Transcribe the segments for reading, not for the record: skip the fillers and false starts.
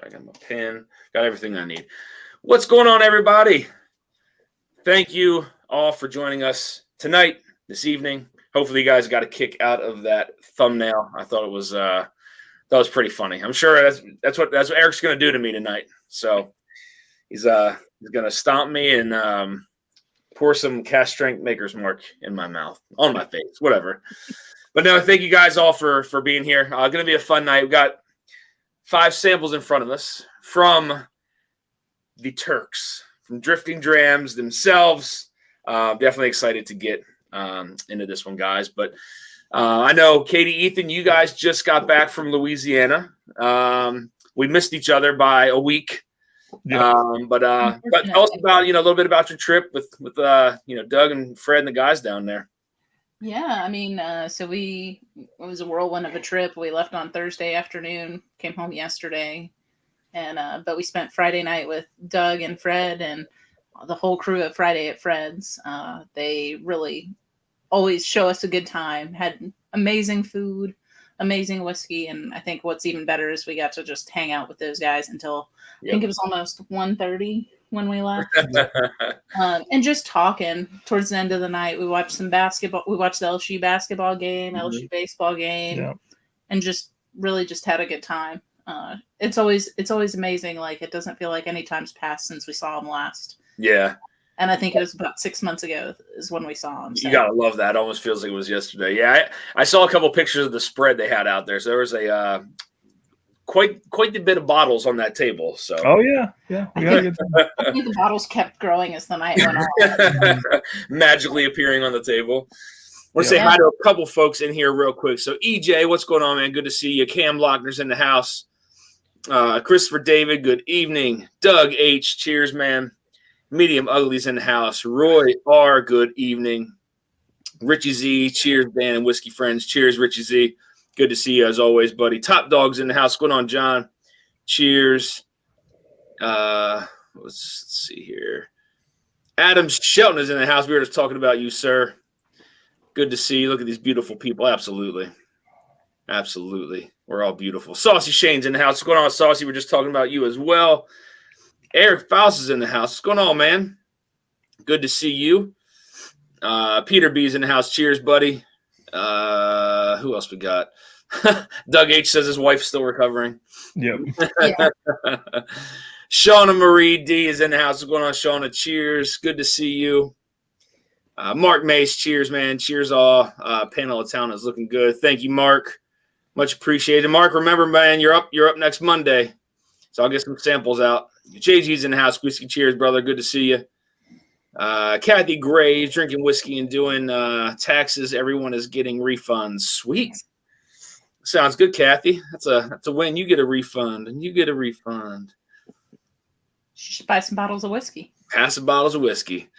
I got my pen. Got everything I need. What's going on, everybody? Thank you all for joining us tonight, this evening. Hopefully, you guys got a kick out of that thumbnail. I thought it was pretty funny. I'm sure that's what Eric's going to do to me tonight. So he's going to stomp me and pour some cast strength Maker's Mark in my mouth, on my face, whatever. But no, thank you guys all for being here. Going to be a fun night. We've got 5 samples in front of us from the Turks, from Drifting Drams themselves. Definitely excited to get into this one, guys. But I know, Katie, Ethan, you guys just got back from Louisiana. We missed each other by a week. Yeah. But tell us about, a little bit about your trip with Doug and Fred and the guys down there. Yeah, I mean, it was a whirlwind of a trip. We left on Thursday afternoon, came home yesterday, and but we spent Friday night with Doug and Fred and the whole crew at Friday at Fred's. They really always show us a good time. Had amazing food, amazing whiskey, and I think what's even better is we got to just hang out with those guys until I think it was almost 1:30 when we left. And just talking towards the end of the night. We watched some basketball. We watched the LSU basketball game, LSU baseball game, and just really just had a good time. It's always amazing. Like, it doesn't feel like any time's passed since we saw them last. Yeah. And I think it was about 6 months ago is when we saw them. So. You gotta love that. It almost feels like it was yesterday. Yeah, I saw a couple pictures of the spread they had out there. So there was a quite the bit of bottles on that table. So I think the bottles kept growing as the night went on. Magically appearing on the table. I want to say hi to a couple folks in here real quick. So EJ, what's going on, man? Good to see you. Cam Lochner's in the house. Christopher David, good evening. Doug H, cheers, man. Medium Uglies in the house. Roy R, good evening. Richie Z, cheers, Dan and Whiskey Friends. Cheers, Richie Z. Good to see you as always, buddy. Top Dog's in the house. What's going on, John? Cheers. Let's see here. Adam Shelton is in the house. We were just talking about you, sir. Good to see you. Look at these beautiful people. Absolutely. Absolutely. We're all beautiful. Saucy Shane's in the house. What's going on, Saucy? We're just talking about you as well. Eric Faust is in the house. What's going on, man? Good to see you. Peter B's in the house. Cheers, buddy. Who else we got? Doug H says his wife's still recovering. Yep. Shauna Marie D is in the house. What's going on, Shauna? Cheers. Good to see you. Mark Mace, cheers, man. Cheers all. Panel of Town is looking good. Thank you, Mark. Much appreciated. Mark, remember, man, you're up next Monday. So I'll get some samples out. JG's in the house. Whiskey, cheers, brother. Good to see you. Kathy Gray is drinking whiskey and doing taxes. Everyone is getting refunds. Sweet. Sounds good, Kathy. That's a win. You get a refund, and you get a refund. She should buy some bottles of whiskey. Pass some bottles of whiskey.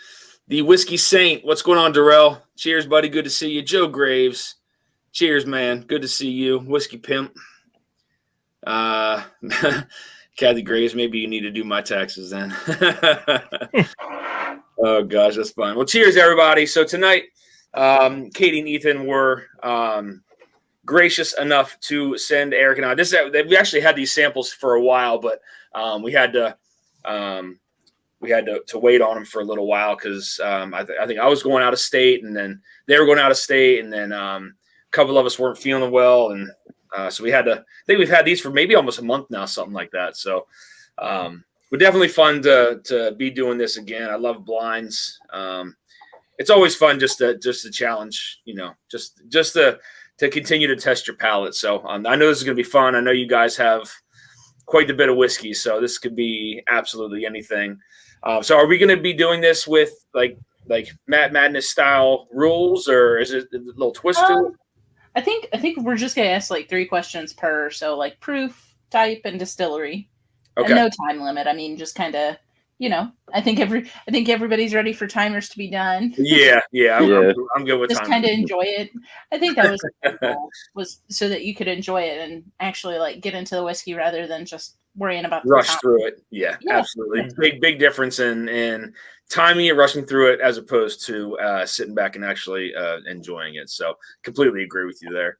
The Whiskey Saint. What's going on, Darrell? Cheers, buddy. Good to see you. Joe Graves. Cheers, man. Good to see you. Whiskey Pimp. Kathy Graves, maybe you need to do my taxes then. Oh, gosh, that's fun. Well, cheers, everybody. So tonight, Katie and Ethan were gracious enough to send Eric and I. We actually had these samples for a while, but we had to wait on them for a little while because I think I was going out of state, and then they were going out of state, and then a couple of us weren't feeling well, and so we had to. I think we've had these for maybe almost a month now, something like that. So we're definitely fun to be doing this again. I love blinds. It's always fun just to challenge, just to continue to test your palate. So I know this is going to be fun. I know you guys have quite a bit of whiskey, so this could be absolutely anything. So are we going to be doing this with like Matt Madness style rules, or is it a little twist to it? I think we're just going to ask like 3 questions per. So like proof, type, and distillery. Okay. And no time limit. I mean, just kind of, I think everybody's ready for timers to be done. Yeah. I'm good with just kind of enjoy it. I think that was so that you could enjoy it and actually like get into the whiskey rather than just worrying about the rush time. through it. Yeah, absolutely. Big difference in timing it, rushing through it, as opposed to sitting back and actually enjoying it. So completely agree with you there.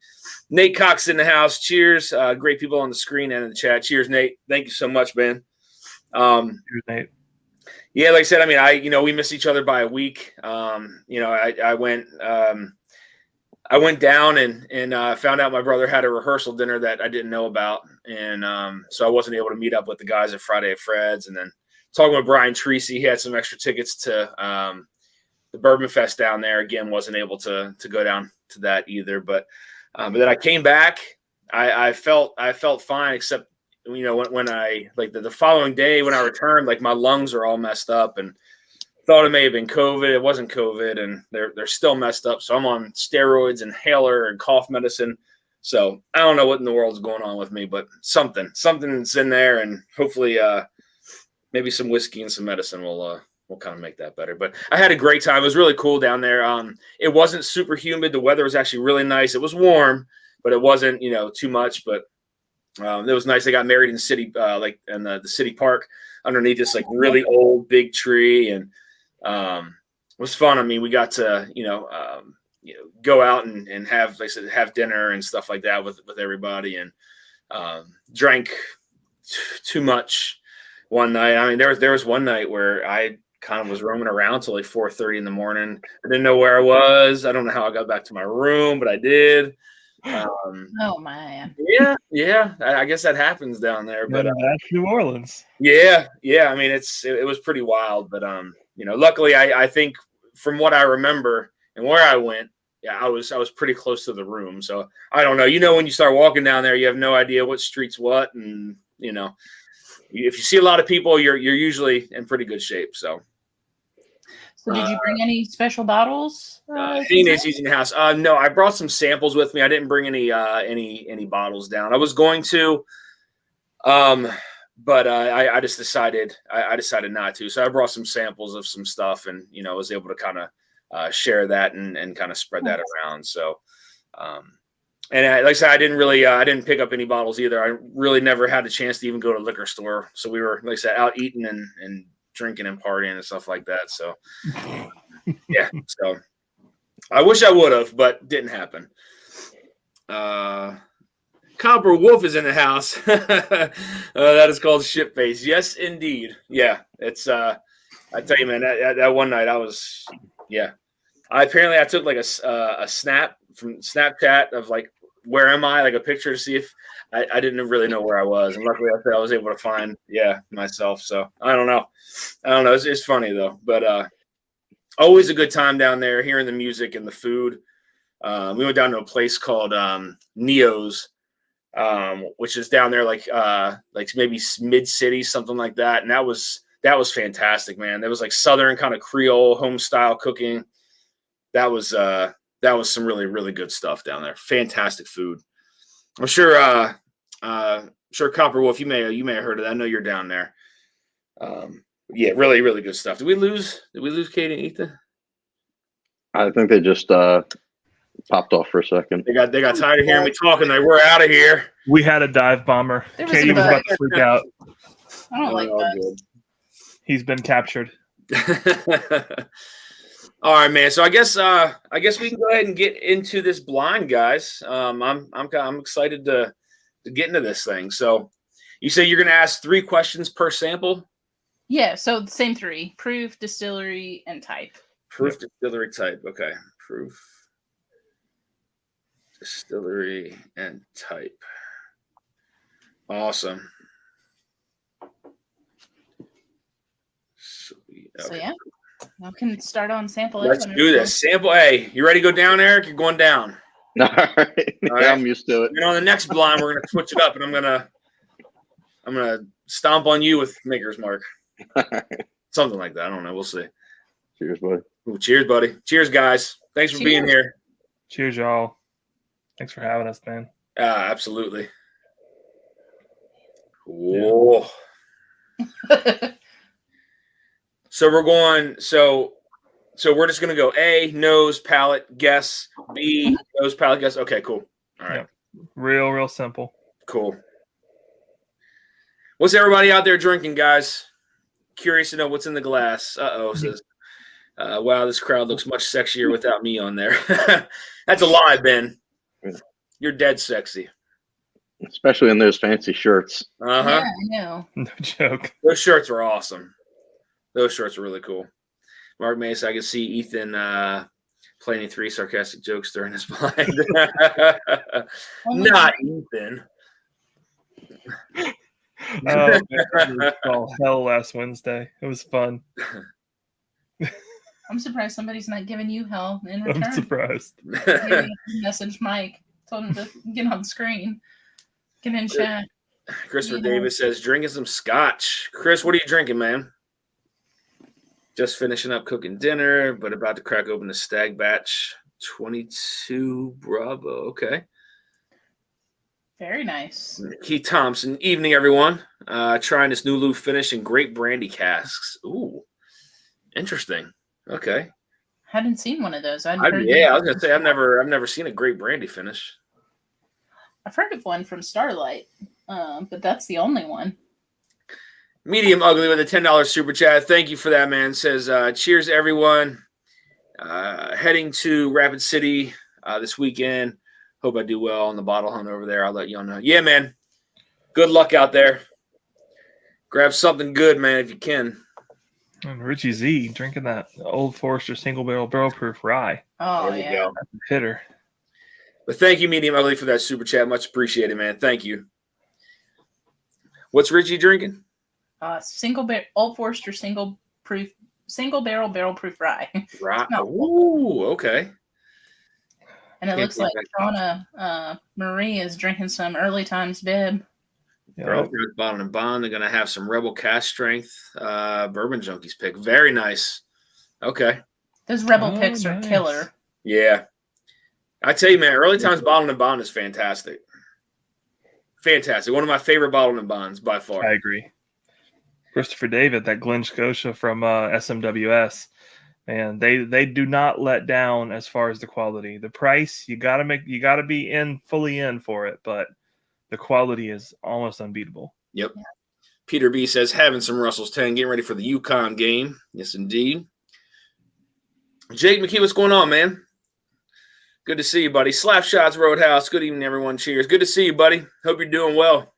Nate Cox in the house. Cheers. Great people on the screen and in the chat. Cheers, Nate. Thank you so much, man. Cheers, Nate. Yeah, like I said, I mean, we miss each other by a week. I went down and found out my brother had a rehearsal dinner that I didn't know about. And so I wasn't able to meet up with the guys at Friday at Fred's. And then talking with Brian Treacy, he had some extra tickets to the Bourbon Fest down there. Again, wasn't able to go down to that either. But then I came back. I felt fine, except, when I, like the following day when I returned, like my lungs are all messed up and thought it may have been COVID. It wasn't COVID, and they're still messed up. So I'm on steroids, inhaler, and cough medicine. So I don't know what in the world's going on with me, but something's in there, and hopefully maybe some whiskey and some medicine will kind of make that better. But I had a great time. It was really cool down there. It wasn't super humid. The weather was actually really nice. It was warm, but it wasn't too much. But it was nice. They got married in the city, like in the city park underneath this like really old big tree, and it was fun. I mean, we got to go out and have, like I said, have dinner and stuff like that with everybody, and drank too much one night. I mean, there was one night where I kind of was roaming around till like 4:30 in the morning. I didn't know where I was. I don't know how I got back to my room, but I did. Oh man. Yeah. I guess that happens down there, but that's New Orleans. Yeah. I mean, it was pretty wild, but luckily I think from what I remember and where I went, I was pretty close to the room. So I don't know. When you start walking down there, you have no idea what street's what, and if you see a lot of people, you're usually in pretty good shape. So did you bring any special bottles? Nate's using the house. No, I brought some samples with me. I didn't bring any bottles down. I was going to, but I just decided not to. So I brought some samples of some stuff, and was able to kind of share that and kind of spread that around. So, and like I said, I didn't pick up any bottles either. I really never had the chance to even go to a liquor store. So we were, like I said, out eating and drinking and partying and stuff like that. So yeah, so I wish I would have, but didn't happen. Copper Wolf is in the house. That is called shit face. Yes, indeed. Yeah, it's I tell you, man, that one night I took like a snap from Snapchat of like, where am I, like a picture to see if I didn't really know where I was, and luckily I was able to find myself. So I don't know. It's funny though, but always a good time down there, hearing the music and the food. We went down to a place called Neo's, which is down there like maybe mid city, something like that, and that was fantastic, man. There was like Southern kind of Creole home style cooking. That was some really, really good stuff down there. Fantastic food. I'm sure Copper Wolf, you may have heard of that. I know you're down there. Yeah, really, really good stuff. Did we lose Katie and Ethan? I think they just popped off for a second. They got tired of hearing me talking. We're out of here. We had a dive bomber. Katie was about to freak out. I don't like that. Good. He's been captured. All right, man. So I guess we can go ahead and get into this blind, guys. I'm excited to get into this thing. So you say you're going to ask 3 questions per sample? Yeah. So the same 3: proof, distillery, and type. Proof, distillery, type. Okay. Proof, distillery, and type. Awesome. Sweet. Okay. So yeah. We can start on sample. Let's do this. Sample A. You ready to go down, Eric? You're going down. All right. I'm used to it. And on the next blind, we're gonna switch it up, and I'm gonna stomp on you with Maker's Mark. Something like that. I don't know. We'll see. Cheers, buddy. Ooh, cheers, buddy. Cheers, guys. Thanks for being here. Cheers, y'all. Thanks for having us, man. Absolutely. Whoa. Yeah. So we're going. So we're just gonna go A, nose, palate, guess. B, nose, palate, guess. Okay, cool. All right. Yep. Real simple. Cool. What's everybody out there drinking, guys? Curious to know what's in the glass. Says, wow, this crowd looks much sexier without me on there. That's a lie, Ben. You're dead sexy. Especially in those fancy shirts. Uh-huh. Yeah, I know. No joke. Those shirts are awesome. Those shirts are really cool. Mark Mace, I can see Ethan planning 3 sarcastic jokes during his blind. Not Ethan. Oh, man, all hell last Wednesday. It was fun. I'm surprised somebody's not giving you hell in I'm return. surprised. Maybe message Mike, told him to get on screen, get in chat. Christopher Yeah. Davis says, drinking some scotch. Chris, what are you drinking, man? Just finishing up cooking dinner, but about to crack open the Stag Batch 22 Bravo. Okay. Very nice. Keith Thompson, evening, everyone. Trying this new Lou finish in great brandy casks. Ooh, interesting. Okay. Hadn't seen one of those. I was gonna say I've never seen a great brandy finish. I've heard of one from Starlight, but that's the only one. Medium Ugly with a $10 super chat. Thank you for that, man. Says, cheers, everyone. Heading to Rapid City this weekend. Hope I do well on the bottle hunt over there. I'll let y'all know. Yeah, man. Good luck out there. Grab something good, man, if you can. And Richie Z drinking that Old Forester single barrel proof rye. Oh, There we yeah. go. That's a hitter. But thank you, Medium Ugly, for that super chat. Much appreciated, man. Thank you. What's Richie drinking? Old Forester single barrel proof rye. Right. No. Ooh, okay. And it Can't looks beat like that. Shauna Marie is drinking some early times bib. Yeah. Girl, Bottom and Bond. They're going to have some Rebel Cask Strength Bourbon Junkies pick. Very nice. Okay. Those Rebel Oh, picks are nice. killer. Yeah. I tell you, man, Early Times Bottled and Bond is fantastic. Fantastic. One of my favorite Bottled and Bonds by far. I agree. Christopher David, that Glen Scotia from SMWS, man, they do not let down as far as the quality. The price, you gotta be fully in for it, but the quality is almost unbeatable. Yep. Peter B says, having some Russell's 10, getting ready for the UConn game. Yes, indeed. Jake McKee, what's going on, man? Good to see you, buddy. Slapshots Roadhouse. Good evening, everyone. Cheers. Good to see you, buddy. Hope you're doing well.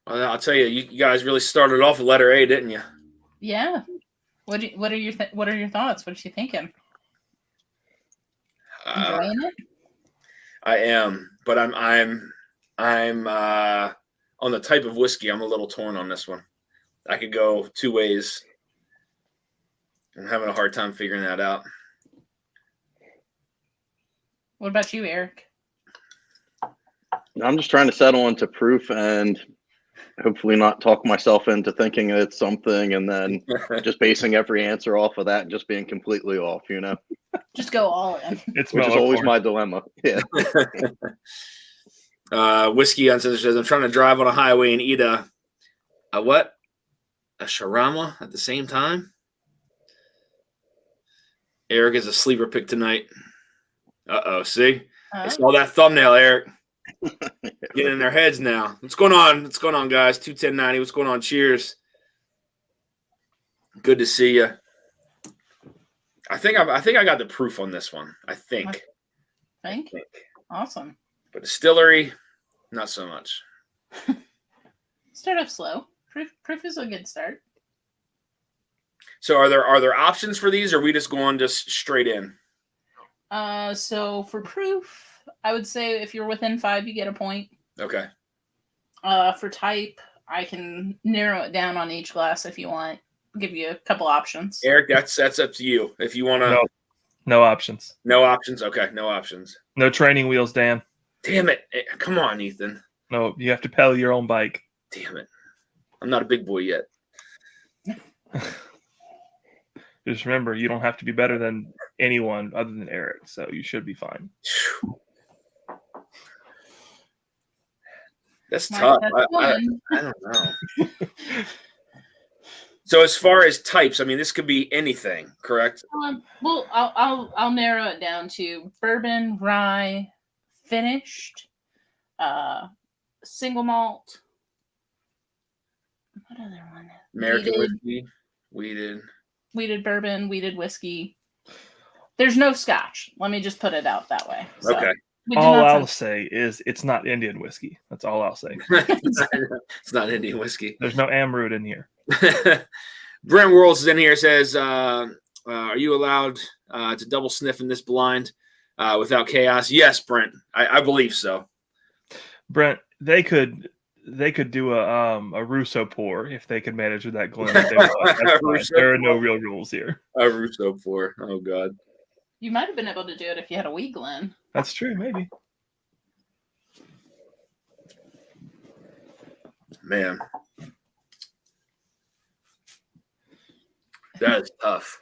I'll tell you, you guys really started off with letter A, didn't you? Yeah. What are your thoughts? What are you thinking? Enjoying it? I am, but I'm on the type of whiskey. I'm a little torn on this one. I could go 2 ways. I'm having a hard time figuring that out. What about you, Eric? I'm just trying to settle into proof and hopefully not talk myself into thinking it's something and then just basing every answer off of that and just being completely off, you know? Just go all in. It's Which is always my dilemma. Yeah. Whiskey Uncensored says, I'm trying to drive on a highway and eat a what? A shawarma at the same time? Eric is a sleeper pick tonight. Uh-oh, see? I saw that thumbnail, Eric. Getting in their heads now. What's going on? What's going on, guys? 21090. What's going on? Cheers. Good to see you. I think I got the proof on this one. I think. Awesome. But distillery, not so much. Start off slow. Proof is a good start. So are there options for these, or are we just going just straight in? So for proof, I would say if you're within 5, you get a point. Okay. For type, I can narrow it down on each glass if you want. Give you a couple options. Eric, that's up to you. If you want to. No options. No options. Okay, no options. No training wheels, Dan. Damn it! Come on, Ethan. No, you have to pedal your own bike. Damn it! I'm not a big boy yet. Just remember, you don't have to be better than anyone other than Eric, so you should be fine. That's tough. I don't know. So as far as types, I mean, this could be anything, correct? Well, I'll narrow it down to bourbon, rye, finished, single malt. What other one? American Wheated. whiskey, Wheated bourbon, wheated whiskey. There's no scotch. Let me just put it out that way. So Okay. we do All not I'll say is it's not Indian whiskey. That's all I'll say. It's not Indian whiskey. There's no Amroot in here. Brent Worlds is in here. Says, "Are you allowed to double sniff in this blind without chaos?" Yes, Brent. I believe so. Brent, they could do a Russo pour if they could manage with that Glen. They would. That's fine. There are no real rules here. A Russo pour. Oh God. You might have been able to do it if you had a wee Glen. That's true. Maybe. Man, that is tough.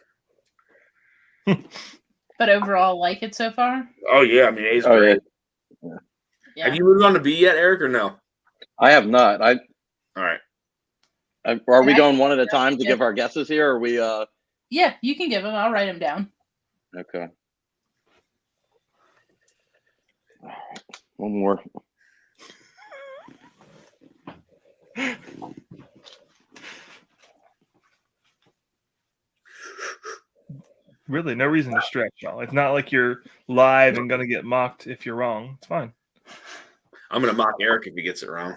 But overall, like it so far? Oh yeah, I mean A's Oh, great. yeah. Yeah. Have you moved on to B yet, Eric, or no? I have not. All right. Are we going one at a time to give our guesses here? Or are we? Yeah, you can give them. I'll write them down. Okay. One more. Really, no reason to stretch, y'all. It's not like you're live and gonna get mocked if you're wrong. It's fine. I'm gonna mock Eric if he gets it wrong.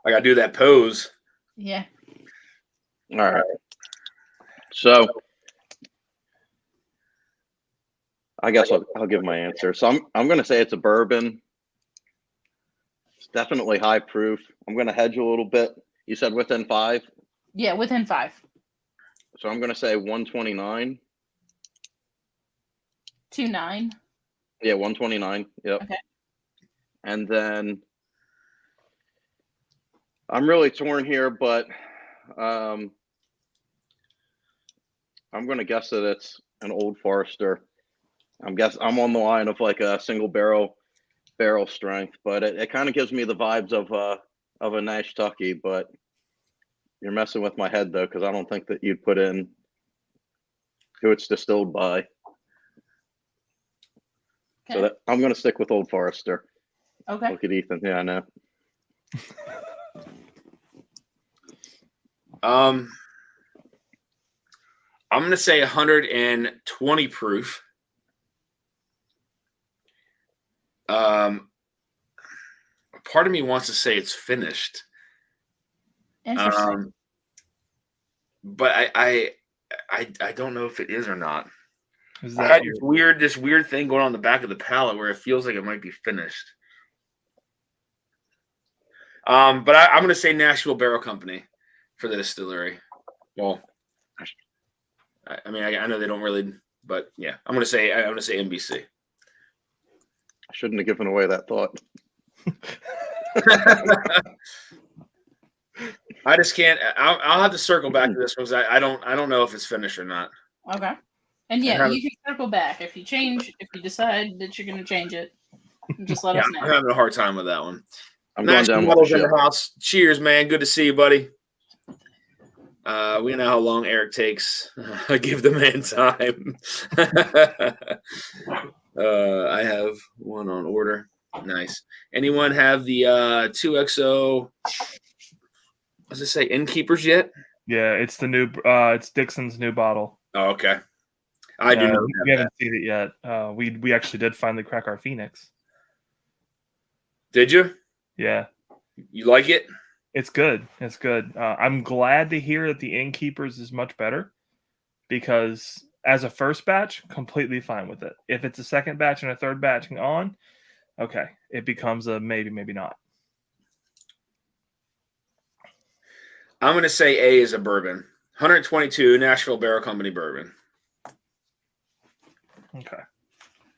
I gotta do that pose. Yeah. All right. So I guess I'll give my answer. So I'm going to say it's a bourbon. It's definitely high proof. I'm going to hedge a little bit. You said within 5. Yeah, within 5. So I'm going to say 129. 2.9. Yeah, 129. Yep. Okay. And then I'm really torn here, but I'm going to guess that it's an Old Forester. I'm on the line of like a single barrel strength, but it kind of gives me the vibes of a Nash Tucky. But you're messing with my head though, because I don't think that you'd put in who it's distilled by. Okay. So I'm going to stick with Old Forester. Okay. Look at Ethan. Yeah, I know. I'm gonna say 120 proof. Part of me wants to say it's finished. Interesting. But I don't know if it is or not. Is I that got this weird thing going on the back of the palate where it feels like it might be finished. But I'm going to say Nashville Barrel Company for the distillery. Well, I mean, I know they don't really, but yeah, I'm going to say NBC. I shouldn't have given away that thought. I just can't. I'll have to circle back to this one because I don't know if it's finished or not. Okay. And yeah, you can circle back if you decide that you're going to change it. Just let us know. I'm having a hard time with that one. I'm going down with Models in the house. Cheers, man. Good to see you, buddy. We know how long Eric takes. Give the man time. I have one on order. Nice. Anyone have the 2XO? Does it say Innkeepers yet? Yeah, it's the new. It's Dixon's new bottle. Oh, okay. I do know. We haven't seen it yet. We actually did finally crack our Phoenix. Did you? Yeah. You like it? It's good. It's good. I'm glad to hear that the Innkeepers is much better because as a first batch, completely fine with it. If it's a second batch and a third batch on, okay, it becomes a maybe, maybe not. I'm going to say A is a bourbon. 122 Nashville Barrel Company bourbon. Okay.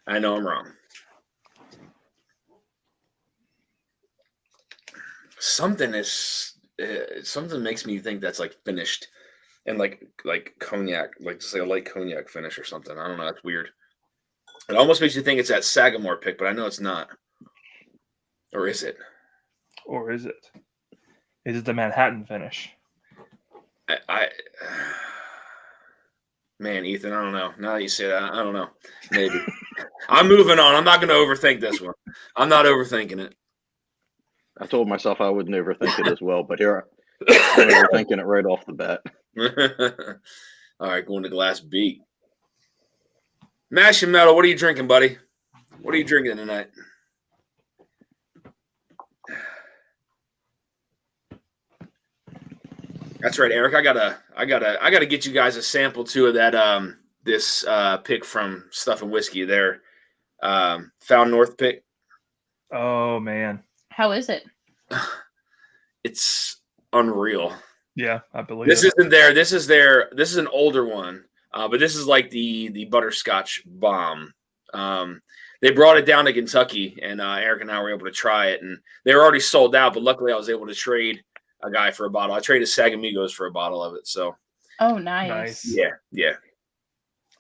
I know I'm wrong. Something makes me think that's like finished and like cognac, like just like a light cognac finish or something. I don't know. That's weird. It almost makes you think it's that Sagamore pick, but I know it's not. Or is it? Or is it? Is it the Manhattan finish? Man, Ethan, I don't know. Now that you say that, I don't know. Maybe. I'm moving on. I'm not going to overthink this one. I'm not overthinking it. I told myself I wouldn't overthink it as well, but here I'm overthinking it right off the bat. All right, going to Glass Beat. Mash and Metal, what are you drinking, buddy? What are you drinking tonight? That's right, Eric. I gotta get you guys a sample too of that this pick from Stuff and Whiskey. Their Found North pick. Oh man, How is it? It's unreal. yeah, I believe This it. isn't there. This is an older one, but this is like the butterscotch bomb. They brought it down to Kentucky, and Eric and I were able to try it, and they were already sold out. But luckily, I was able to trade a guy for a bottle. I traded Sagamigos for a bottle of it. So Oh, nice. yeah.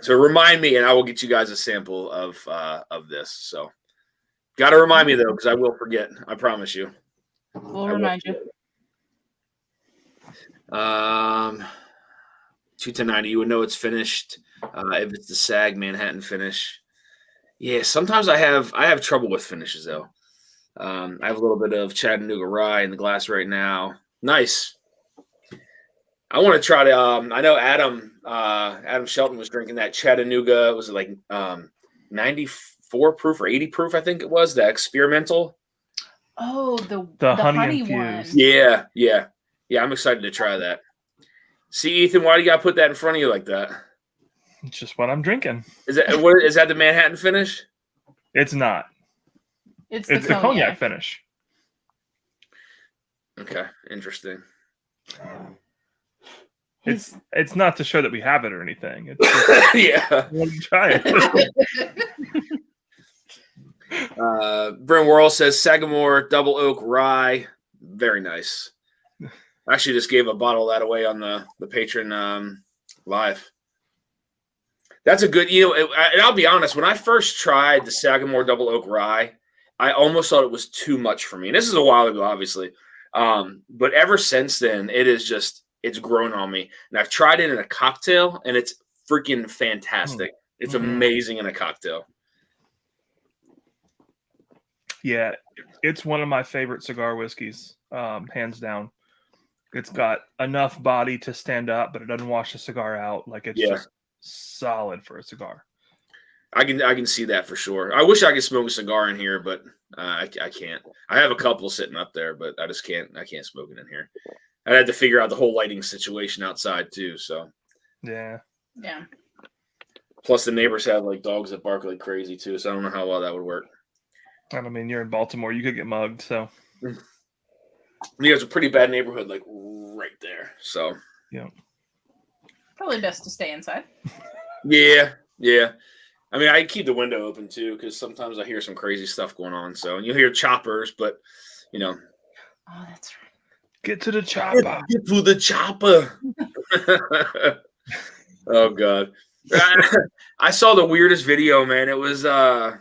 So remind me, and I will get you guys a sample of this. So got to remind me though, because I will forget. I promise you. We'll remind you. 21090, you would know it's finished if it's the Sag Manhattan finish. Yeah, sometimes I have trouble with finishes though. I have a little bit of Chattanooga rye in the glass right now. Nice. I want to try to. I know Adam Shelton was drinking that Chattanooga. Was it like 94 proof or 80 proof? I think it was that experimental. Oh, The honey honey one. infused. Yeah. I'm excited to try that. See, Ethan, why do you got to put that in front of you like that? It's just what I'm drinking. Is that the Manhattan finish? It's not. It's It's the cognac finish. Okay, interesting. It's not to show that we have it or anything. It's just Yeah. I want to try it. Bryn Worrell says Sagamore Double Oak Rye. Very nice. I actually just gave a bottle of that away on the Patreon live. That's a good, and I'll be honest, when I first tried the Sagamore Double Oak Rye, I almost thought it was too much for me. And this is a while ago, obviously. But ever since then, it's grown on me. And I've tried it in a cocktail, and it's freaking fantastic. It's amazing in a cocktail. Yeah, it's one of my favorite cigar whiskeys, hands down. It's got enough body to stand up, but it doesn't wash the cigar out. Like it's just solid for a cigar. I can see that for sure. I wish I could smoke a cigar in here, but I can't. I have a couple sitting up there, but I just can't. I can't smoke it in here. I'd have to figure out the whole lighting situation outside too. So Yeah. Plus, the neighbors have like dogs that bark like crazy too. So I don't know how well that would work. I mean, you're in Baltimore. You could get mugged. So It's a pretty bad neighborhood, like right there. So yeah. Probably best to stay inside. Yeah. I mean, I keep the window open too because sometimes I hear some crazy stuff going on. So and you hear choppers, but Oh, that's right. Get to the chopper. Get to the chopper. Oh God. I saw the weirdest video, man. It was Arnold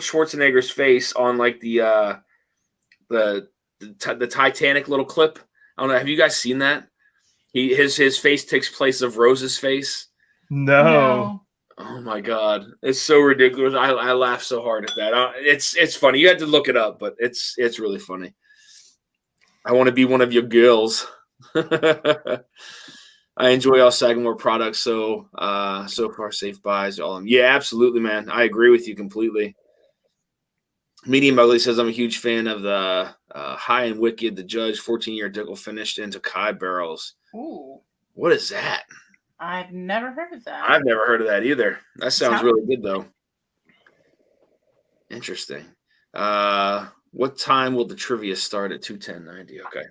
Schwarzenegger's face on like the Titanic little clip. I don't know. Have you guys seen that? His face takes place of Rose's face. No. Oh my God, it's so ridiculous. I laugh so hard at that. It's funny. You had to look it up, but it's really funny. I want to be one of your girls. I enjoy all Sagamore products. So far, safe buys. All of them. Yeah, absolutely, man. I agree with you completely. Medium Ugly says I'm a huge fan of the High and Wicked, the Judge 14-year Dickel finished into Kai barrels. Ooh, What is that? I've never heard of that. I've never heard of that either. That sounds really good though. Interesting. What time will the trivia start at 2:10:90? Okay.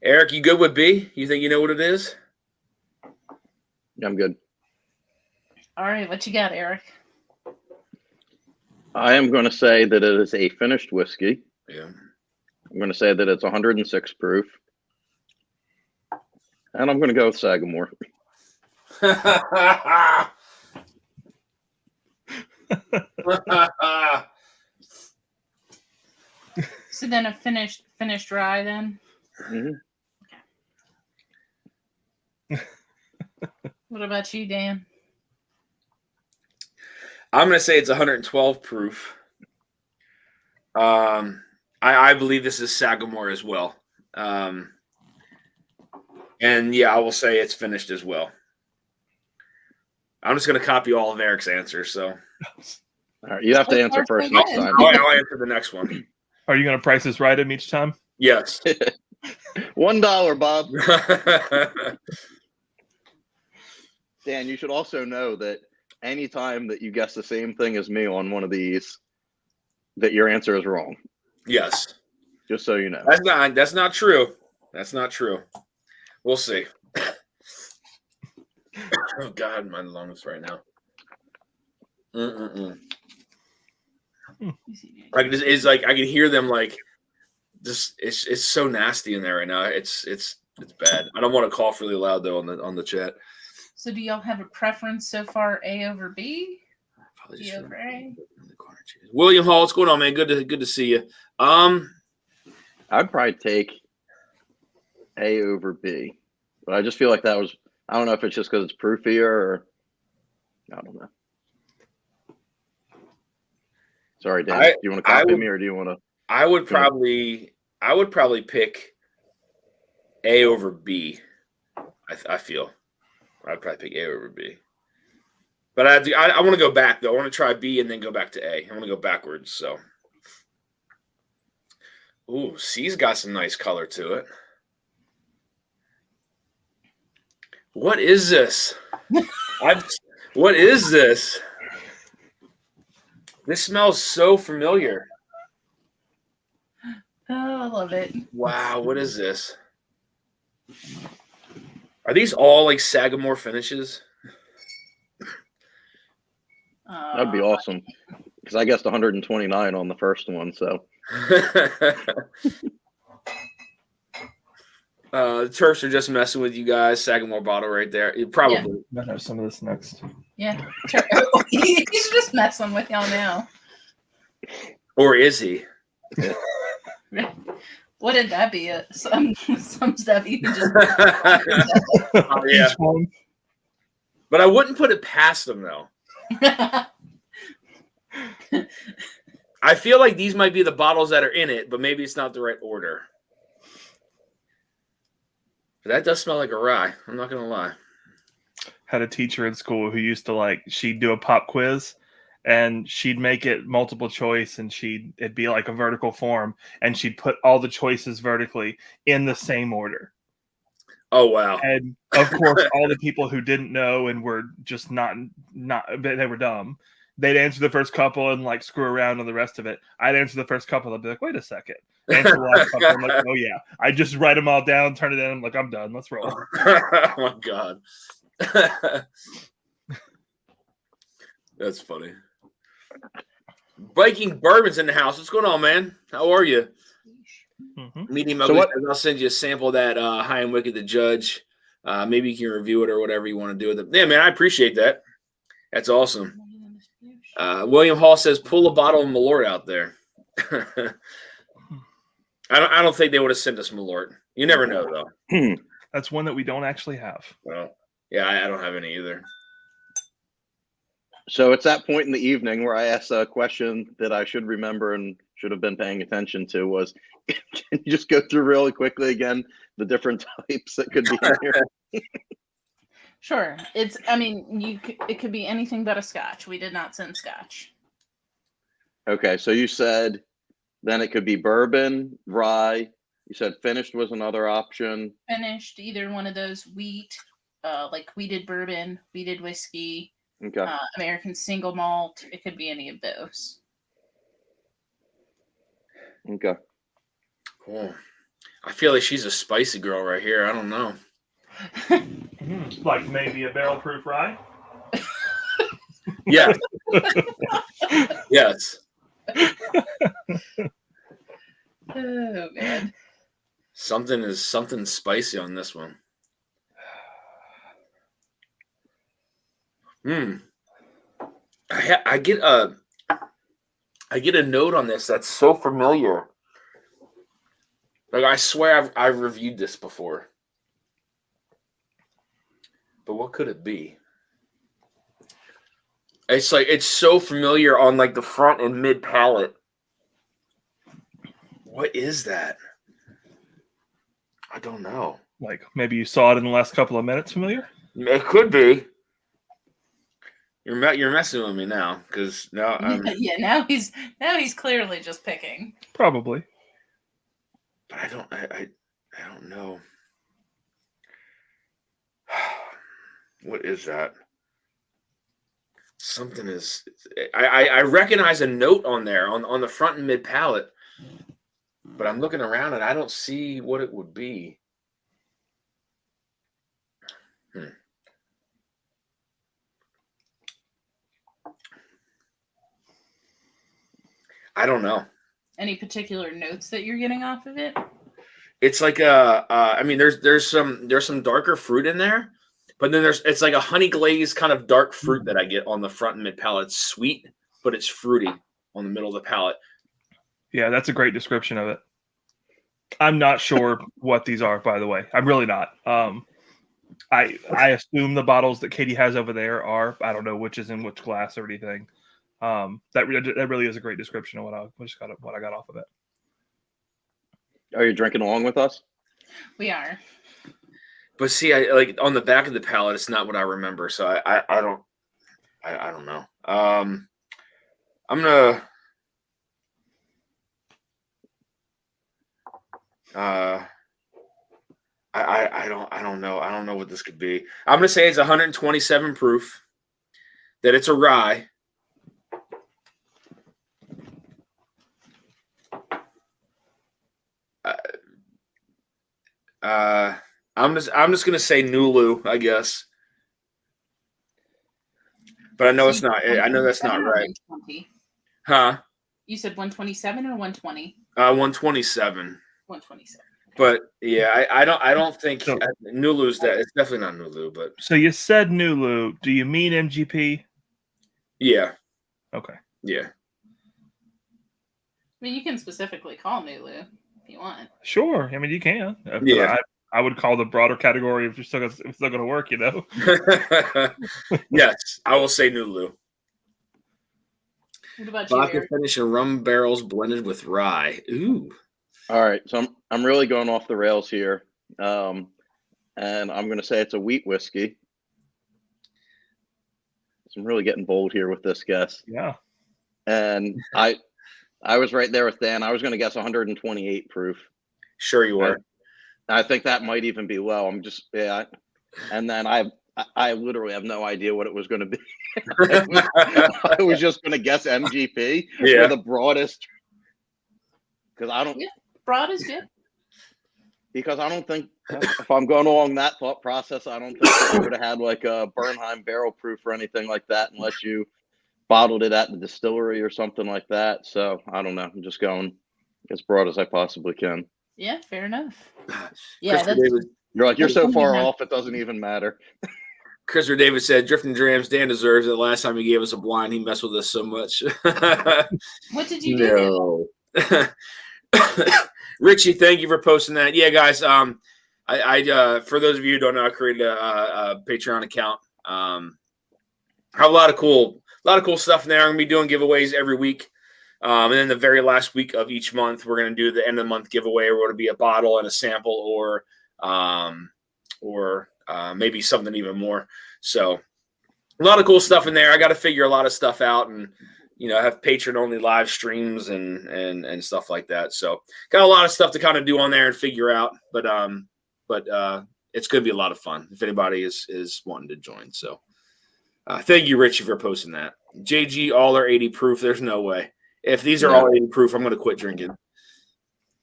Eric, you good with B? You think you know what it is? I'm good. All right, what you got, Eric? I am going to say that it is a finished whiskey. Yeah. I'm going to say that it's 106 proof. And I'm going to go with Sagamore. So then a finished rye then? Mm-hmm. What about you, Dan? I'm going to say it's 112 proof. I believe this is Sagamore as well. And yeah, I will say it's finished as well. I'm just going to copy all of Eric's answers. So All right, you have to answer first next time. I'll answer the next one. Are you going to price this right him each time? Yes. $1, Bob. Dan, you should also know that anytime that you guess the same thing as me on one of these, that your answer is wrong. Yes. Just so you know. That's not true. That's not true. We'll see. Oh God, my lungs right now. Like it's like I can hear them like just it's so nasty in there right now. It's bad. I don't want to cough really loud though on the chat. So do y'all have a preference so far, A over B? Probably B over A? William Hall, what's going on, man? Good to see you. I'd probably take A over B, but I just feel like that was. I don't know if it's just because it's proofier or I don't know. Sorry, Dan. Do you want to copy me or do you want to? I would probably pick A over B. I feel I'd probably pick A over B. But I want to go back though. I want to try B and then go back to A. I want to go backwards. So, ooh, C's got some nice color to it. What is this? What is this? This smells so familiar. Oh, I love it. Wow, what is this? Are these all like Sagamore finishes? That'd be awesome. Because I guessed 129 on the first one, so. The Turfs are just messing with you guys. Sagamore bottle right there. Probably. Yeah. Might have some of this next. Yeah. He's just messing with y'all now. Or is he? Wouldn't that be some stuff you can just Oh, yeah. But I wouldn't put it past them though. I feel like these might be the bottles that are in it, but maybe it's not the right order. But that does smell like a rye. I'm not gonna lie. Had a teacher in school who used to she'd do a pop quiz and she'd make it multiple choice and it'd be like a vertical form and she'd put all the choices vertically in the same order. Oh wow. And of course all the people who didn't know and were just not they were dumb. They'd answer the first couple and screw around on the rest of it. I'd answer the first couple. I'd be like, wait a second. Answer the last couple. I'm like, oh yeah. I just write them all down, turn it in. I'm like, I'm done. Let's roll. Oh my God. That's funny. Viking Bourbon's in the house. What's going on, man? How are you? Mm-hmm. Medium So ugly. what- I'll send you a sample of that High and Wicked the Judge. Maybe you can review it or whatever you want to do with it. Yeah, man, I appreciate that. That's awesome. William Hall says, pull a bottle of Malort out there. I don't think they would have sent us Malort. You never know, though. That's one that we don't actually have. Well, yeah, I don't have any either. So it's that point in the evening where I asked a question that I should remember and should have been paying attention to was, can you just go through really quickly again the different types that could be in here? Sure. It could be anything but a scotch. We did not send scotch. Okay, so you said then it could be bourbon, rye. You said finished was another option. Finished, either one of those wheat, like wheated bourbon, wheated whiskey, Okay. American single malt. It could be any of those. Okay. Cool. I feel like she's a spicy girl right here. I don't know. Like maybe a barrel proof rye? Yes. Yes. Oh man. Something spicy on this one. I get a note on this that's so familiar. Like I swear I've reviewed this before. but what could it be? It's like it's so familiar on like the front and mid palate. What is that? I don't know. Like maybe you saw it in the last couple of minutes. Familiar? It could be. You're messing with me now because now I'm. Yeah, now he's clearly just picking. Probably. But I don't know. What is that? Something is. I recognize a note on there on the front and mid palate, but I'm looking around and I don't see what it would be. I don't know. Any particular notes that you're getting off of it? It's like I mean, there's some darker fruit in there, but then it's like a honey glazed kind of dark fruit that I get on the front and mid palate. It's sweet, but it's fruity on the middle of the palate. Yeah, that's a great description of it. I'm not sure what these are, by the way. I'm really not. I assume the bottles that Katie has over there are. I don't know which is in which glass or anything. That really is a great description of what I got off of it. Are you drinking along with us? We are. But see, I like on the back of the palate, it's not what I remember, so I don't know. I'm gonna I don't know. I don't know what this could be. I'm gonna say it's 127 proof, that it's a rye. I'm just gonna say Nulu, I guess. But I know it's not. I know that's not right. 120? Huh? You said 127 or 120? 127. 127. But yeah, I don't think Nulu's that. It's definitely not Nulu, but so you said Nulu. Do you mean MGP? Yeah. Okay. Yeah. I mean, you can specifically call Nulu if you want. Sure. I mean, you can. Yeah. I would call the broader category if it's still going to work, you know. Yes, I will say Nulu. What about you, Vodka Eric? finish and rum barrels blended with rye. Ooh. All right, so I'm really going off the rails here, and I'm going to say it's a wheat whiskey. So I'm really getting bold here with this guess. Yeah. And I was right there with Dan. I was going to guess 128 proof. Sure you were. I think that might even be low. I'm just and then I literally have no idea what it was going to be. I was just going to guess MGP for the broadest, because I don't. Yeah, broad is good. Because I don't think if I'm going along that thought process, I don't think it would have had like a Bernheim barrel proof or anything like that, unless you bottled it at the distillery or something like that. So I don't know. I'm just going as broad as I possibly can. Yeah, fair enough. Yeah, you're like, you're so far off, it doesn't even matter. Christopher David said, Drifting Drams, Dan deserves it. The last time he gave us a blind, he messed with us so much. What did you do? Richie, thank you for posting that. Yeah, guys, I for those of you who don't know, I created a Patreon account. Have a lot of cool stuff in there. I'm gonna be doing giveaways every week. And then the very last week of each month, we're going to do the end of the month giveaway. We're going to be a bottle and a sample or maybe something even more. So a lot of cool stuff in there. I got to figure a lot of stuff out and, have patron-only live streams and stuff like that. So got a lot of stuff to kind of do on there and figure out. But it's going to be a lot of fun if anybody is wanting to join. So thank you, Richie, for posting that. JG, all are 80 proof. There's no way. If these are all 80 proof, I'm going to quit drinking.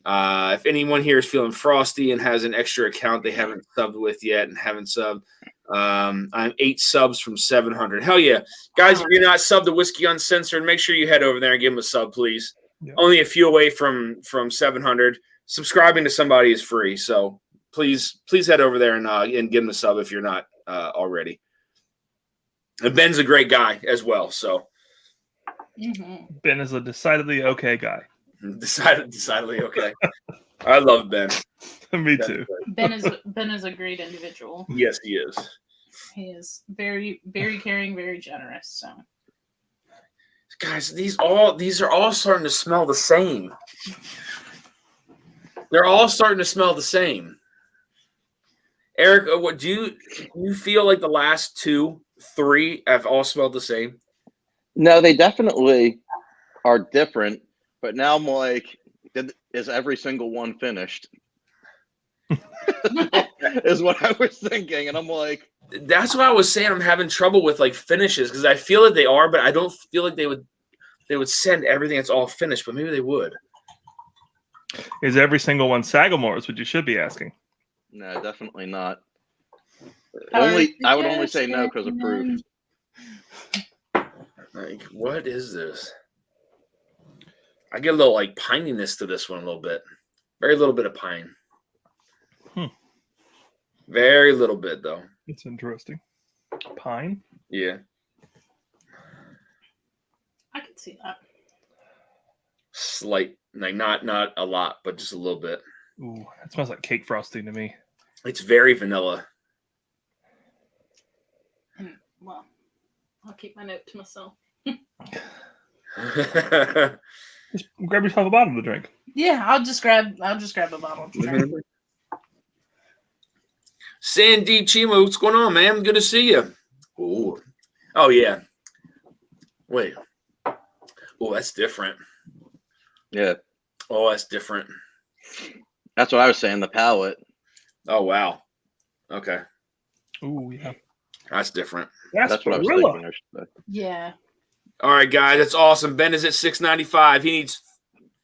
If anyone here is feeling frosty and has an extra account they haven't subbed with yet and haven't subbed, I'm 8 subs from 700. Hell yeah. Guys, if you're not subbed to Whiskey Uncensored, make sure you head over there and give them a sub, please. Yeah. Only a few away from 700. Subscribing to somebody is free, so please head over there and give them a sub if you're not already. And Ben's a great guy as well, so. Mm-hmm. Ben is a decidedly okay guy. Decidedly okay. I love Ben. Me too. Ben is a great individual. Yes, he is. He is very, very caring, very generous. So, Guys, these are all starting to smell the same. They're all starting to smell the same. Eric, what do you feel like the last 2, 3 have all smelled the same? No, they definitely are different. But now I'm like, is every single one finished? Is what I was thinking, and I'm like, that's what I was saying. I'm having trouble with like finishes because I feel that they are, but I don't feel like they would send everything that's all finished, but maybe they would. Is every single one Sagamore's? What you should be asking. no, definitely not. Or I would only say no because of proof. Like, what is this? I get a little like pininess to this one a little bit. Very little bit of pine. Very little bit though. It's interesting. Pine? Yeah. I can see that. Slight, like not a lot, but just a little bit. Ooh, it smells like cake frosting to me. It's very vanilla. Well, I'll keep my note to myself. Just grab yourself a bottle to drink. Yeah, I'll just grab a bottle to drink. Sandy Chimo, what's going on, man? Good to see you. Ooh. Oh yeah. Wait. Oh, that's different. Yeah, Oh, that's different. that's what I was saying. The palate. Oh wow. Okay. Ooh, yeah. That's different. That's what I was thinking. I should say. Yeah. All right, guys. That's awesome. Ben is at 695. He needs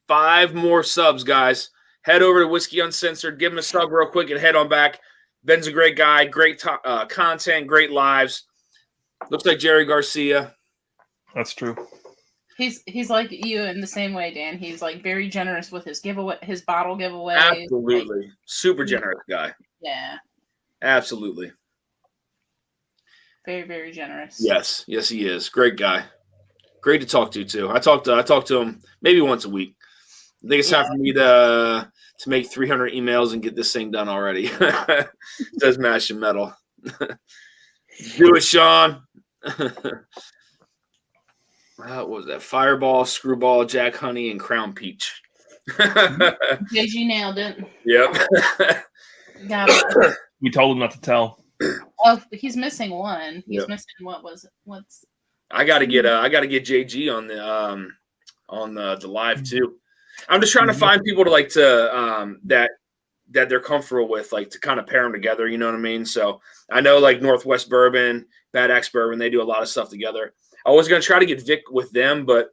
5 more subs, guys. Head over to Whiskey Uncensored. Give him a sub real quick and head on back. Ben's a great guy. Great content. Great lives. Looks like Jerry Garcia. That's true. He's like you in the same way, Dan. He's like very generous with his bottle giveaway. Absolutely. Like, Super generous guy. yeah. Absolutely. Very, very generous. Yes. Yes, he is. Great guy. Great to talk to, too. I talk to him maybe once a week. I think it's time for me to make 300 emails and get this thing done already. Does Mash and Metal. Do it, Sean. What was that? Fireball, Screwball, Jack Honey, and Crown Peach. JG nailed it. Yep. Got it. We told him not to tell. Oh, he's missing one. He's Yep. missing what's I gotta get JG on the live too. I'm just trying to find people to like to that they're comfortable with, like to kind of pair them together. You know what I mean? So I know like Northwest Bourbon, Bad Axe Bourbon, they do a lot of stuff together. I was gonna try to get Vic with them, but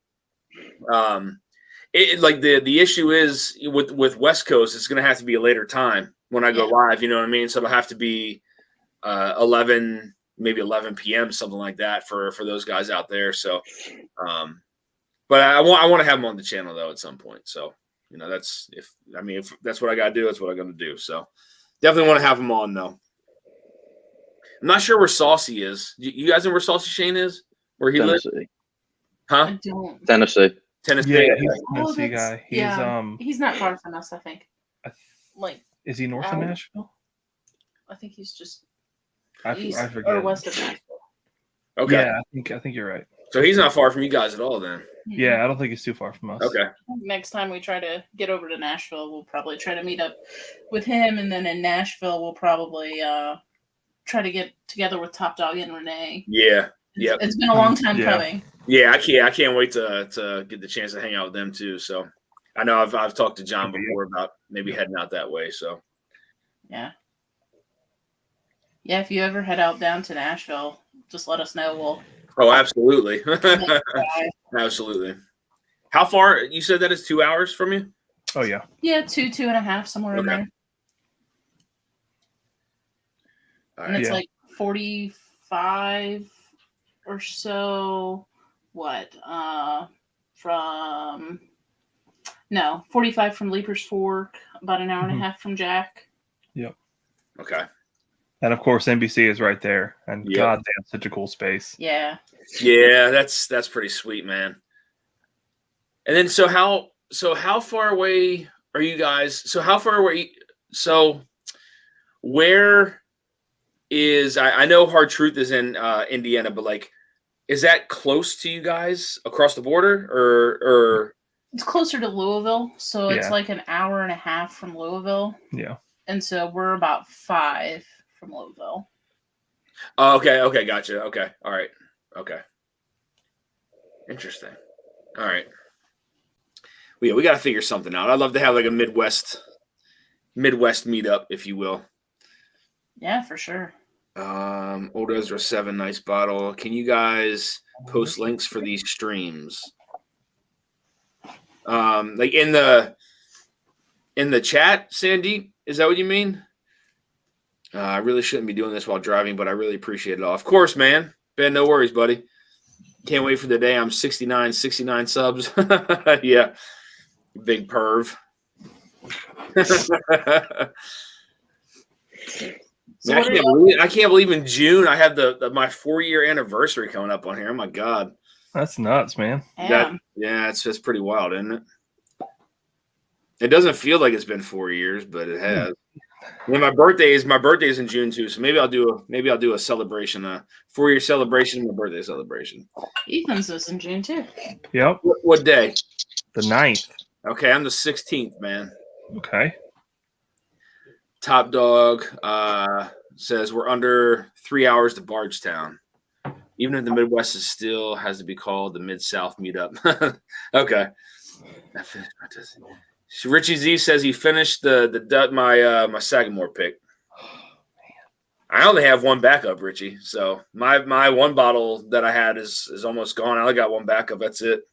it like the issue is with West Coast, it's gonna have to be a later time when I go live. You know what I mean? So it'll have to be 11 p.m. something like that for those guys out there. So, but I want to have them on the channel though at some point. So you know if that's what I got to do, that's what I'm gonna do. So definitely want to have them on though. I'm not sure where Saucy is. You guys know where Saucy Shane is? Where he lives? Huh? I don't. Tennessee. Tennessee. Yeah, he's a Oh, Tennessee that's- guy. he's not far from us, I think. Like, Is he north of Nashville? I think he's just I east forget. or west of Nashville. Okay. Yeah, I think you're right. So he's not far from you guys at all then. Yeah, I don't think he's too far from us. Okay. Next time we try to get over to Nashville, we'll probably try to meet up with him, and then in Nashville, we'll probably try to get together with Top Dog and Renee. Yeah. Yep. It's been a long time coming. Yeah, I can't wait to get the chance to hang out with them too. So I know I've talked to John before about maybe heading out that way. So Yeah. Yeah, if you ever head out down to Nashville, just let us know. Oh, absolutely. We'll Absolutely. How far? You said that is 2 hours from you? Oh yeah. Yeah, 2.5, somewhere in Okay. there. All And right. it's Yeah. like 45 or so. 45 from Leaper's Fork, about an hour and a half from Jack. Okay. And of course, NBC is right there. And Yep. goddamn, such a cool space. Yeah. Yeah, that's pretty sweet, man. And then so how far away are you guys? So how far away? So where is I know Hard Truth is in Indiana, but like, is that close to you guys across the border, or It's closer to Louisville, so it's Yeah. like an hour and a half from Louisville, Yeah. and so we're about 5 from Louisville. Oh, okay, gotcha. Okay, all right, okay, interesting. All right, well, yeah, we got to figure something out. I'd love to have like a Midwest meetup, if you will. Yeah, for sure. Old Ezra 7, nice bottle. Can you guys post links for these streams? Like in the chat, Sandeep, is that what you mean? I really shouldn't be doing this while driving, but I really appreciate it all. Of course, man. Ben, no worries, buddy. Can't wait for the day I'm 69 subs. Yeah. Big perv. So Man, what are I can't believe in June I have my 4-year anniversary coming up on here. Oh my God. That's nuts, man. Yeah. It's pretty wild, isn't it? It doesn't feel like it's been 4 years, but it has. And my birthday is in June too, so maybe I'll do a celebration, a 4-year celebration, my birthday celebration. Ethan's is in June too. Yep. What day? The 9th. Okay, I'm the 16th, man. Okay. Top Dog says we're under 3 hours to Bardstown. Even if the Midwest is still has to be called the Mid-South meetup. Okay. Richie Z says he finished my Sagamore pick. I only have one backup, Richie. So my one bottle that I had is almost gone. I only got one backup. That's it.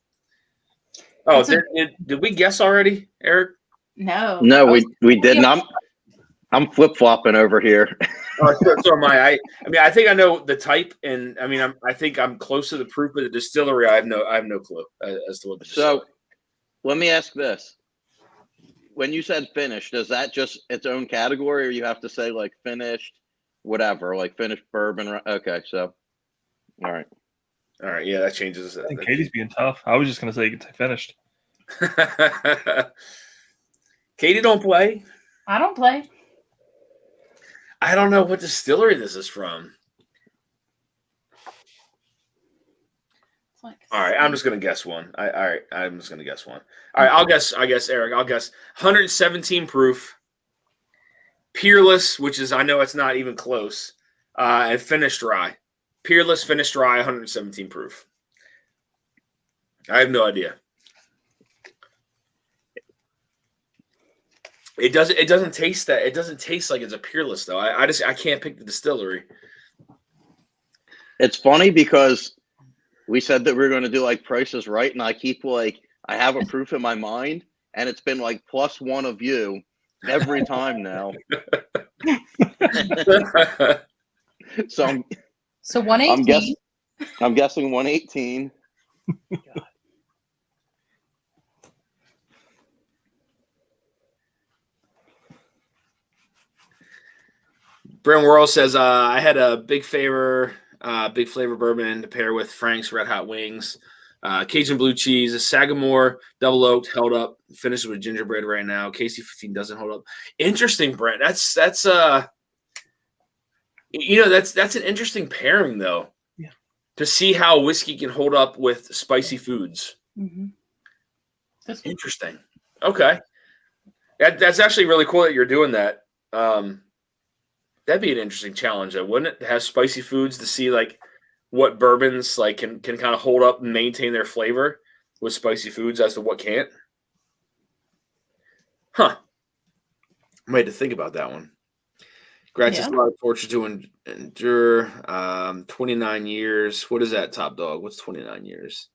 Oh, did we guess already, Eric? No. No, we didn't. I'm flip flopping over here. So am I. I mean, I think I know the type, and I mean, I think I'm close to the proof, but the distillery, I have no clue as to what the distillery. So, let me ask this: when you said finished, is that just its own category, or you have to say like finished, whatever, like finished bourbon? Okay, so all right, yeah, that changes. I think Katie's being tough. I was just gonna say you could say finished. Katie don't play. I don't play. I don't know what distillery this is from. It's like, All right, I'm just gonna guess one. All right, I'm just gonna guess one. All right, I guess Eric. I'll guess 117 proof, Peerless, which is I know it's not even close, and finished rye. Peerless finished rye, 117 proof. I have no idea. It doesn't taste that. It doesn't taste like it's a Peerless though. I can't pick the distillery. it's funny because we said that we were going to do like Price is Right, and I keep like I have a proof in my mind, and it's been like +1 of you every time now. So So 118. I'm guessing 118. Brent Worrell says, I had a big flavor bourbon to pair with Frank's Red Hot Wings, Cajun blue cheese, a Sagamore double oaked held up, finished with gingerbread right now. KC15 doesn't hold up. Interesting, Brent. That's an interesting pairing though. Yeah. To see how whiskey can hold up with spicy foods. Mm-hmm. That's good. Interesting. Okay. That's actually really cool that you're doing that. That'd be an interesting challenge, though, wouldn't it? To have spicy foods to see like what bourbons like can kind of hold up and maintain their flavor with spicy foods as to what can't. Huh. I might have to think about that one. Gratitude, a lot of torture to endure. 29 years. What is that, Top Dog? What's 29 years?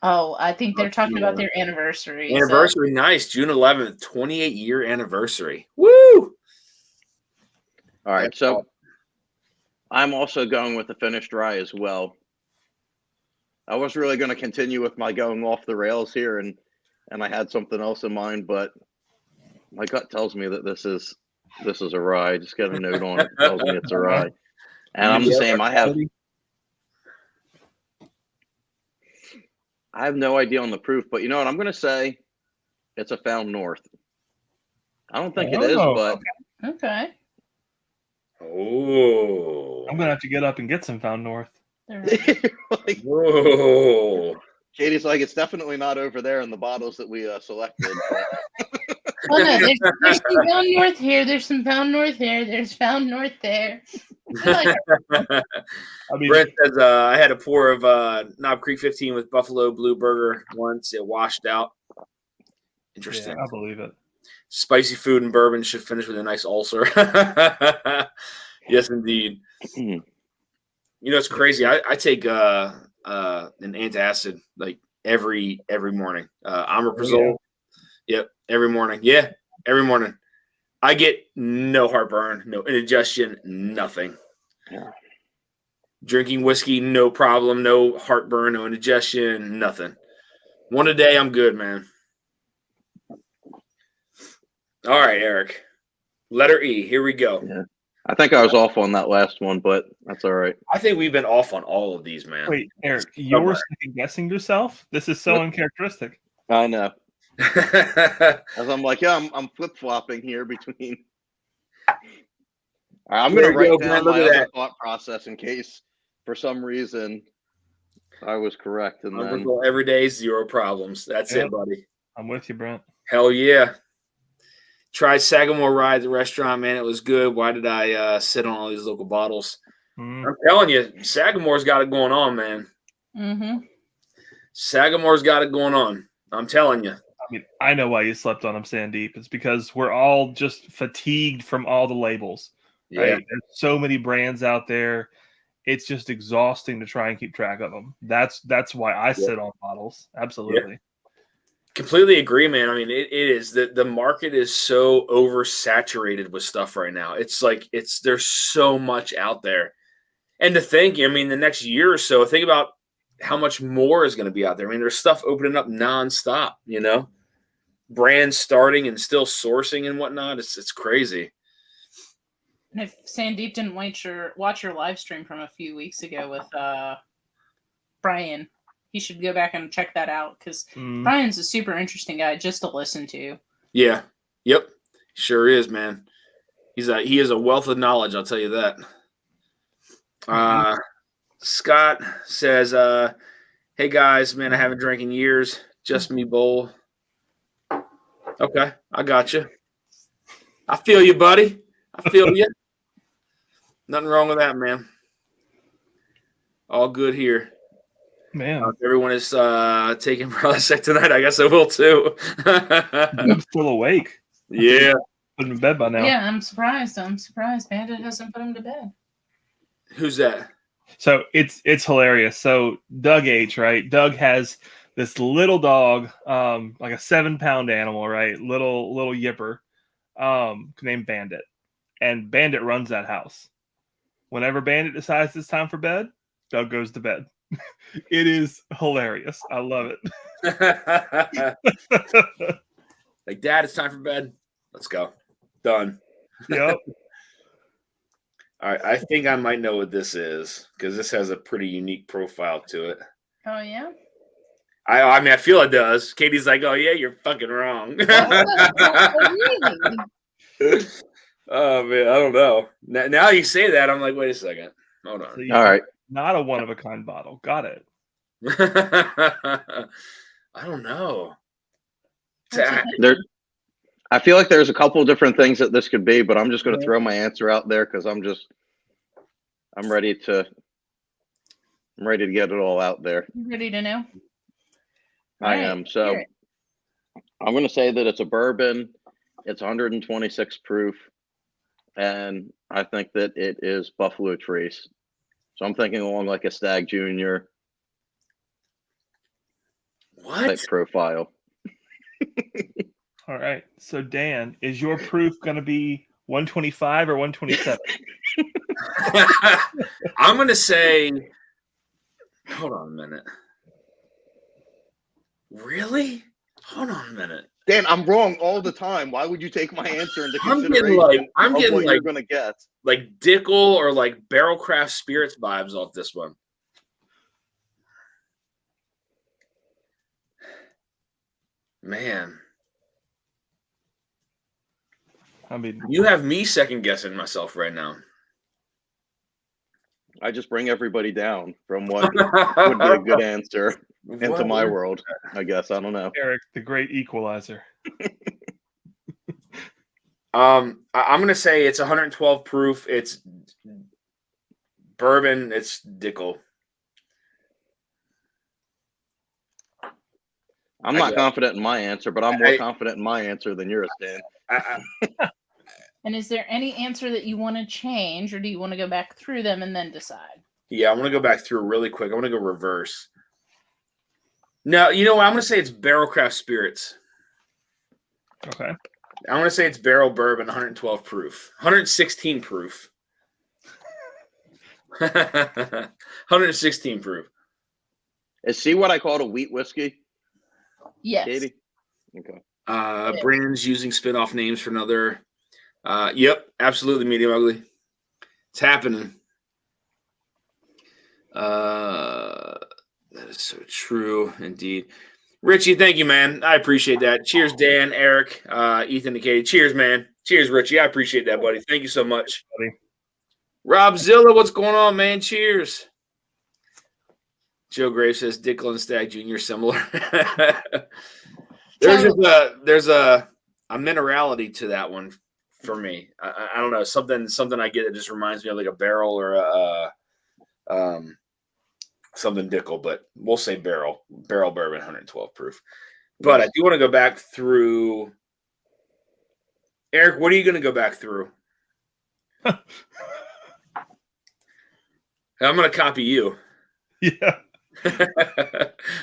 Oh, I think they're talking about their anniversary. Anniversary, nice. June 11th, 28-year anniversary. Woo! All right, so I'm also going with the finished rye as well. I was really going to continue with my going off the rails here, and I had something else in mind, but my gut tells me that this is a rye. Just got a note on it that tells me it's a rye, and I'm the same. I have no idea on the proof, but you know what? I'm going to say it's a Found North. I don't think it is, but okay. Oh. I'm gonna have to get up and get some Found North. They're Like, Whoa. Katie's like, it's definitely not over there in the bottles that we selected. But Oh no, there's some Found North here. There's some Found North here. There's Found North there. I like I mean, Brent says, I had a pour of Knob Creek 15 with Buffalo Blue Burger once. It washed out. Interesting. yeah, I believe it. Spicy food and bourbon should finish with a nice ulcer. Yes, indeed. You know, it's crazy. I take an antacid like every morning. Omeprazole. Yep, every morning. Yeah, every morning. I get no heartburn, no indigestion, nothing. Yeah. Drinking whiskey, no problem, no heartburn, no indigestion, nothing. One a day, I'm good, man. All right, Eric. Letter E. Here we go. yeah, I think I was off on that last one, but that's all right. I think we've been off on all of these, man. Wait, Eric, you're second guessing yourself? This is so uncharacteristic. I know. As I'm like, yeah, I'm flip flopping here between. All right, I'm There gonna you write go, down man. Look my at other that. thought process in case, for some reason, I was correct. And then Omeprazole every day, zero problems. That's Yep. it, buddy. I'm with you, Brent. Hell yeah. Tried Sagamore Rye at the restaurant, man. It was good. Why did I sit on all these local bottles? I'm telling you, Sagamore's got it going on, man. Mm-hmm. Sagamore's got it going on. I'm telling you. I mean, I know why you slept on them, Sandeep. It's because we're all just fatigued from all the labels. Yeah. Right? There's so many brands out there. It's just exhausting to try and keep track of them. That's why I sit on bottles. Absolutely. Completely agree, man. I mean, it is the market is so oversaturated with stuff right now. It's like there's so much out there. And to think, I mean, the next year or so, think about how much more is going to be out there. I mean, there's stuff opening up nonstop, you know, brands starting and still sourcing and whatnot. It's crazy. And if Sandeep didn't watch your live stream from a few weeks ago with Brian, he should go back and check that out because Brian's a super interesting guy just to listen to. Yeah. Yep. Sure is, man. He is a wealth of knowledge, I'll tell you that. Scott says, hey guys, man, I haven't drank in years. Just me bowl. Okay, I got you. I feel you, buddy. I feel you. Nothing wrong with that, man. All good here. Man, If everyone is taking Prilosec tonight, I guess I will too. I'm still awake. Yeah. Put him in bed by now. Yeah, I'm surprised. Bandit hasn't put him to bed. Who's that? So it's hilarious. So Doug H, right? Doug has this little dog, like a 7-pound animal, right? Little yipper, named Bandit. And Bandit runs that house. Whenever Bandit decides it's time for bed, Doug goes to bed. It is hilarious. I love it. Like, Dad, it's time for bed. Let's go. Done. Yep. All right. I think I might know what this is because this has a pretty unique profile to it. Oh yeah. I mean, I feel it does. Katie's like, "Oh yeah, you're fucking wrong." Really? Oh man, I don't know. Now you say that, I'm like, wait a second. Hold on. So all right. Not a one-of-a-kind bottle. Got it. I don't know. I feel like there's a couple of different things that this could be, but I'm just going to throw my answer out there because I'm ready to get it all out there. You ready to know? I am. So I'm going to say that it's a bourbon. It's 126 proof. And I think that it is Buffalo Trace. So I'm thinking along like a Stag Junior type profile. All right. So Dan, is your proof going to be 125 or 127? I'm going to say, hold on a minute. Really? Hold on a minute. Dan, I'm wrong all the time. Why would you take my answer into consideration? I'm getting what like you're gonna get. Like Dickel or like Barrel Craft Spirits vibes off this one. Man. I mean, You have me second guessing myself right now. I just bring everybody down from what would be a good answer into my world, I guess. I don't know. Eric, the great equalizer. I'm gonna say it's 112 proof. It's bourbon. It's Dickel. I'm not confident in my answer, but I'm more confident in my answer than yours, Dan. And is there any answer that you want to change, or do you want to go back through them and then decide? Yeah, I want to go back through really quick. I want to go reverse. No, you know what? I'm going to say it's Barrel Craft Spirits. Okay. I'm going to say it's barrel bourbon, 112 proof, 116 proof. 116 proof. Is C what I called a wheat whiskey? Yes. Katie? Okay. Brands using spin-off names for another. Yep, absolutely, Medium Ugly. It's happening. That is so true, indeed. Richie, thank you, man. I appreciate that. Cheers, Dan, Eric, Ethan, and Katie. Cheers, man. Cheers, Richie. I appreciate that, buddy. Thank you so much. Buddy. Rob Zilla, what's going on, man? Cheers. Joe Graves says Dickel and Stagg Jr. similar. There's a minerality to that one for me. I don't know, something I get that just reminds me of like a barrel or a something Dickel, but we'll say barrel bourbon, 112 proof. But I do want to go back through. Eric, what are you going to go back through? I'm going to copy you. Yeah.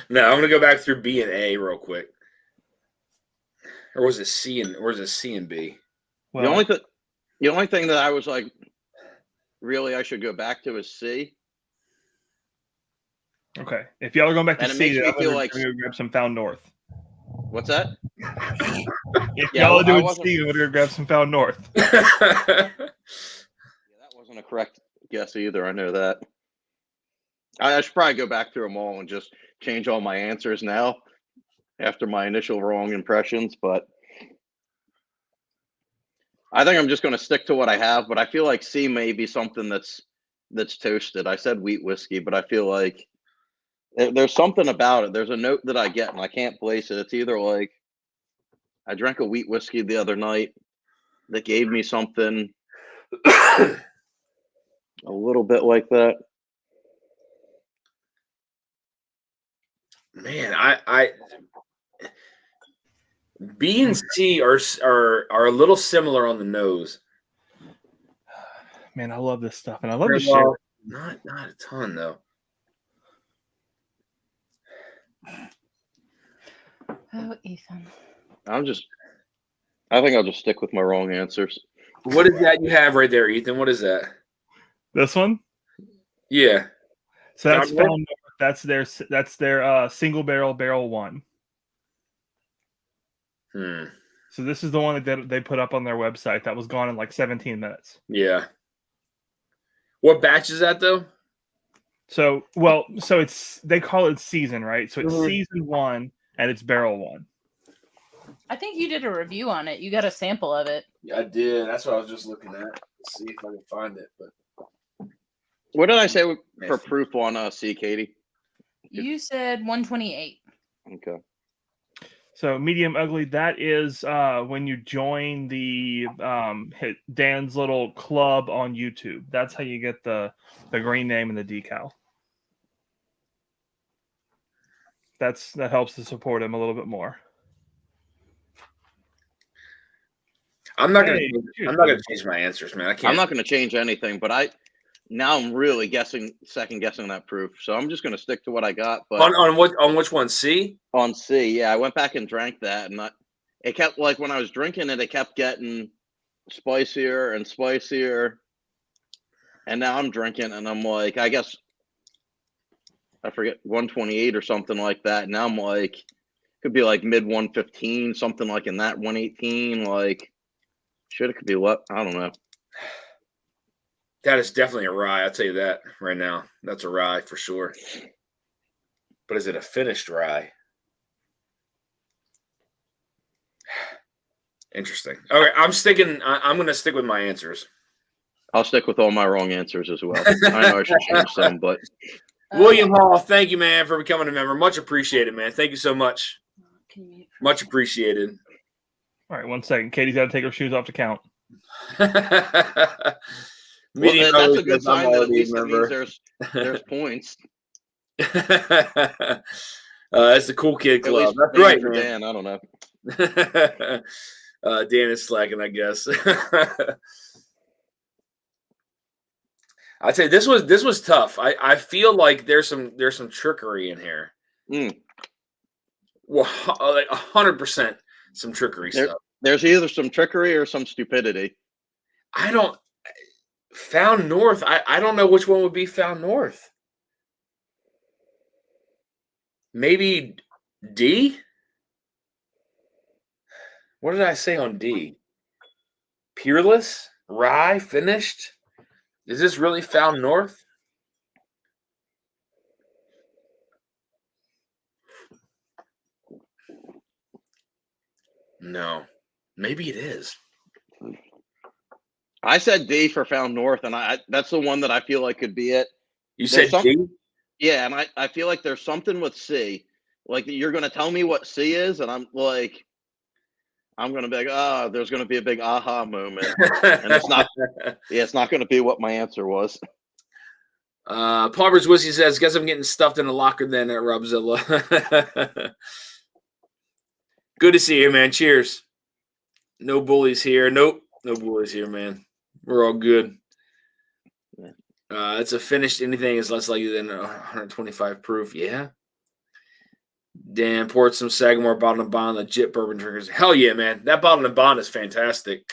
No, I'm going to go back through B and A real quick. Or was it C and B? Well, the only thing that I was like, really, I should go back to is C. Okay. If y'all are going back to And it C, makes me feel like grab some Found North. What's that? If Yeah, y'all are I doing wasn't- C, we're going to grab some Found North. Yeah, that wasn't a correct guess either. I know that. I should probably go back through them all and just change all my answers now after my initial wrong impressions. But I think I'm just going to stick to what I have. But I feel like C may be something that's toasted. I said wheat whiskey, but I feel like there's something about it. There's a note that I get, and I can't place it. It's either like I drank a wheat whiskey the other night that gave me something a little bit like that. Man, I B and C are a little similar on the nose. Man, I love this stuff, and I love to share. Not a ton though. Oh, Ethan. I think I'll just stick with my wrong answers. What is that you have right there, Ethan? What is that? This one? Yeah. So that's Found Found North. That's their single barrel one. So this is the one that they put up on their website that was gone in like 17 minutes. Yeah. What batch is that though? So it's they call it season, right? So it's season 1 and it's barrel 1. I think you did a review on it. You got a sample of it. Yeah, I did. That's what I was just looking at. Let's see if I can find it. But What did I say for proof on C, Katie? You said 128. Okay. So medium ugly, that is when you join the Dan's little club on YouTube. That's how you get the green name and the decal. That helps to support him a little bit more. I'm not gonna change my answers, man. I can't. I'm not going to change anything, but I'm really second guessing that proof. So I'm just going to stick to what I got. But on which one? C? On C, yeah. I went back and drank that, and it kept, like, when I was drinking it, it kept getting spicier and spicier. And now I'm drinking, and I'm like, I guess, I forget, 128 or something like that. Now I'm like, could be like mid 115, something like in that 118. Like, it could be what? I don't know. That is definitely a rye. I'll tell you that right now. That's a rye for sure. But is it a finished rye? Interesting. Okay, I'm going to stick with my answers. I'll stick with all my wrong answers as well. I know I should change some, but William Hall, thank you, man, for becoming a member. Much appreciated, man. Thank you so much. Much appreciated. All right, 1 second. Katie's got to take her shoes off to count. well, that's a good sign that at least it means there's points. That's the cool kid club. That's right, for man. Dan, I don't know. Dan is slacking, I guess. I'd say this was tough. I feel like there's some trickery in here. Well, like 100% some trickery stuff. There's either some trickery or some stupidity. Found North. I don't know which one would be Found North. Maybe D? What did I say on D? Peerless? Rye? Finished? Is this really Found North? No. Maybe it is. I said D for Found North, and that's the one that I feel like could be it. You said D? Yeah, and I feel like there's something with C. Like, you're going to tell me what C is, and I'm going to be like, oh, there's going to be a big aha moment. And it's not. Yeah, it's not going to be what my answer was. Palmer's Whiskey says, guess I'm getting stuffed in a locker then at Rubzilla. Good to see you, man. Cheers. No bullies here. Nope. No bullies here, man. We're all good. It's a finished anything is less likely than 125 proof. Yeah. Dan poured some Sagamore Bottled and Bond, legit bourbon drinkers. Hell yeah, man. That Bottled and Bond is fantastic.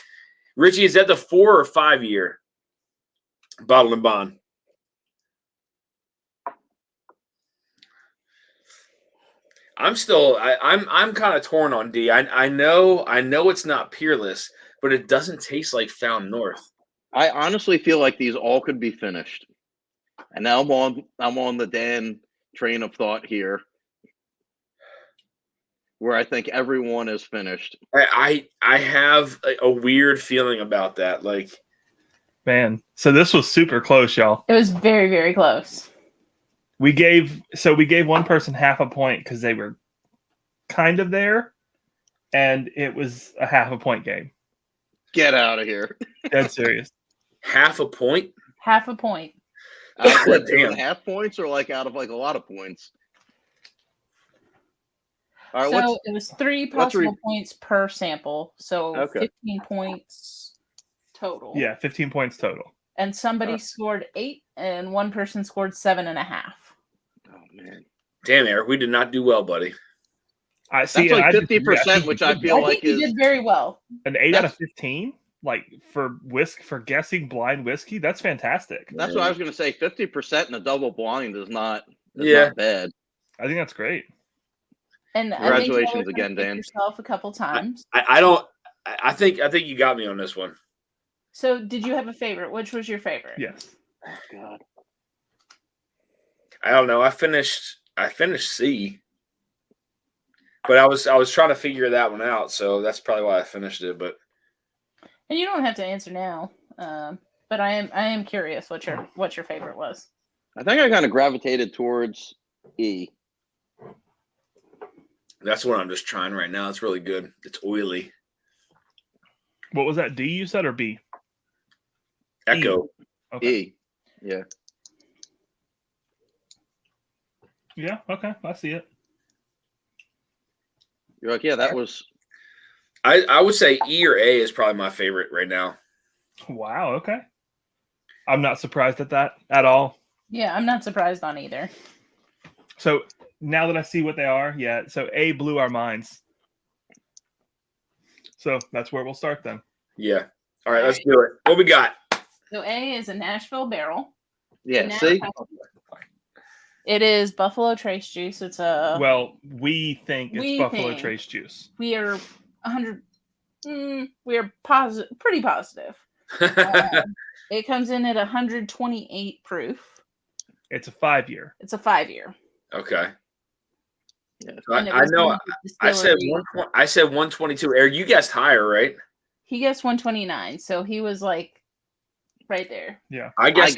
Richie, is that the 4 or 5 year Bottled and Bond? I'm kind of torn on D. I know it's not Peerless, but it doesn't taste like Found North. I honestly feel like these all could be finished. And now I'm on the Dan train of thought here, where I think everyone is finished. I have a weird feeling about that. Like, man, so this was super close, y'all. It was very, very close. We gave one person half a point because they were kind of there, and it was a half a point game. Get out of here. Dead serious. Half a point? Half a point. Out of like 2.5 points, or like out of like a lot of points? All right, so it was 3 possible points per sample. So 15 points total. Yeah, 15 points total. And somebody scored 8, and one person scored 7.5. Oh man! Damn, Eric, we did not do well, buddy. I see. That's like 50%, which I feel like you did very well. An 8 out of 15, like for guessing blind whiskey. That's fantastic. That's what I was going to say. 50% in a double blind is not bad. I think that's great. And congratulations again, Dan. Yourself a couple times. I think you got me on this one. So, did you have a favorite? Which was your favorite? Yes. Oh God. I don't know. I finished C, but I was trying to figure that one out, so that's probably why I finished it. But and you don't have to answer now. But I am curious what your favorite was. I think I kind of gravitated towards E. That's what I'm just trying right now. It's really good. It's oily. What was that? D you said or B? Echo. E. Okay. E. Yeah. Yeah, okay. I see it. You're like, yeah, that was. I would say E or A is probably my favorite right now. Wow, okay. I'm not surprised at that at all. Yeah, I'm not surprised on either. So now that I see what they are, yeah, so A blew our minds. So that's where we'll start then. Yeah. All right, let's do it. What we got? So A is a Nashville barrel. Yeah, see? It is Buffalo Trace Juice. It's a... Well, we think it's Buffalo Trace Juice. We are 100... we are pretty positive. It comes in at 128 proof. It's a 5-year. It's a 5-year. Okay. Yeah. So I know. I said 122. Eric, you guessed higher, right? He guessed 129. So he was like right there. Yeah. I guess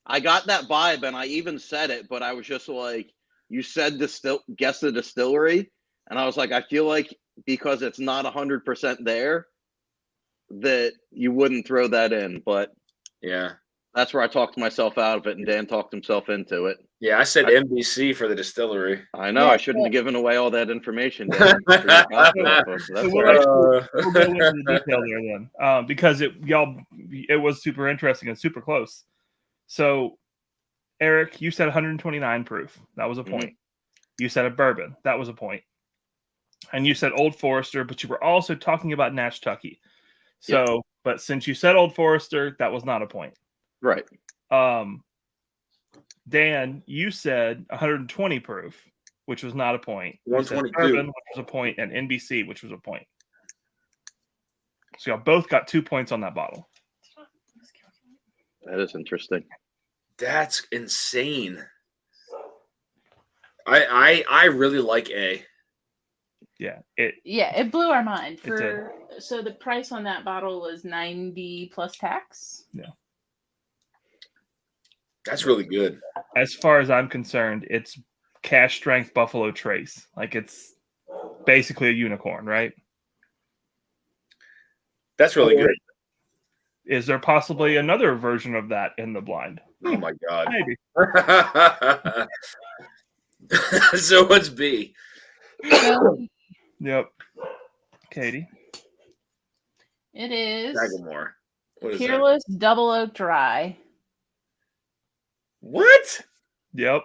I got that vibe, and I even said it, but I was just like, you said guess the distillery, and I was like, I feel like because it's not 100% there, that you wouldn't throw that in. But yeah. that's where I talked myself out of it, and Dan talked himself into it. Yeah, I said NBC for the distillery. I know Yeah, I shouldn't have given away all that information, Dan. So we'll go into the detail there then, because it was super interesting and super close. So, Eric, you said 129 proof. That was a point. You said a bourbon. That was a point. And you said Old Forester, but you were also talking about Natchtucky. So, but since you said Old Forester, that was not a point. Right. Dan, you said 120 proof, which was not a point. 122. Bourbon, which was a point, and NBC, which was a point. So y'all both got 2 points on that bottle. That is interesting. That's insane. I really like A. Yeah, it blew our mind. So the price on that bottle was $90 plus tax. Yeah. That's really good. As far as I'm concerned, it's cash strength Buffalo Trace. Like, it's basically a unicorn, right? That's really good. Is there possibly another version of that in the blind? Oh my God. Maybe. So what's B? Yep. Katie. It is Sagamore. What is Peerless Double Oak Dry. What? Yep.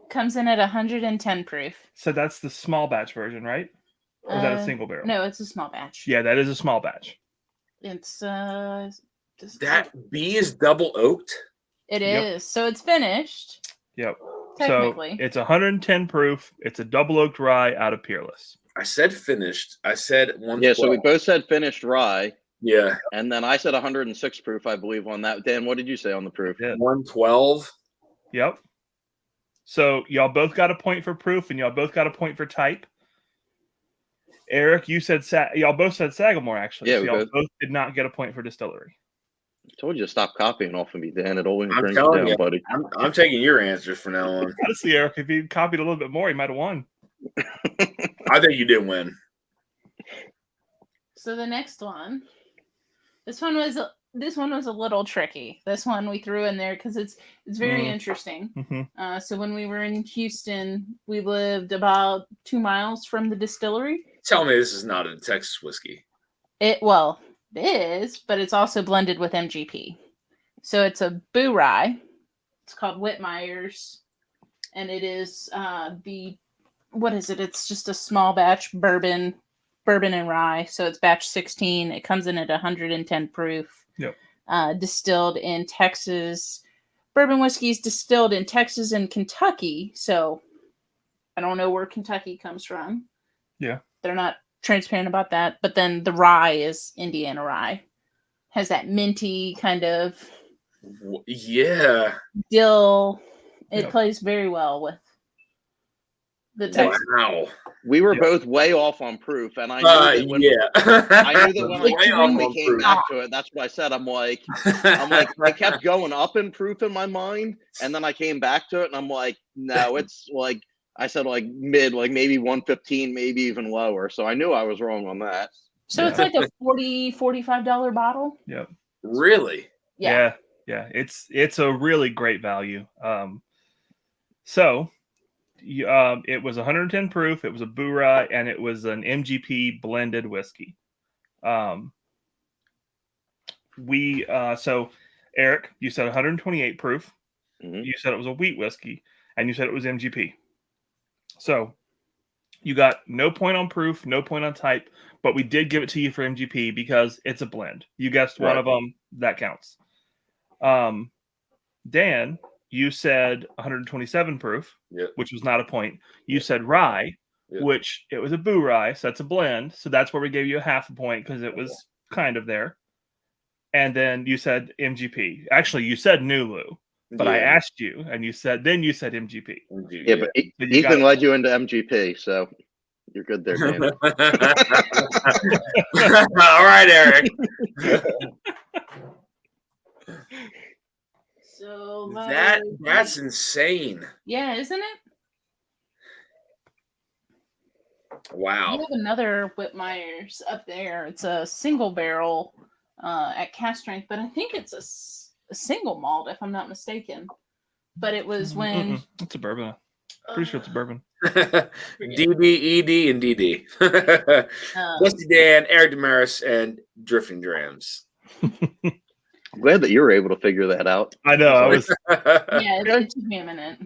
Comes in at 110 proof. So that's the small batch version, right? Or is that a single barrel? No, it's a small batch. Yeah, that is a small batch. It's that B is double oaked? It is. So it's finished. Yep. Technically. So it's 110 proof. It's a double oaked rye out of Peerless. I said finished. I said 112. Yeah, so we both said finished rye. Yeah. And then I said 106 proof, I believe, on that. Dan, what did you say on the proof? Yeah. 112. Yep. So y'all both got a point for proof, and y'all both got a point for type. Eric, you said y'all both said Sagamore, actually. Yeah, so we y'all both did not get a point for distillery. I told you to stop copying off of me, Dan. It always brings telling you down, you. buddy. I'm taking your answers from now on. Honestly, Eric, if you copied a little bit more, you might have won. I think you did win. So the next one, this one was a little tricky. This one we threw in there because it's very interesting. Mm-hmm. So when we were in Houston, we lived about 2 miles from the distillery. Tell me this is not a Texas whiskey. It is, but it's also blended with MGP. So it's a Boo Rye. It's called Whitmeyer's, and it is what is it? It's just a small batch bourbon and rye. So it's batch 16. It comes in at 110 proof. Yep. Distilled in Texas. Bourbon whiskey is distilled in Texas and Kentucky. So I don't know where Kentucky comes from. Yeah. They're not transparent about that. But then the rye is Indiana rye. Has that minty kind of dill. It plays very well with the Texas. Wow. We were both way off on proof, and I knew that when we came back to it, that's what I said. I'm like, I kept going up in proof in my mind, and then I came back to it, and I'm like, no, it's like I said, like mid, like maybe 115, maybe even lower. So I knew I was wrong on that. So it's like a $45 bottle. Yep. Really? Yeah. It's a really great value. So it was 110 proof. It was a Boo Rye, and it was an MGP blended whiskey. So Eric, you said 128 proof. Mm-hmm. You said it was a wheat whiskey, and you said it was MGP. So you got no point on proof, no point on type, but we did give it to you for MGP because it's a blend. You guessed one of them. That counts. Dan, you said 127 proof, which was not a point. You said rye, which it was a Boo Rye, so that's a blend. So that's where we gave you a half a point because it was kind of there. And then you said MGP. Actually, you said Nulu, but I asked you, and you said MGP. Yeah, but Ethan led you into MGP, so you're good there, Dan. All right, Eric. So That's insane. yeah, isn't it? Wow. We have another Whitmeyer's up there. It's a single barrel at cast strength, but I think it's a single malt, if I'm not mistaken. But it was when it's a bourbon. Pretty sure it's a bourbon. DD, ED, and DD. Dusty Dan, Eric Desmarais, and Drifting Drams. I'm glad that you were able to figure that out. I know. I was. Yeah, it took me a minute.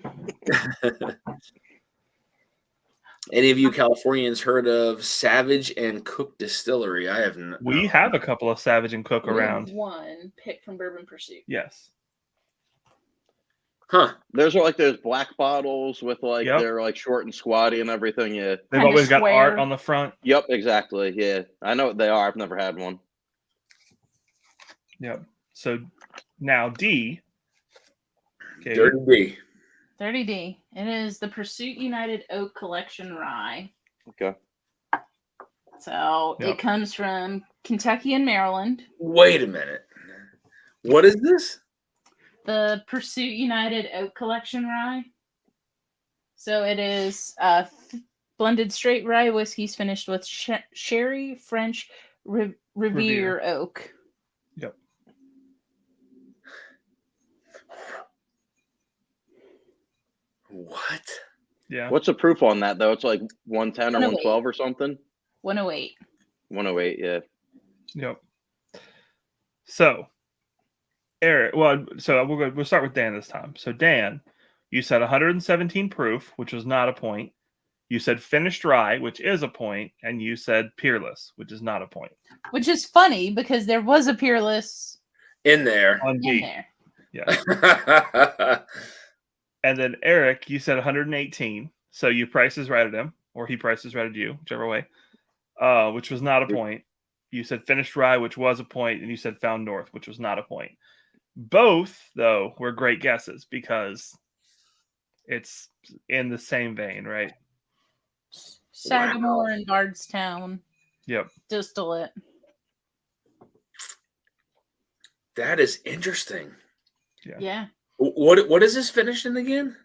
Any of you Californians heard of Savage and Cook Distillery? I haven't. We have a couple of Savage and Cook around. One pick from Bourbon Pursuit. Yes. Huh. There's like those black bottles with like they're like short and squatty and everything. Yeah. They've always got art on the front. Yep, exactly. Yeah. I know what they are. I've never had one. Yep. So now D. Okay. Dirty D. 30D. It is the Pursuit United Oak Collection Rye. Okay. So it comes from Kentucky and Maryland. Wait a minute. What is this? The Pursuit United Oak Collection Rye. So it is blended straight rye whiskeys finished with sherry, French, Riviere oak. Yep. What? Yeah. What's the proof on that though? It's like 110 or 112 or something. 108. 108. Yeah. Yep. So, Eric. Well, so we'll start with Dan this time. So Dan, you said 117 proof, which was not a point. You said finished rye, which is a point, and you said peerless, which is not a point. Which is funny because there was a peerless in there. On D. In there. Yeah. And then Eric, you said 118. So you prices righted him, or he prices righted you, whichever way, which was not a point. You said finished rye, which was a point, and you said found north, which was not a point. Both, though, were great guesses because it's in the same vein, right? Sagamore and Bardstown. Yep. Distillate. That is interesting. Yeah. What is this finished in again?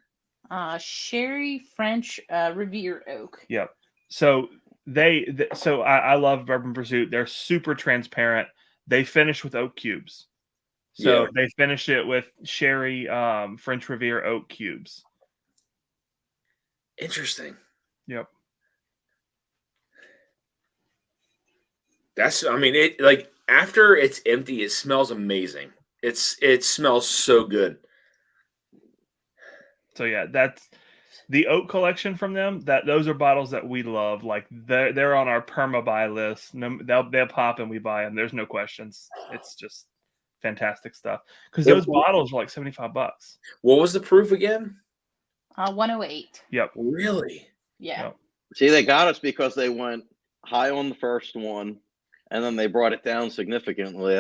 Sherry, French, Riviere oak. Yep. So I love Bourbon Pursuit. They're super transparent. They finish with oak cubes. So they finish it with sherry, French Riviere oak cubes. Interesting. Yep. It like after it's empty, it smells amazing. It smells so good. So yeah, that's the oak collection from them. Those are bottles that we love. Like they're on our perma buy list. They'll pop and we buy them. There's no questions. It's just fantastic stuff. Because those bottles are like $75. What was the proof again? 108. Yep. Really? Yeah. Yep. See, they got us because they went high on the first one, and then they brought it down significantly.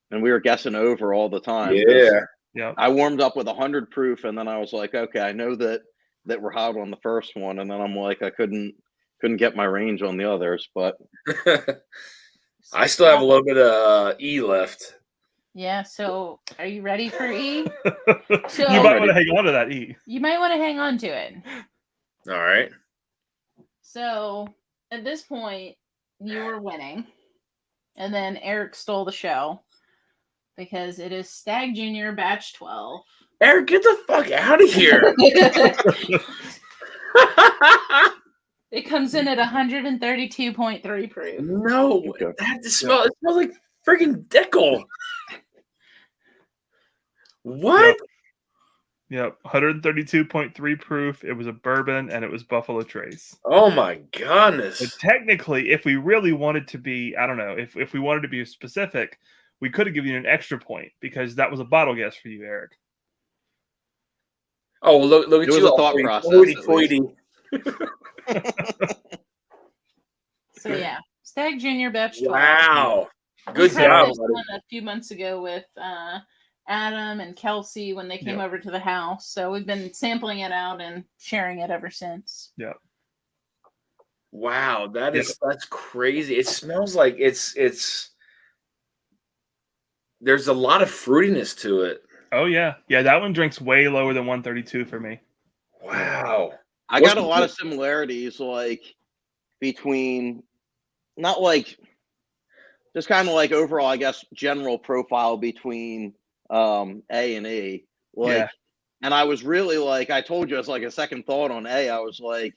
And we were guessing over all the time. Yeah. Yeah. I warmed up with 100 proof, and then I was like, okay, I know that we're hot on the first one, and then I'm like, I couldn't get my range on the others, but I still have a little bit of E left. Yeah. So, are you ready for E? You might want to hang on to that E. You might want to hang on to it. All right. So, at this point, you were winning, and then Eric stole the show. Because it is Stag Junior Batch 12. Eric, get the fuck out of here. It comes in at 132.3 proof. No, it smells like freaking Dickel. What? Yep. 132.3 proof. It was a bourbon and it was Buffalo Trace. Oh my goodness. But technically, if we really wanted to be, I don't know, if we wanted to be specific, we could have given you an extra point because that was a bottle guess for you, Eric. Oh, look at you! A thought process. So yeah, Stag Junior Batch 12. Wow, good job. A few months ago with Adam and Kelsey when they came over to the house. So we've been sampling it out and sharing it ever since. Yeah. Wow, that's crazy. It smells like it's. There's a lot of fruitiness to it. Oh yeah, yeah. That one drinks way lower than 132 for me. Wow. I What's got a the- lot of similarities, like between not like just kind of like overall, I guess, general profile between A and E. Like, Yeah. and I was really like, I told you, it's like a second thought on A. I was like,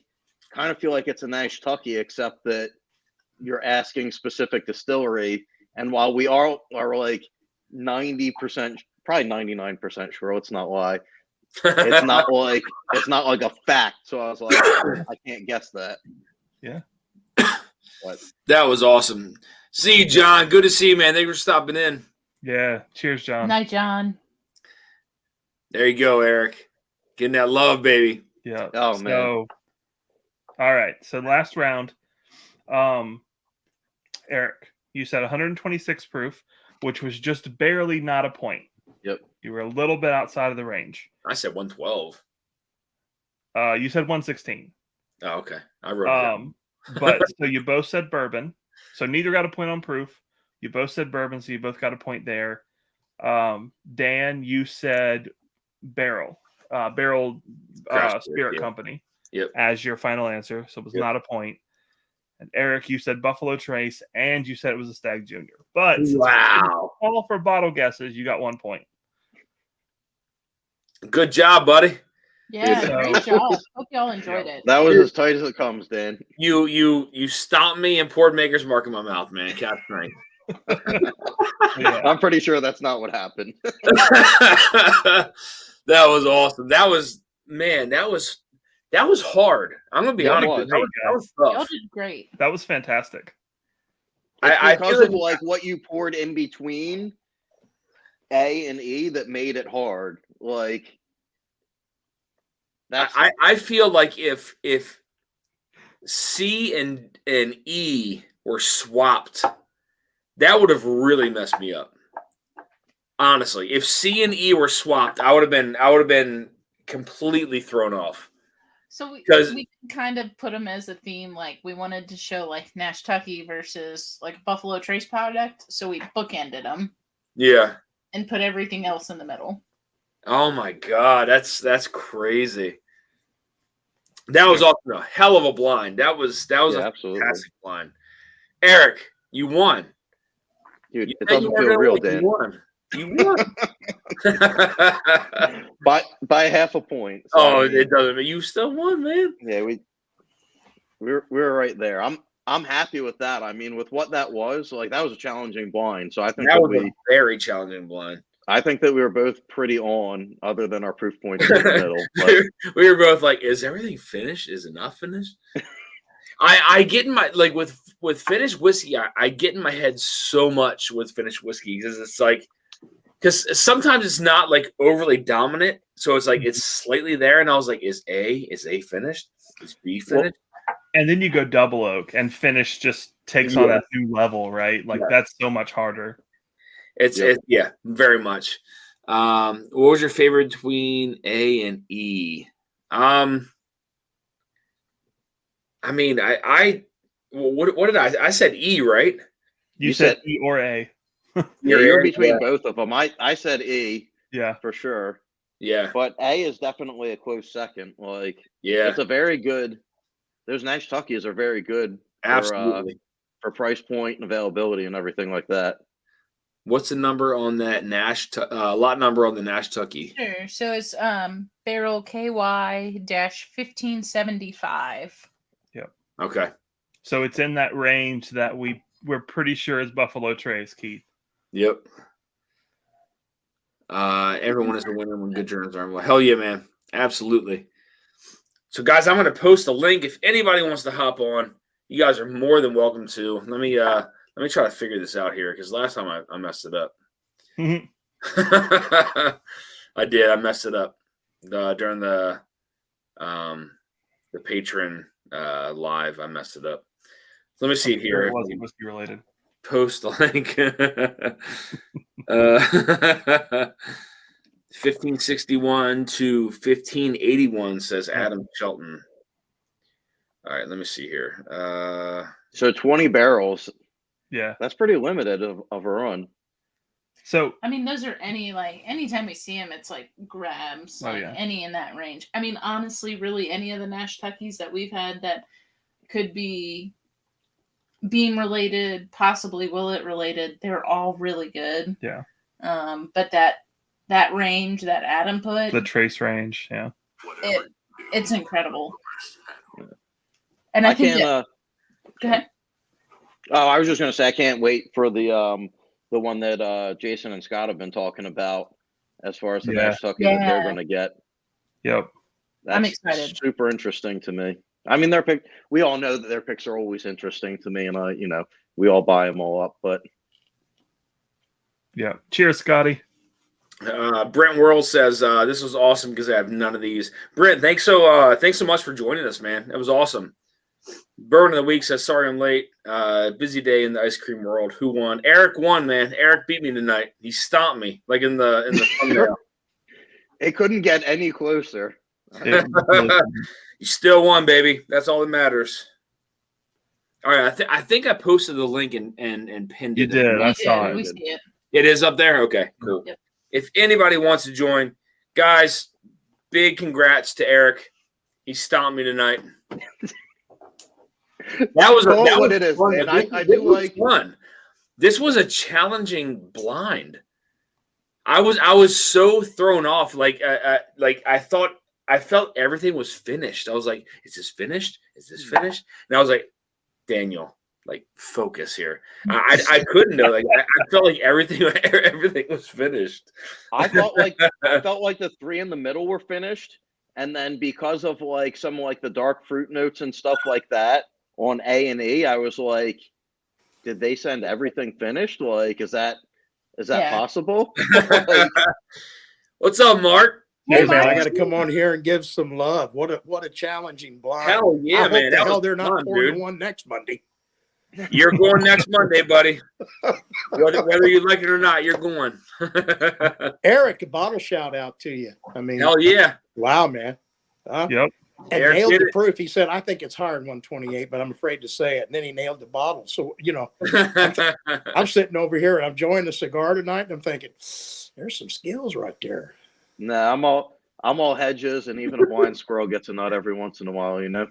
kind of feel like it's a Nash Tucky, except that you're asking specific distillery. And while we are like 90%, probably 99% sure, let's not lie. It's not like a fact. So I was like, I can't guess that. Yeah. But That was awesome. See you, John. Good to see you, man. Thanks for stopping in. Yeah. Cheers, John. Night, John. There you go, Eric. Getting that love, baby. Yeah. Oh, man. So, all right. So last round, Eric, you said 126 proof, which was just barely not a point. Yep. You were a little bit outside of the range. I said 112. You said 116. Oh, okay. I wrote it down. But so you both said bourbon. So neither got a point on proof. You both said bourbon, so you both got a point there. Dan, you said barrel Craft spirit beer, yeah. company Yep. as your final answer. So it was not a point. And Eric, you said Buffalo Trace, and you said it was a Stag Junior. But since Wow. all for bottle guesses, you got 1 point. Good job, buddy. Yeah, So- great job. Hope y'all enjoyed it. That was as tight as it comes, Dan. You stomped me and poured Maker's Mark in my mouth, man. Cap strength. Yeah. I'm pretty sure that's not what happened. That was awesome. That was hard. I'm gonna be Yeah, it honest. was. That was Y'all tough. did great. That was fantastic. It's I because feel of like what you poured in between A and E that made it hard. Like that's I feel like if C and E were swapped, that would have really messed me up. Honestly, if C and E were swapped, I would have been completely thrown off. So we 'Cause- kind of put them as a theme, like we wanted to show like Nash Tucky versus like Buffalo Trace product. So we bookended them Yeah. and put everything else in the middle. Oh my God, that's crazy. That was also a hell of a blind. That was yeah, a absolutely. fantastic blind. Eric, you won. Dude, You it said you doesn't weren't feel gonna real, win. Dan. You won. By half a point. So, Oh, I mean, it doesn't. But you still won, man. yeah, we're right there. I'm happy with that. I mean, with what that was, like that was a challenging blind. So I think That that was we a very challenging blind. I think that we were both pretty on, other than our proof points in the middle. But We were both like, "Is everything finished? Is it not finished?" I get in my like with finished whiskey. I get in my head so much with finished whiskey because it's like sometimes it's not like overly dominant, so it's like it's slightly there, and I was like, "Is A finished? Is B finished?" And then you go double oak, and finish just takes on a new level, right? Like that's so much harder. It's very much. What was your favorite between A and E? I mean, what did I said E, right? You said E or A. yeah, you're between both of them. I said E, Yeah, for sure. Yeah, But A is definitely a close second. Like, yeah, it's a very good. Those Nash Tuckies are very good absolutely. for price point and availability and everything like that. What's the number on that Nash? Lot number on the Nash Tucky? Sure. So it's barrel KY-1575. Okay. so it's in that range that we're pretty sure is Buffalo Trace, Keith. Yep. Everyone is a winner when good germs are. Well, hell yeah, man. Absolutely. So, guys, I'm going to post a link. If anybody wants to hop on, you guys are more than welcome to. Let me try to figure this out here because last time I messed it up. I did. I messed it up during the patron live. I messed it up. Let me see here. It wasn't whiskey related. Post the link. 1561 to 1581 says Adam Shelton. All right, let me see here. So 20 barrels. Yeah. That's pretty limited of a run. So I mean, those are anytime we see them, it's like grabs. Oh, Like yeah. any in that range. I mean, honestly, really any of the Nash Tuckies that we've had that could be beam related, possibly willet related, they're all really good. Yeah. But that range that Adam put, the trace range, yeah. it's incredible. And I I think can't. go ahead. Oh, I was just gonna say I can't wait for the one that Jason and Scott have been talking about as far as the Yeah. Nash Tucky that they're Yeah. gonna get. Yep. That's I'm excited. super interesting to me. I mean, their pick. We all know that their picks are always interesting to me, and we all buy them all up. But Yeah. Cheers, Scotty. Brent World says this was awesome because I have none of these. Brent, thanks so much for joining us, man. That was awesome. Burn of the Week says sorry I'm late. Busy day in the ice cream world. Who won? Eric won, man. Eric beat me tonight. He stomped me like in the thumbnail. it couldn't get any closer. You still won, baby. That's all that matters. All right, I think I posted the link and pinned You it. did. I saw We it. see it. It is up there? Okay, cool. Yep. If anybody wants to join, guys, big congrats to Eric. He stomped me tonight. That was what it is, man. I do like fun. This was a challenging blind. I was so thrown off. Like I felt everything was finished. I was like, is this finished? Is this finished? And I was like, Daniel, like focus here. I couldn't know. Like I felt like everything was finished. I felt like the three in the middle were finished, and then because of like some like the dark fruit notes and stuff like that on A and E, I was like, did they send everything finished? Like, is that possible? Like, What's up, Mark? Hey, man, I Mark. got to come on here and give some love. What a challenging blind. Hell yeah, I hope man. the That hell was they're not fun, pouring dude. one next Monday. You're going next Monday, buddy. Whether you like it or not, you're going. Eric, a bottle shout out to you. I mean, Hell yeah. wow, man. Huh? Yep. And Eric nailed did the it. proof. He said, I think it's higher than 128, but I'm afraid to say it. And then he nailed the bottle. So, I'm sitting over here and I'm enjoying the cigar tonight. And I'm thinking, there's some skills right there. nah, I'm all hedges, and even a blind squirrel gets a nut every once in a while, you know.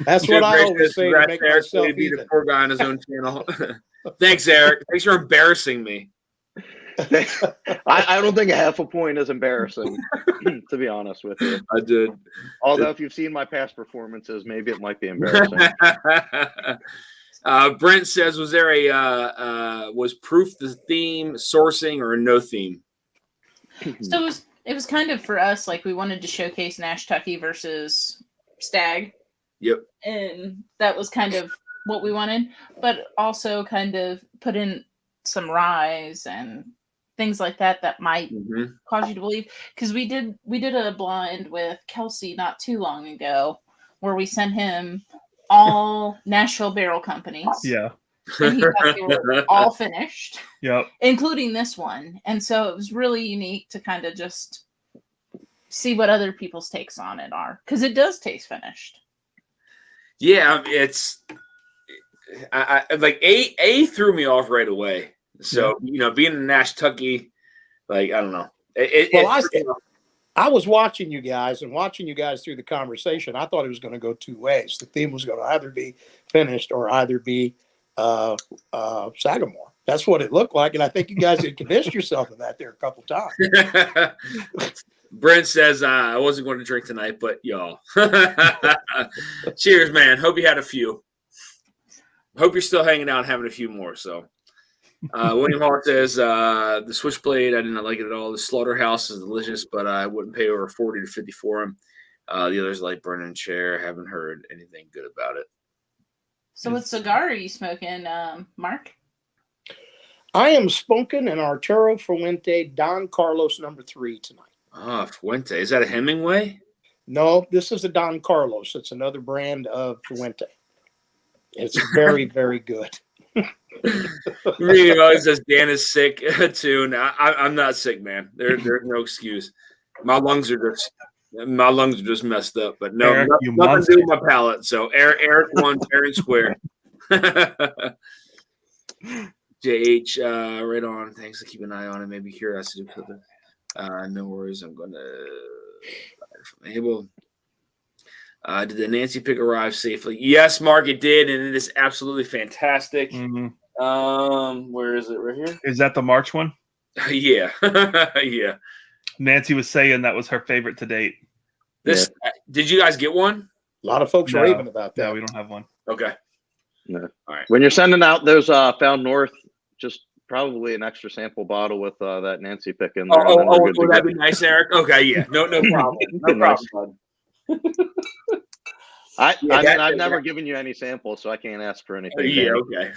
That's what I always say to make myself be the even. poor guy on his own channel. Thanks, Eric. Thanks for embarrassing me. I don't think a half a point is embarrassing, to be honest with you. I did. Although if you've seen my past performances, maybe it might be embarrassing. Brent says, was there was proof the theme, sourcing, or no theme? So it was kind of for us, like we wanted to showcase Nash Tucky versus Stag. Yep. And that was kind of what we wanted, but also kind of put in some ryes and things like that might cause you to believe. Because we did a blind with Kelsey not too long ago where we sent him all Nashville barrel companies. Yeah. And he thought they were all finished. Yep. Including this one. And so it was really unique to kind of just see what other people's takes on it are. Because it does taste finished. Yeah, I like A threw me off right away. So, being a Nash Tucky, like, I don't know. I was watching you guys through the conversation. I thought it was going to go two ways. The theme was going to either be finished or either be Sagamore. That's what it looked like. And I think you guys had convinced yourself of that there a couple times. Brent says, I wasn't going to drink tonight, but y'all. Cheers, man. Hope you had a few. Hope you're still hanging out and having a few more. So, William Hart says, the Switchblade, I did not like it at all. The Slaughterhouse is delicious, but I wouldn't pay over 40 to 50 for them. The others like Burning Chair. Haven't heard anything good about it. So what cigar are you smoking, Mark? I am smoking an Arturo Fuente Don Carlos #3 tonight. Ah, Fuente. Is that a Hemingway? No, this is a Don Carlos. It's another brand of Fuente. It's very, very good. He always says Dan is sick too. Now, I'm not sick, man. There's no excuse. My lungs are just messed up. But no, Eric, nothing to do with my palate. So Eric won fair and square. JH, right on. Thanks to keep an eye on it. Maybe curiosity. No worries. I'm going to enable. Did the Nancy pick arrive safely? Yes, Mark, it did, and it is absolutely fantastic. Mm-hmm. Where is it? Right here? Is that the March one? Yeah. Yeah. Nancy was saying that was her favorite to date. Did you guys get one? A lot of folks raving about that. No, we don't have one. Okay. No. All right. When you're sending out those Found North, just probably an extra sample bottle with that Nancy pick in there. Would that be nice, Eric? Okay, yeah. No problem. No problem, bud. I've never given you any samples, so I can't ask for anything. Yeah, okay.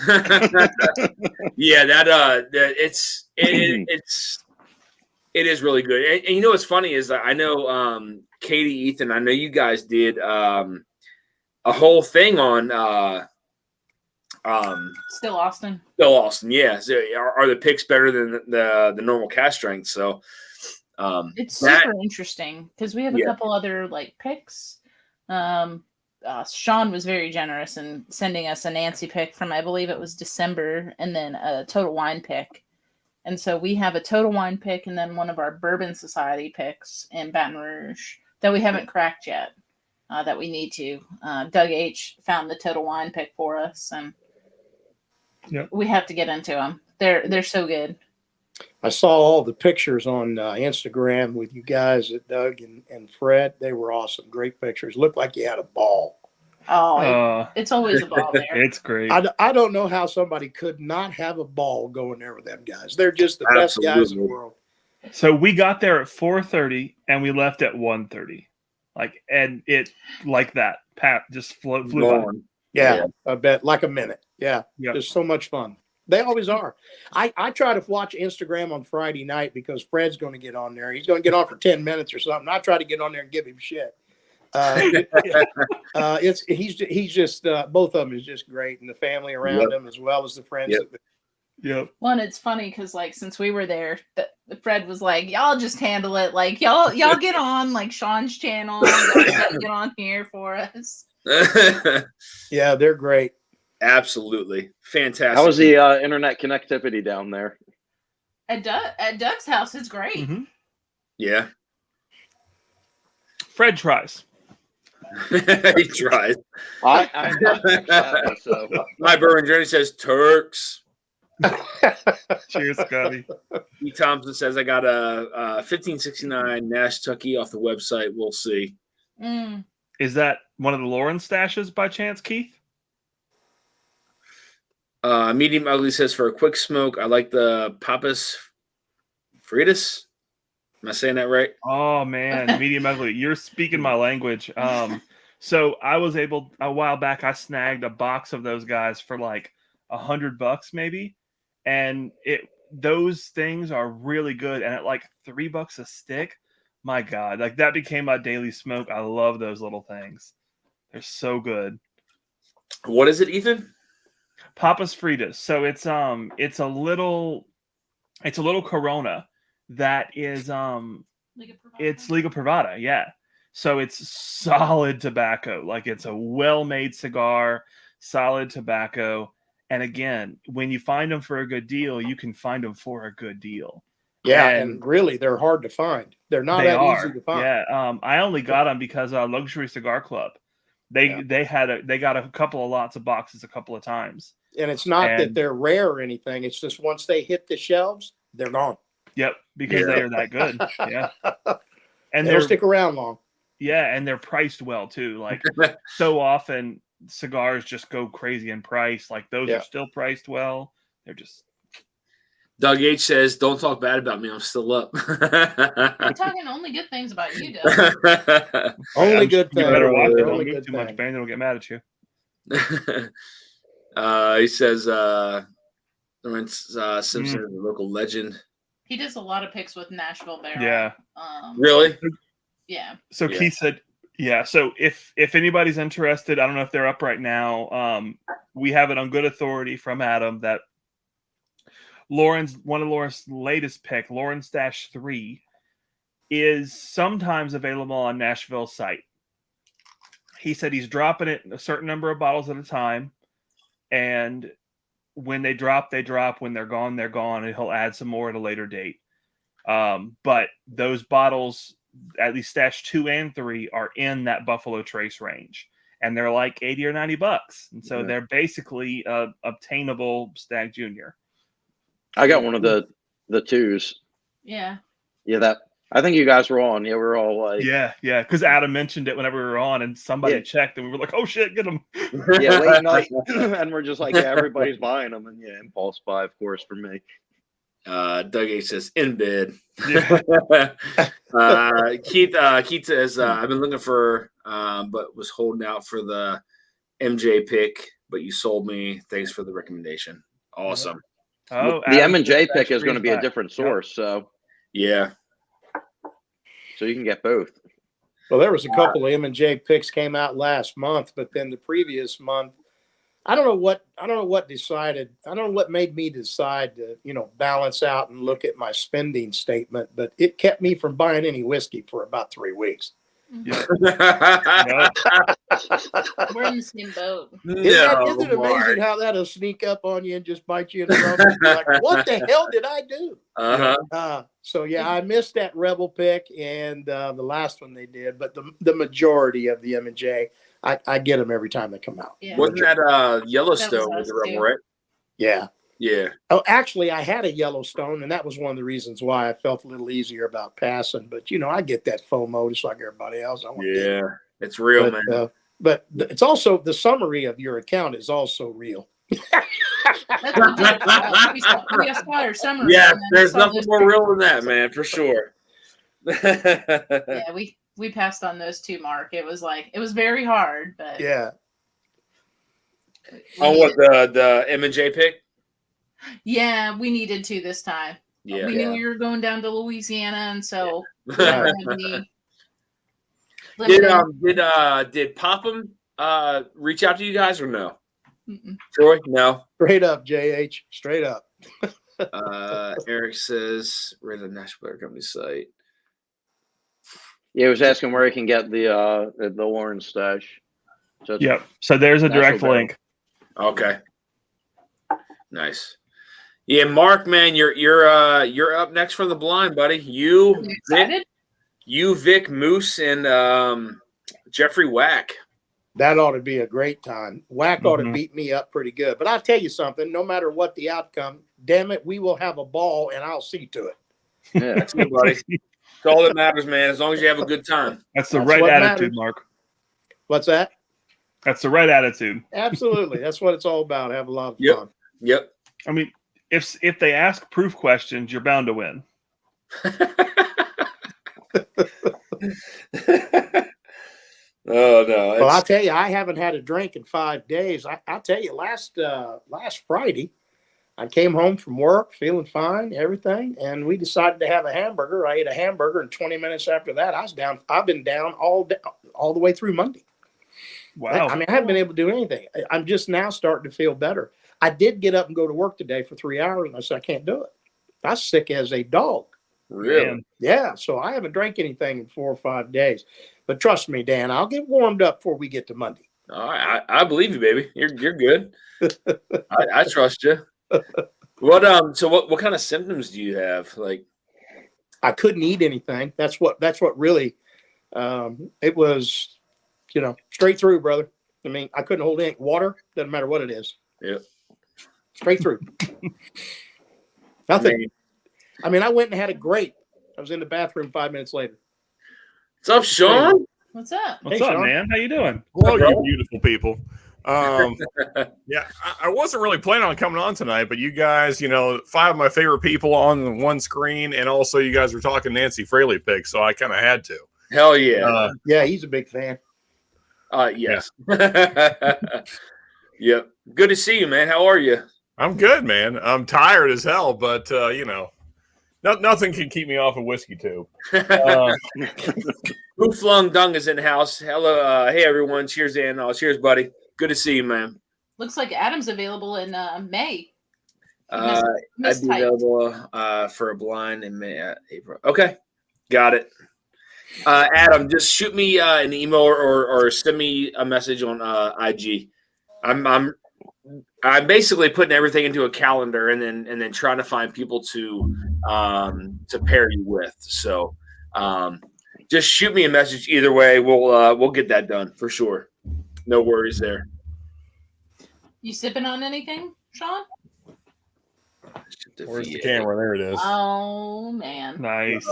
Yeah, it is really good. And you know what's funny is that I know Katie, Ethan, I know you guys did a whole thing on Still Austin. Yeah. So are the picks better than the normal cast strength? So it's super interesting because we have a couple other like picks. Sean was very generous in sending us a Nancy pick from, I believe it was December, and then a Total Wine pick. And so we have a Total Wine pick and then one of our Bourbon Society picks in Baton Rouge that we haven't cracked yet, that we need to. Doug H. found the Total Wine pick for us, and we have to get into them. They're so good. I saw all the pictures on Instagram with you guys, Doug and Fred. They were awesome. Great pictures. Looked like you had a ball. Oh, it's always a ball there. It's great. I don't know how somebody could not have a ball going there with them guys. They're just the best guys in the world. So we got there at 4:30 and we left at 1:30. And it like that. Pat just flew by. Yeah, I bet like a minute. Yeah, just so much fun. They always are. I try to watch Instagram on Friday night because Fred's going to get on there. He's going to get on for 10 minutes or something. I try to get on there and give him shit. He's just both of them is just great, and the family around him as well as the friends. Yep. Well, and it's funny because since we were there, Fred was like, "Y'all just handle it. Like y'all get on like Sean's channel. Y'all get on here for us." Yeah, they're great. Absolutely fantastic. How was the internet connectivity down there? At Doug's house, it's great. Mm-hmm. Yeah. Fred tries. He tries. So. My Bourbon Journey says Turks. Cheers, Scotty. E. Thompson says I got a 1569 Nash Tucky off the website. We'll see. Is that one of the Lauren stashes by chance, Keith? Medium Ugly says for a quick smoke, I like the Papas Fritas. Am I saying that right? Oh man, Medium Ugly. You're speaking my language. So I was able a while back. I snagged a box of those guys for like $100 maybe, and those things are really good. And at like $3 a stick, my God, like that became my daily smoke. I love those little things. They're so good. What is it, Ethan? Papas Fritas. So it's a little Corona that is it's Liga Privada, yeah. So it's solid tobacco. Like it's a well-made cigar, solid tobacco. And again, when you find them for a good deal, you can find them for a good deal. Yeah, and really, they're hard to find. They're not easy to find. Yeah, I only got them because Luxury Cigar Club. They got a couple of lots of boxes a couple of times. And it's not that they're rare or anything. It's just once they hit the shelves, they're gone. Yep, because they are that good. Yeah, and they'll stick around long. Yeah, and they're priced well too. Like so often, cigars just go crazy in price. Like those are still priced well. They're just. Doug H says, "Don't talk bad about me. I'm still up." We're talking only good things about you, Doug. Only good things. You better watch it. Don't Only move too much, Brandon will get mad at you. He says, Simpson is a local legend. He does a lot of picks with Nashville Barrel. Yeah. Really? Yeah. So Keith said, yeah. So if anybody's interested, I don't know if they're up right now. We have it on good authority from Adam that one of Lauren's latest pick, Lauren Stash 3, is sometimes available on Nashville's site. He said he's dropping it a certain number of bottles at a time, and when they drop, they drop. When they're gone, they're gone, and he'll add some more at a later date. But those bottles, at least stash 2 and 3, are in that Buffalo Trace range, and they're like $80 or $90, and so they're basically obtainable Stag Junior. I got one of the 2s. Yeah. Yeah, that I think you guys were on. Yeah, we were all like, Yeah, because Adam mentioned it whenever we were on, and somebody checked, and we were like, "Oh shit, get them!" yeah, late night, and we're just like, yeah, everybody's buying them, and yeah, impulse buy, of course, for me. Doug H says in bed. Yeah. Keith says I've been looking for, but was holding out for the MJ pick, but you sold me. Thanks for the recommendation. Awesome. Oh, The M&J pick is going to be a different source, so yeah. So you can get both. Well, there was a couple of M&J picks came out last month, but then the previous month, I don't know what made me decide to, balance out and look at my spending statement, but it kept me from buying any whiskey for about 3 weeks. Yeah. We're in the same boat. Isn't it amazing how that'll sneak up on you and just bite you in the rump? You're like, what the hell did I do? So yeah, I missed that Rebel pick and the last one they did, but the majority of the M&J, I get them every time they come out. Yeah. Wasn't that Yellowstone with the Rebel, right? Yeah. Yeah. Oh, actually, I had a Yellowstone, and that was one of the reasons why I felt a little easier about passing. But I get that FOMO just like everybody else. It's real, man. But it's also the summary of your account is also real. We saw our summary. Yeah, there's nothing more real than that, man, for sure. Yeah, we passed on those 2, Mark. It was very hard, but yeah. On what the M&J pick? Yeah, we needed to this time. Yeah. We knew we were going down to Louisiana, and so did Popham reach out to you guys or no? Mm-mm. Troy, no. Straight up, JH. Straight up. Eric says, "We're the National Player Company site." Yeah, he was asking where he can get the orange stash. So So there's a direct link. Okay. Nice. Yeah, Mark, man, you're up next for the blind, buddy. You, Vic, Moose, and Jeffrey Wack. That ought to be a great time. Wack ought to beat me up pretty good. But I'll tell you something, no matter what the outcome, damn it, we will have a ball, and I'll see to it. Yeah, that's good, buddy. That's all that matters, man, as long as you have a good time. That's the right attitude, Mark. What's that? That's the right attitude. Absolutely. That's what it's all about. Have a lot of fun. Yep. I mean, if they ask proof questions, you're bound to win. Oh no! Well, I'll tell you, I haven't had a drink in 5 days. I'll tell you, last Friday, I came home from work feeling fine, everything, and we decided to have a hamburger. I ate a hamburger, and 20 minutes after that, I was down. I've been down all the way through Monday. Wow! I mean, I haven't been able to do anything. I'm just now starting to feel better. I did get up and go to work today for 3 hours, and I said I can't do it. I was sick as a dog. Really? Man. Yeah. So I haven't drank anything in 4 or 5 days. But trust me, Dan, I'll get warmed up before we get to Monday. All right, I believe you, baby. You're good. I trust you. So what kind of symptoms do you have? Like, I couldn't eat anything. That's what really. It was, straight through, brother. I mean, I couldn't hold any water. Doesn't matter what it is. Yeah. Straight through. Nothing. I mean, I went and had a grape. I was in the bathroom 5 minutes later. What's up, Sean? What's up? What's Hey, up, Sean. man? How you doing? Hello, you beautiful people. Yeah, I wasn't really planning on coming on tonight, but you guys, 5 of my favorite people on one screen, and also you guys were talking Nancy Fraley picks, so I kind of had to. Hell yeah. Yeah, he's a big fan. Yes. Yep. Good to see you, man. How are you? I'm good, man. I'm tired as hell, but nothing can keep me off a whiskey tube. Who Flung Dung is in the house. Hello. Hey, everyone. Cheers, Dan. Cheers, buddy. Good to see you, man. Looks like Adam's available in May. I'd be available for a blind in May, April. Okay. Got it. Adam, just shoot me an email or send me a message on IG. I'm I'm basically putting everything into a calendar and then trying to find people to pair you with. So just shoot me a message either way. We'll get that done for sure. No worries there. You sipping on anything, Sean? Where's the camera? There it is. Oh man, Nice.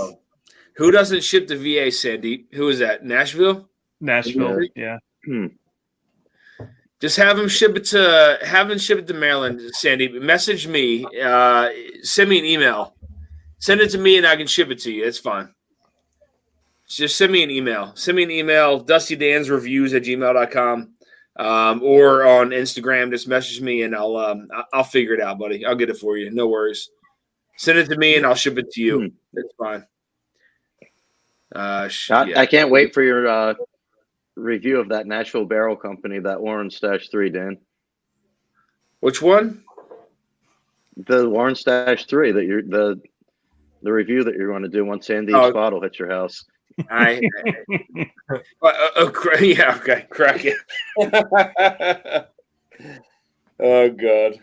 Who doesn't ship to VA, Sandeep? Who is that? Nashville? Yeah. Just have him ship it to Maryland, Sandeep. Message me. Send me an email. Send it to me and I can ship it to you. It's fine. Just send me an email. Send me an email, dustydansreviews@gmail.com. Or on Instagram, just message me and I'll figure it out, buddy. I'll get it for you. No worries. Send it to me and I'll ship it to you. It's fine. I can't wait for your review of that Nashville Barrel Company, that Warren Stash 3, Dan. Which one? The Warren Stash 3 that you're the review that you're going to do once Sandeep's bottle hits your house. Yeah, okay, crack it. Oh God,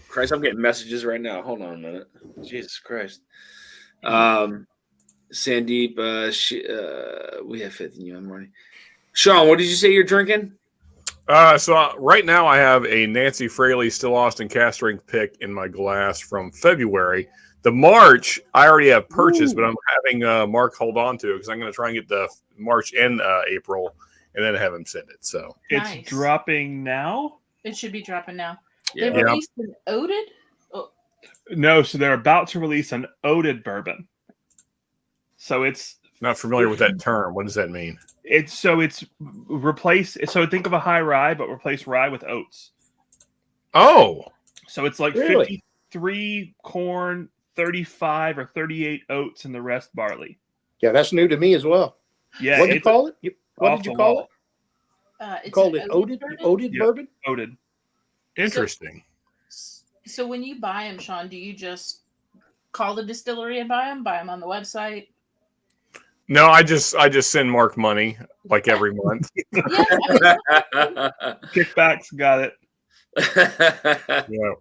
Christ! I'm getting messages right now. Hold on a minute. Jesus Christ. Sandeep, we have faith in you. I'm morning. Sean, what did you say you're drinking? So right now I have a Nancy Fraley Still Austin cast strength pick in my glass from February. The March I already have purchased, but I'm having Mark hold on to it because I'm going to try and get the March and April, and then have him send it. So it's dropping now. It should be dropping now. Yeah. They released an oated. Oh. No, so they're about to release an oated bourbon. So it's not familiar with that term. What does that mean? It's replace. So think of a high rye, but replace rye with oats. Oh, so it's like 53 corn, 35 or 38 oats, and the rest barley. Yeah, that's new to me as well. Yeah, what did you call it? What did you call it? You called it oated bourbon. Oated. Interesting. So when you buy them, Sean, do you just call the distillery and buy them? Buy them on the website? No, I just send Mark money like every month. Kickbacks, got it. Yeah,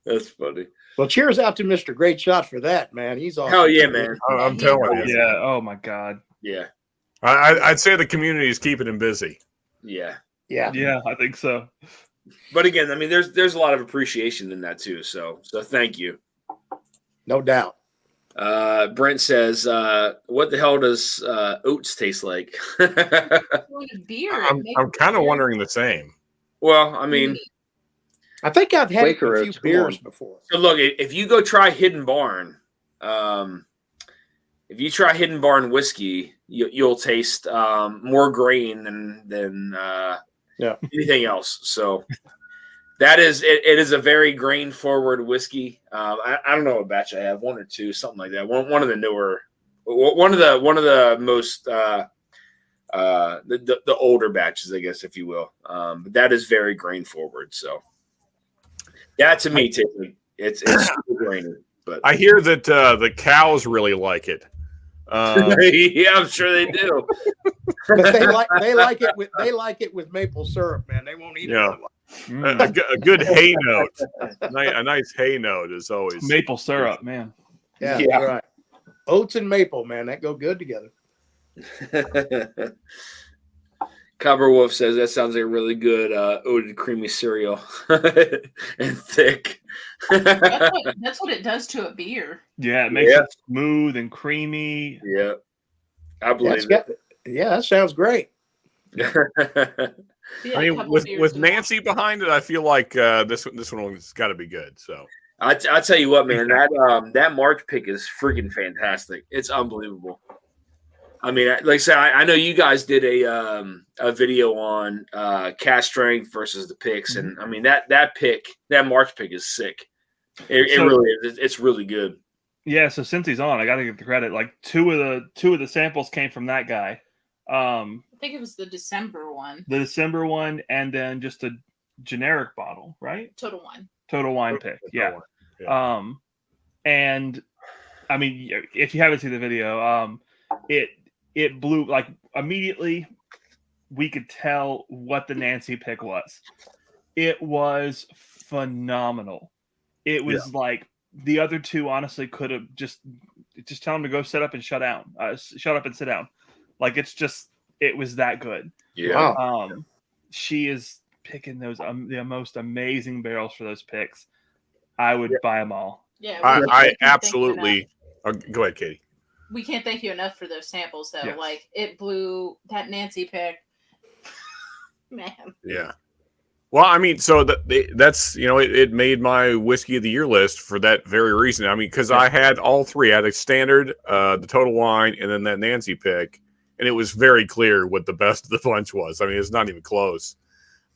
that's funny. Well, cheers out to Mr. Great Shot for that, man. He's awesome. Hell yeah, man. I'm telling you. Yeah. Oh my God. Yeah. I'd say the community is keeping him busy. Yeah. Yeah, I think so. But again, I mean, there's a lot of appreciation in that too. So thank you. No doubt. Brent says, "What the hell does oats taste like?" Beer. I'm kind of wondering the same. Well, I mean, I think I've had Quaker a few oats, beers before. So look, if you go try Hidden Barn, if you try Hidden Barn whiskey, you'll taste more grain than anything else. So that is it is a very grain forward whiskey. I don't know what batch I have, one or two, something like that. One of the newer, one of the most the older batches, I guess, if you will. But that is very grain forward. So yeah, to me, it's super grainy. But I hear that the cows really like it. Yeah, I'm sure they do. But they like it with maple syrup, man. They won't eat it. A good hay note, a nice hay note is always maple syrup, man. Yeah, that's right. Oats and maple, man, that go good together. Copper Wolf says that sounds like a really good oated creamy cereal and thick. That's what it does to a beer. Yeah, it makes it smooth and creamy. Yeah, I believe it. Yeah, that sounds great. I mean, with Nancy behind it, I feel like this one's got to be good. So I tell you what, man, that March pick is freaking fantastic. It's unbelievable. I mean, like I said, I know you guys did a video on cast strength versus the picks, and I mean that March pick is sick. It really is. It's really good. Yeah. So since he's on, I got to give the credit. Like two of the samples came from that guy. I think it was the December one. The December one, and then just a generic bottle, right? Total Wine pick. Yeah. And I mean, if you haven't seen the video, it blew like immediately. we could tell what the Nancy pick was. It was phenomenal. It was like the other two honestly could have just tell them to go sit up and shut up and sit down. Like it was that good. Yeah. Wow. She is picking those the most amazing barrels for those picks. I would buy them all. Yeah, I absolutely. Go ahead, Katie. We can't thank you enough for those samples, though. Yes. Like, it blew that Nancy pick. Man. Yeah. Well, I mean, so that's it made my whiskey of the year list for that very reason. I mean, because I had all three. I had a standard, the Total Wine, and then that Nancy pick, and it was very clear what the best of the bunch was. I mean, it's not even close.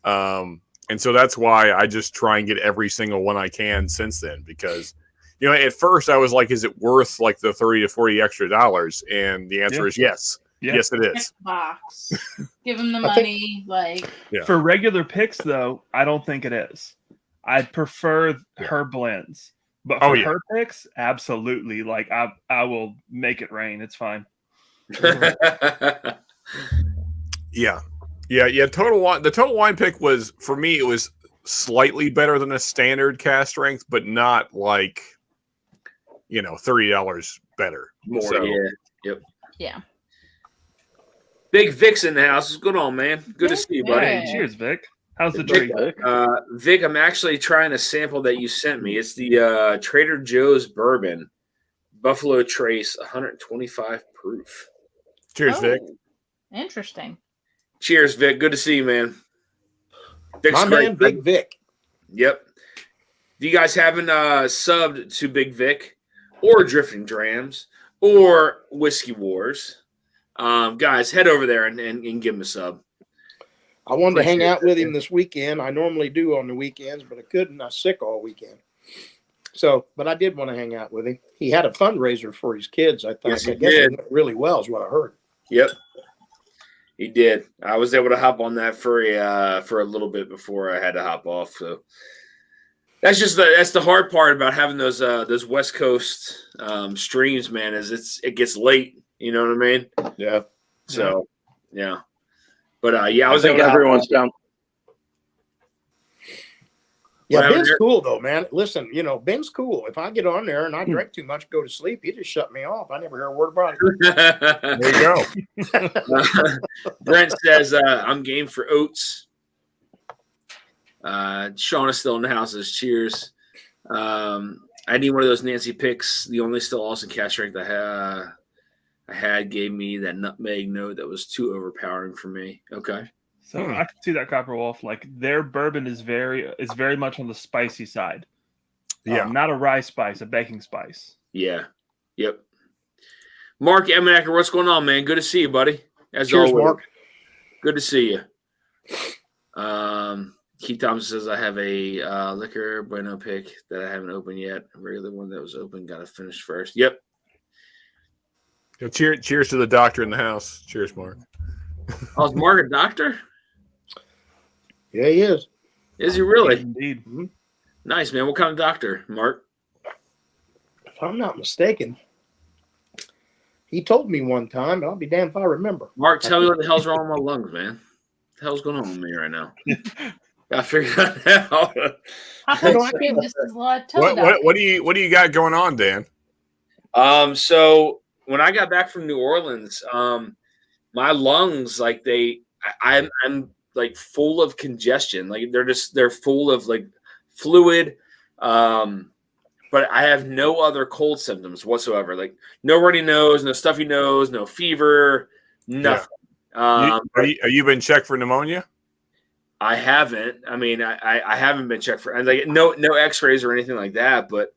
And so that's why I just try and get every single one I can since then, because at first I was like, is it worth like the $30 to $40 extra dollars? And the answer is yes. Yeah. Yes, it is. Box. Give them the money. For regular picks, though, I don't think it is. I'd prefer her blends, but for her picks, absolutely. Like I will make it rain. It's fine. Yeah. Total Wine. The Total Wine pick was, for me, it was slightly better than a standard cast strength, but not like $30 better. More. So, yeah. Yep. Yeah. Big Vic's in the house. What's going on, man? Good to see you, buddy. Hey, cheers, Vic. How's the drink? Vic, I'm actually trying a sample that you sent me. It's the Trader Joe's bourbon, Buffalo Trace, 125 proof. Cheers, Vic. Interesting. Cheers, Vic. Good to see you, man. Vic's My great, man, Big Vic. Yep. If you guys haven't subbed to Big Vic or Drifting Drams or Whiskey Wars, guys, head over there and give him a sub. I wanted to hang out with him this weekend. I normally do on the weekends, but I couldn't. I was sick all weekend. So, but I did want to hang out with him. He had a fundraiser for his kids, I think. Yes, he I guess did. it went really well is what I heard. Yep. He did. I was able to hop on that for a little bit before I had to hop off. So that's the hard part about having those West Coast streams, man, is it gets late. You know what I mean? Yeah. So yeah. But I was think able to everyone's down. Yeah, Ben's cool though, man. Listen, Ben's cool. If I get on there and I drink too much, go to sleep, he just shut me off. I never hear a word about it. There you go. Brent says, I'm game for oats. Sean is still in the house. Cheers. I need one of those Nancy picks. The only still awesome cash strength I had gave me that nutmeg note that was too overpowering for me. Okay. So I can see that, Copper Wolf. Like their bourbon is very much on the spicy side. Yeah. Not a rye spice, a baking spice. Yeah. Yep. Mark Emanecker, what's going on, man? Good to see you, buddy. As Cheers, always. Mark. Good to see you. Keith Thompson says I have a liquor bueno pick that I haven't opened yet. A regular one that was open, got to finish first. Yep. Cheers to the doctor in the house. Cheers, Mark. Oh, is Mark a doctor? Yeah, he is. Is he really? Indeed. Mm-hmm. Nice, man. What kind of doctor, Mark? If I'm not mistaken, he told me one time, but I'll be damned if I remember. Mark, tell me what the hell's wrong with my lungs, man. What the hell's going on with me right now? I figured that out. What do you got going on, Dan? So when I got back from New Orleans, my lungs, like I'm like full of congestion. Like they're full of like fluid. But I have no other cold symptoms whatsoever. Like no runny nose, no stuffy nose, no fever, nothing. Yeah. Are you been checked for pneumonia? I haven't. I mean, I haven't been checked for like no X-rays or anything like that. But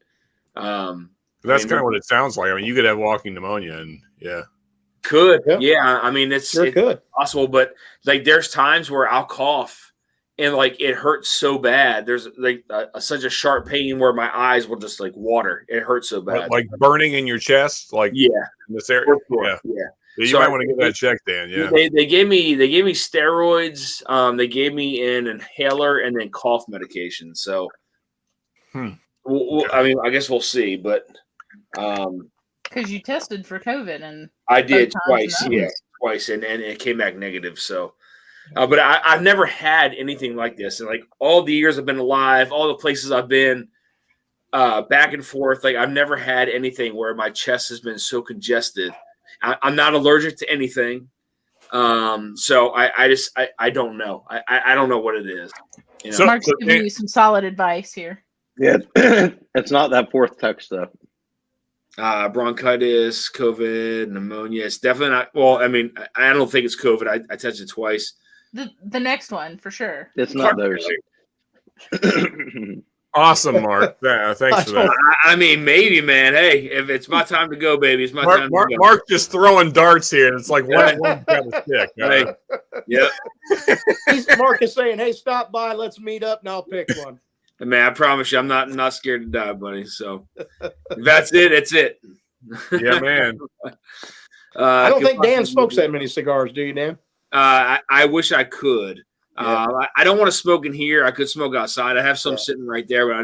that's kind of what it sounds like. I mean, you could have walking pneumonia, and yeah. Could. Yeah. I mean, it's good. Possible, but like there's times where I'll cough and like it hurts so bad. There's like such a sharp pain where my eyes will just like water. It hurts so bad. Like burning in your chest, like in this area. Sure. Yeah. You might want to get that checked, Dan. Yeah. They gave me steroids. They gave me an inhaler and then cough medication. So, I mean, I guess we'll see, but because you tested for COVID and I did twice, twice, and it came back negative. So, But I've never had anything like this. And like all the years I've been alive, all the places I've been, back and forth, like I've never had anything where my chest has been so congested. I'm not allergic to anything. So I don't know. I don't know what it is. You know? So- Mark's giving you some solid advice here. Yeah, it's not that fourth text though. Bronchitis, COVID, pneumonia. It's definitely not. Well, I mean, I don't think it's COVID. I tested twice. The next one for sure. It's not those. Awesome, Mark. Yeah, thanks for that. I mean, maybe, man. Hey, if it's my time to go, baby, it's my time to go. Mark just throwing darts here. It's like one grab a stick. Hey, yep. Mark is saying, "Hey, stop by. Let's meet up, and I'll pick one." Man, I promise you, I'm not scared to die, buddy. So if that's it. It's it. Yeah, man. I don't think Dan smokes that many cigars, do you, Dan? I wish I could. Yeah. I don't want to smoke in here. I could smoke outside. I have some sitting right there, but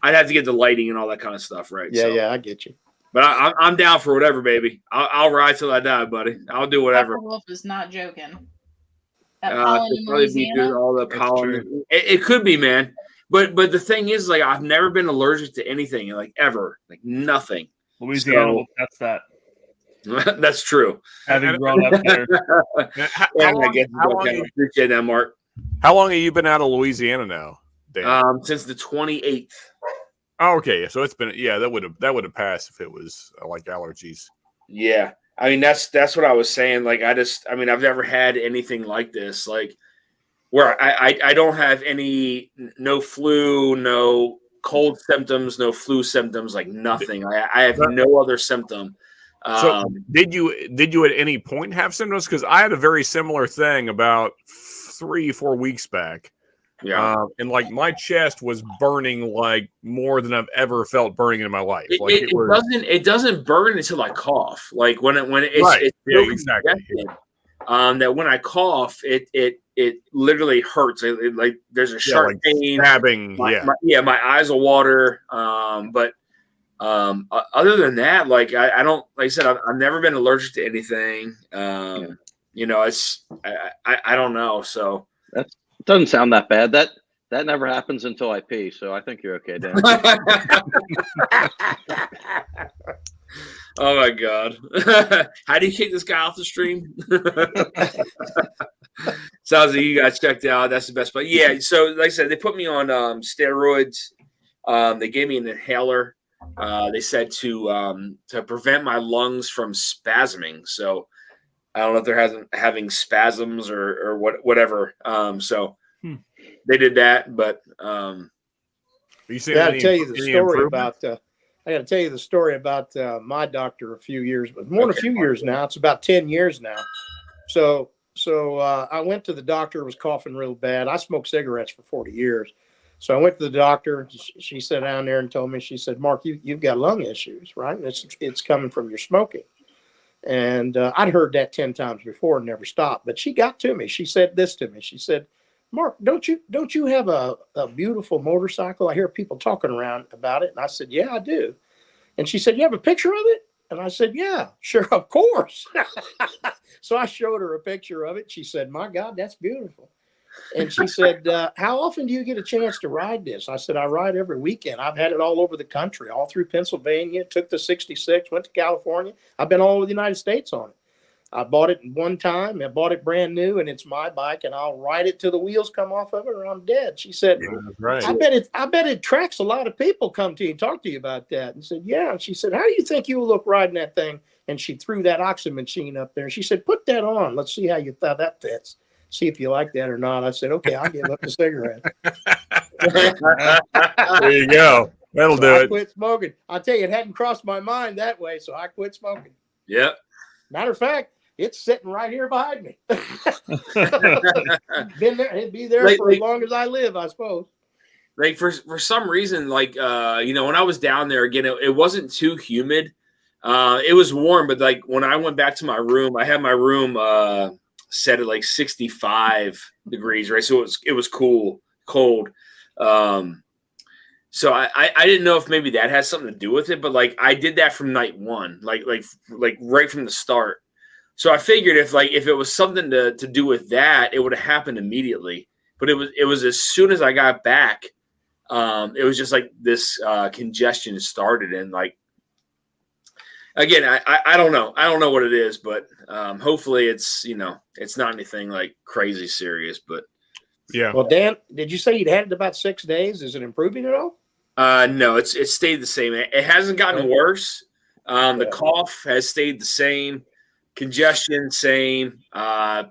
I'd have to get the lighting and all that kind of stuff, right? Yeah, yeah, I get you. But I'm down for whatever, baby. I'll ride till I die, buddy. I'll do whatever. Pepper Wolf is not joking. That pollen in Probably be Louisiana. good, all the pollen. It could be, man. But the thing is, like, I've never been allergic to anything, like ever, like nothing. Louisiana will test that. That's true. Having grown up there. I appreciate that, Mark. How long have you been out of Louisiana now, Dan? Since the 28th. Oh, okay. So it's been that would have passed if it was like allergies. Yeah. I mean, that's what I was saying. Like, I've never had anything like this. Like, where I don't have no flu, no cold symptoms, no flu symptoms, like nothing. I have no other symptom. So did you at any point have symptoms? Because I had a very similar thing about 3-4 weeks back. Yeah. And like my chest was burning like more than I've ever felt burning in my life. It doesn't burn until I cough. Like when it's right. It's Yeah, so exactly. That when I cough, it literally hurts. Like there's a sharp like pain. Stabbing. My eyes will water. But other than that, like I don't, like I said, I've never been allergic to anything. You know, it's I don't know. So It doesn't sound that bad. That never happens until I pee. So I think you're okay, Dan. Oh my God. How do you kick this guy off the stream? Sounds like you guys checked out. That's the best. But yeah, so like I said, they put me on steroids. They gave me an inhaler. They said to prevent my lungs from spasming. So I don't know if they're having spasms or whatever. So they did that, but I got to tell you the story about. I got to tell you the story about my doctor a few years, but more than a few years now. It's about 10 years now. So I went to the doctor. Was coughing real bad. I smoked cigarettes for 40 years. So I went to the doctor. She sat down there and told me. She said, "Mark, you've got lung issues, right? And it's coming from your smoking." And I'd heard that 10 times before and never stopped. But she got to me. She said this to me. She said, "Mark, don't you have a beautiful motorcycle? I hear people talking around about it." And I said, "Yeah, I do." And she said, "You have a picture of it?" And I said, "Yeah, sure, of course." So I showed her a picture of it. She said, "My God, that's beautiful." And she said, "How often do you get a chance to ride this?" I said, "I ride every weekend. I've had it all over the country, all through Pennsylvania, took the 66, went to California. I've been all over the United States on it. I bought it one time. I bought it brand new, and it's my bike, and I'll ride it till the wheels come off of it or I'm dead." She said, right. I bet it attracts a lot of people come to you and talk to you about that. And said, "Yeah." And she said, "How do you think you will look riding that thing?" And she threw that oxygen machine up there. She said, "Put that on. Let's see how that fits. See if you like that or not." I said, "Okay, I'll give up the cigarette." There you go. That'll do I it. quit smoking. I tell you, it hadn't crossed my mind that way, so I quit smoking. Yep. Matter of fact, it's sitting right here behind me. Been there, it'd be there for as long as I live, I suppose. Like for some reason, like when I was down there again, it wasn't too humid. It was warm, but like when I went back to my room, I had my room set at like 65 degrees, right? So it was cold. So I didn't know if maybe that has something to do with it, but like I did that from night one, like right from the start. So I figured if it was something to do with that, it would have happened immediately. But it was as soon as I got back, it was just like this congestion started, and like again, I don't know. I don't know what it is, but hopefully it's it's not anything like crazy serious. But Yeah. Well, Dan, did you say you'd had it about 6 days? Is it improving at all? no, it stayed the same. It hasn't gotten worse. The cough has stayed the same. Congestion, same.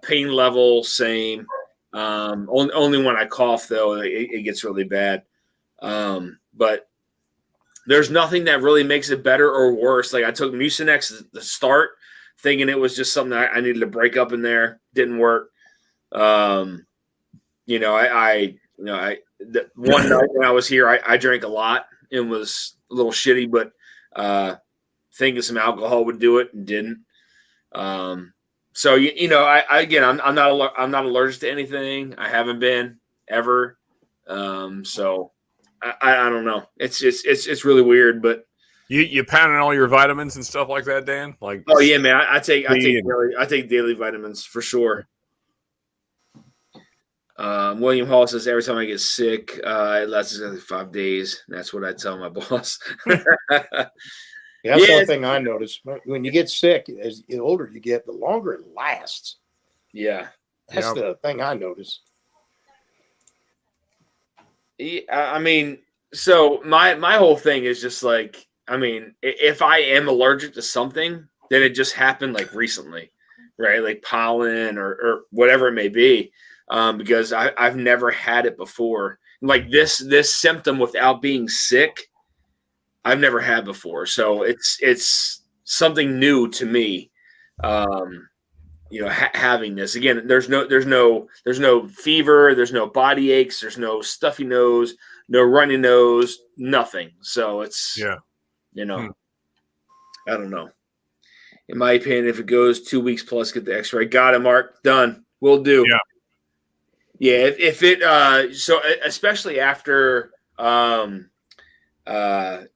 Pain level, same. Only when I cough, though, it gets really bad. But there's nothing that really makes it better or worse. Like I took Mucinex at the start, thinking it was just something I needed to break up in there. Didn't work. One night when I was here, I drank a lot and was a little shitty, but thinking some alcohol would do it and didn't. So I'm not allergic to anything. I haven't been ever. So I don't know. It's really weird, but You pounding all your vitamins and stuff like that, Dan? Like, oh yeah, man. I take daily vitamins for sure. William Hall says every time I get sick, it lasts exactly 5 days. That's what I tell my boss. Yeah, that's one thing I noticed. When you get sick, as the older you get, the longer it lasts. Yeah. That's the thing I noticed. I mean, so my whole thing is just like, I mean, if I am allergic to something, then it just happened like recently, right? Like pollen or whatever it may be, because I've never had it before. Like this symptom without being sick, I've never had before. So it's something new to me. Having this again, there's no fever, there's no body aches, there's no stuffy nose, no runny nose, nothing. So it's I don't know. In my opinion, if it goes 2 weeks plus, get the X-ray. Got it, Mark. Done. We'll do. Yeah. If it so especially after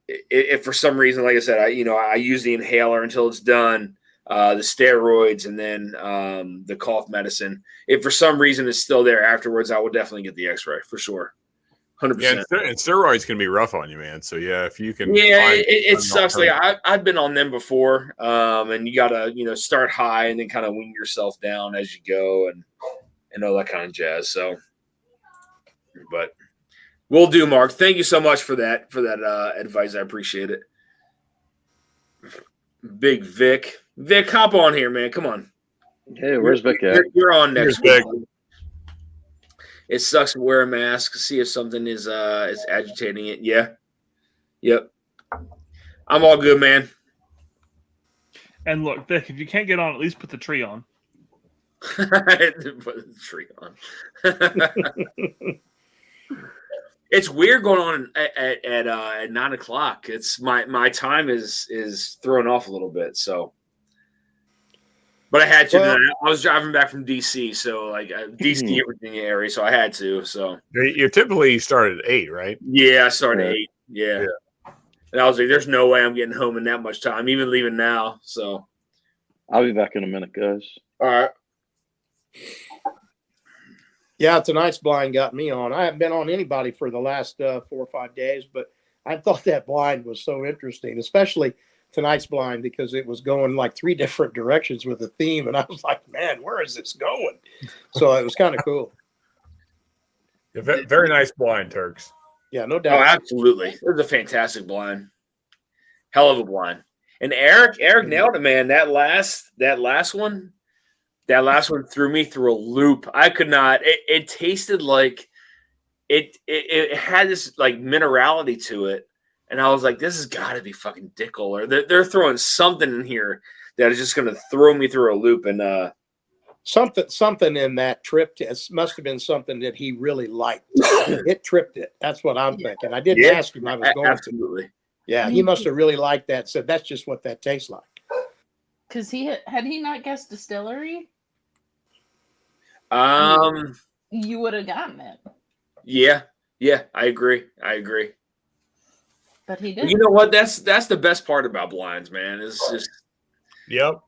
if for some reason, like I said, I use the inhaler until it's done. The steroids and then the cough medicine. If for some reason it's still there afterwards, I will definitely get the X-ray for sure. 100%. Yeah, and steroids can be rough on you, man. So yeah, if you can, it sucks. Like I've been on them before, and you gotta start high and then kind of wean yourself down as you go and all that kind of jazz. So, but we'll do, Mark. Thank you so much for that advice. I appreciate it. Big Vic. Vic, hop on here, man. Come on. Hey, where's Vic at? You're on next week. It sucks to wear a mask. See if something is agitating it. Yeah. Yep. I'm all good, man. And look, Vic, if you can't get on, at least put the tree on. Put the tree on. It's weird going on at 9 o'clock. It's my time is thrown off a little bit. So, but I had to. Well, I was driving back from DC, so like DC, Virginia area, so I had to. So you typically start at 8, right? Yeah, I started at 8. Yeah. And I was like, "There's no way I'm getting home in that much time, even leaving now." So I'll be back in a minute, guys. all right. Yeah, tonight's blind got me on. I haven't been on anybody for the last 4 or 5 days, but I thought that blind was so interesting, especially tonight's blind, because it was going like 3 different directions with a theme. And I was like, man, where is this going? So it was kind of cool. Yeah, very nice blind, Turks. Yeah, no Oh, doubt. absolutely. It was a fantastic blind. Hell of a blind. And Eric nailed it, man. That last one threw me through a loop. I could not. It tasted like it had this like minerality to it, and I was like, "This has got to be fucking Dickel, or they're throwing something in here that is just going to throw me through a loop." And something in that trip must have been something that he really liked. It tripped it. That's what I'm thinking. I didn't ask him. I was going absolutely. Yeah, he must have really liked that. Said that's just what that tastes like. Because had he not guessed distillery, you would have gotten it. Yeah, I agree. But he didn't. You know what? That's the best part about blinds, man. Is just Yep.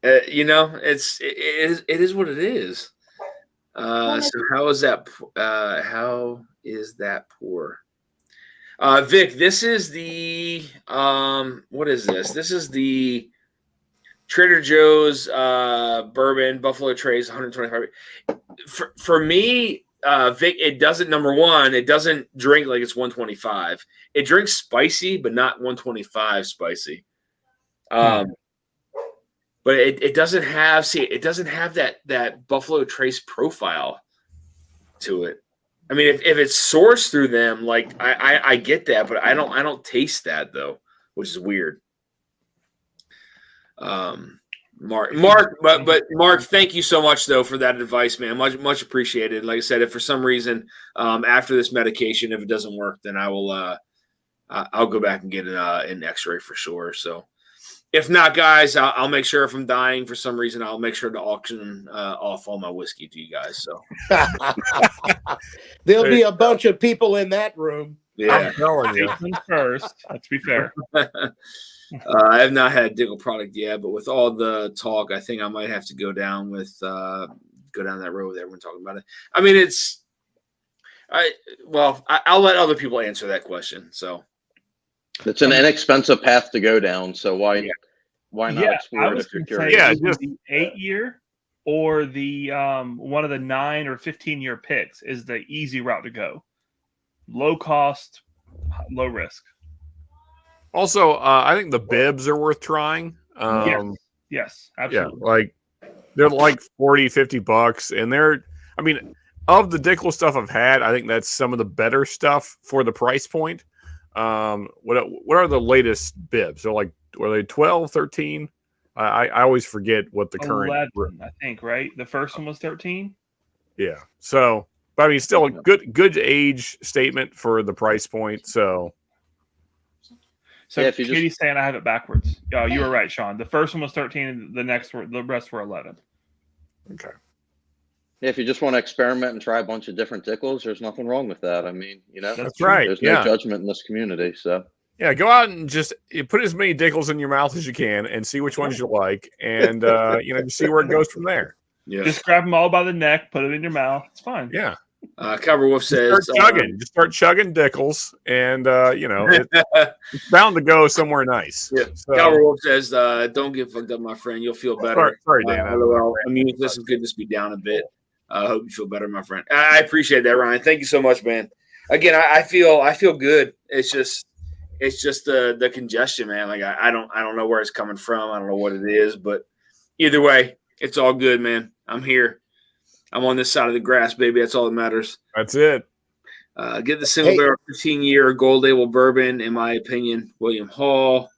it is what it is. So how is that poor? Vic, this is the what is this? This is the Trader Joe's bourbon Buffalo Trace 125. For me, Vic, it doesn't, number one, it doesn't drink like it's 125. It drinks spicy, but not 125 spicy. But it doesn't have that Buffalo Trace profile to it. I mean, if it's sourced through them, like I get that, but I don't taste that though, which is weird. Mark, but Mark, thank you so much though for that advice, man. Much appreciated. Like I said, if for some reason after this medication, if it doesn't work, then I will I'll go back and get an X-ray for sure. So if not, guys, I'll make sure if I'm dying for some reason, I'll make sure to auction off all my whiskey to you guys. So there'll be a bunch of people in that room. Yeah, I'm telling you. First, let's be fair. I have not had a Dickel product yet, but with all the talk, I think I might have to go down that road with everyone talking about it. I mean, I'll let other people answer that question. So it's an inexpensive path to go down. So why not explore it if you're curious? Yeah, just the 8-year or the one of the 9 or 15-year picks is the easy route to go. Low cost, low risk. Also, I think the bibs are worth trying. Yes, absolutely. Yeah, like they're like $40-$50, and I mean, of the Dickel stuff I've had, I think that's some of the better stuff for the price point. What are the latest bibs? Were they 12, 13? I always forget what the 11, current. I think, right? The first one was 13. Yeah. So, but I mean, still a good age statement for the price point. So Katie's saying I have it backwards. You were right, Sean. The first one was 13, and the rest were 11. Okay. Yeah, if you just want to experiment and try a bunch of different Dickels, there's nothing wrong with that. I mean, that's right. There's no judgment in this community. So yeah, go out and just put as many Dickels in your mouth as you can and see which ones you like, and just see where it goes from there. Yeah, just grab them all by the neck, put it in your mouth. It's fine. Yeah. Cowboy Wolf says, just start chugging Dickels, and it's bound to go somewhere nice. Yeah. So, Cowboy Wolf says, "Don't get fucked up, my friend. You'll feel better." Sorry, Dan. I mean, this is good to be down a bit. I hope you feel better, my friend. I appreciate that, Ryan. Thank you so much, man. Again, I feel good. It's just the congestion, man. Like I don't know where it's coming from. I don't know what it is, but either way, it's all good, man. I'm here. I'm on this side of the grass, baby. That's all that matters. That's it. Get the single barrel 15-year gold label bourbon, in my opinion, William Hall.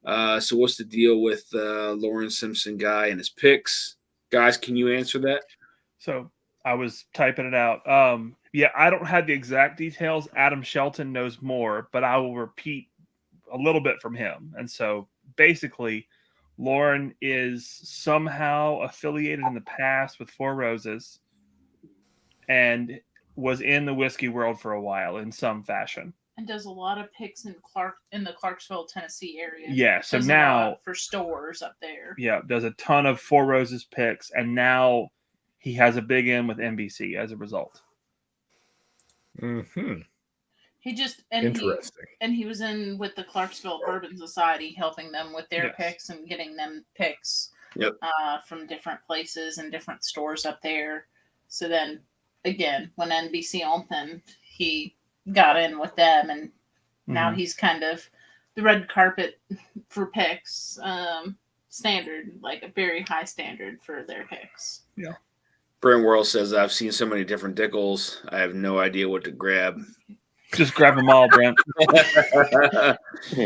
So what's the deal with Lauren Simpson guy and his picks? Guys, can you answer that? So I was typing it out. I don't have the exact details. Adam Shelton knows more, but I will repeat a little bit from him. And so basically, Lauren is somehow affiliated in the past with Four Roses and was in the whiskey world for a while in some fashion. And does a lot of picks in the Clarksville, Tennessee area. Yeah, so does now for stores up there. Yeah, does a ton of Four Roses picks, and now he has a big in with NBC as a result. Mm-hmm. He just interesting. He was in with the Clarksville Bourbon Society, helping them with their picks and getting them picks from different places and different stores up there. So then, again, when NBC opened, he got in with them, and now he's kind of the red carpet for picks, standard, like a very high standard for their picks. Yeah. Brent World says, I've seen so many different Dickels. I have no idea what to grab. Just grab them all, Brent.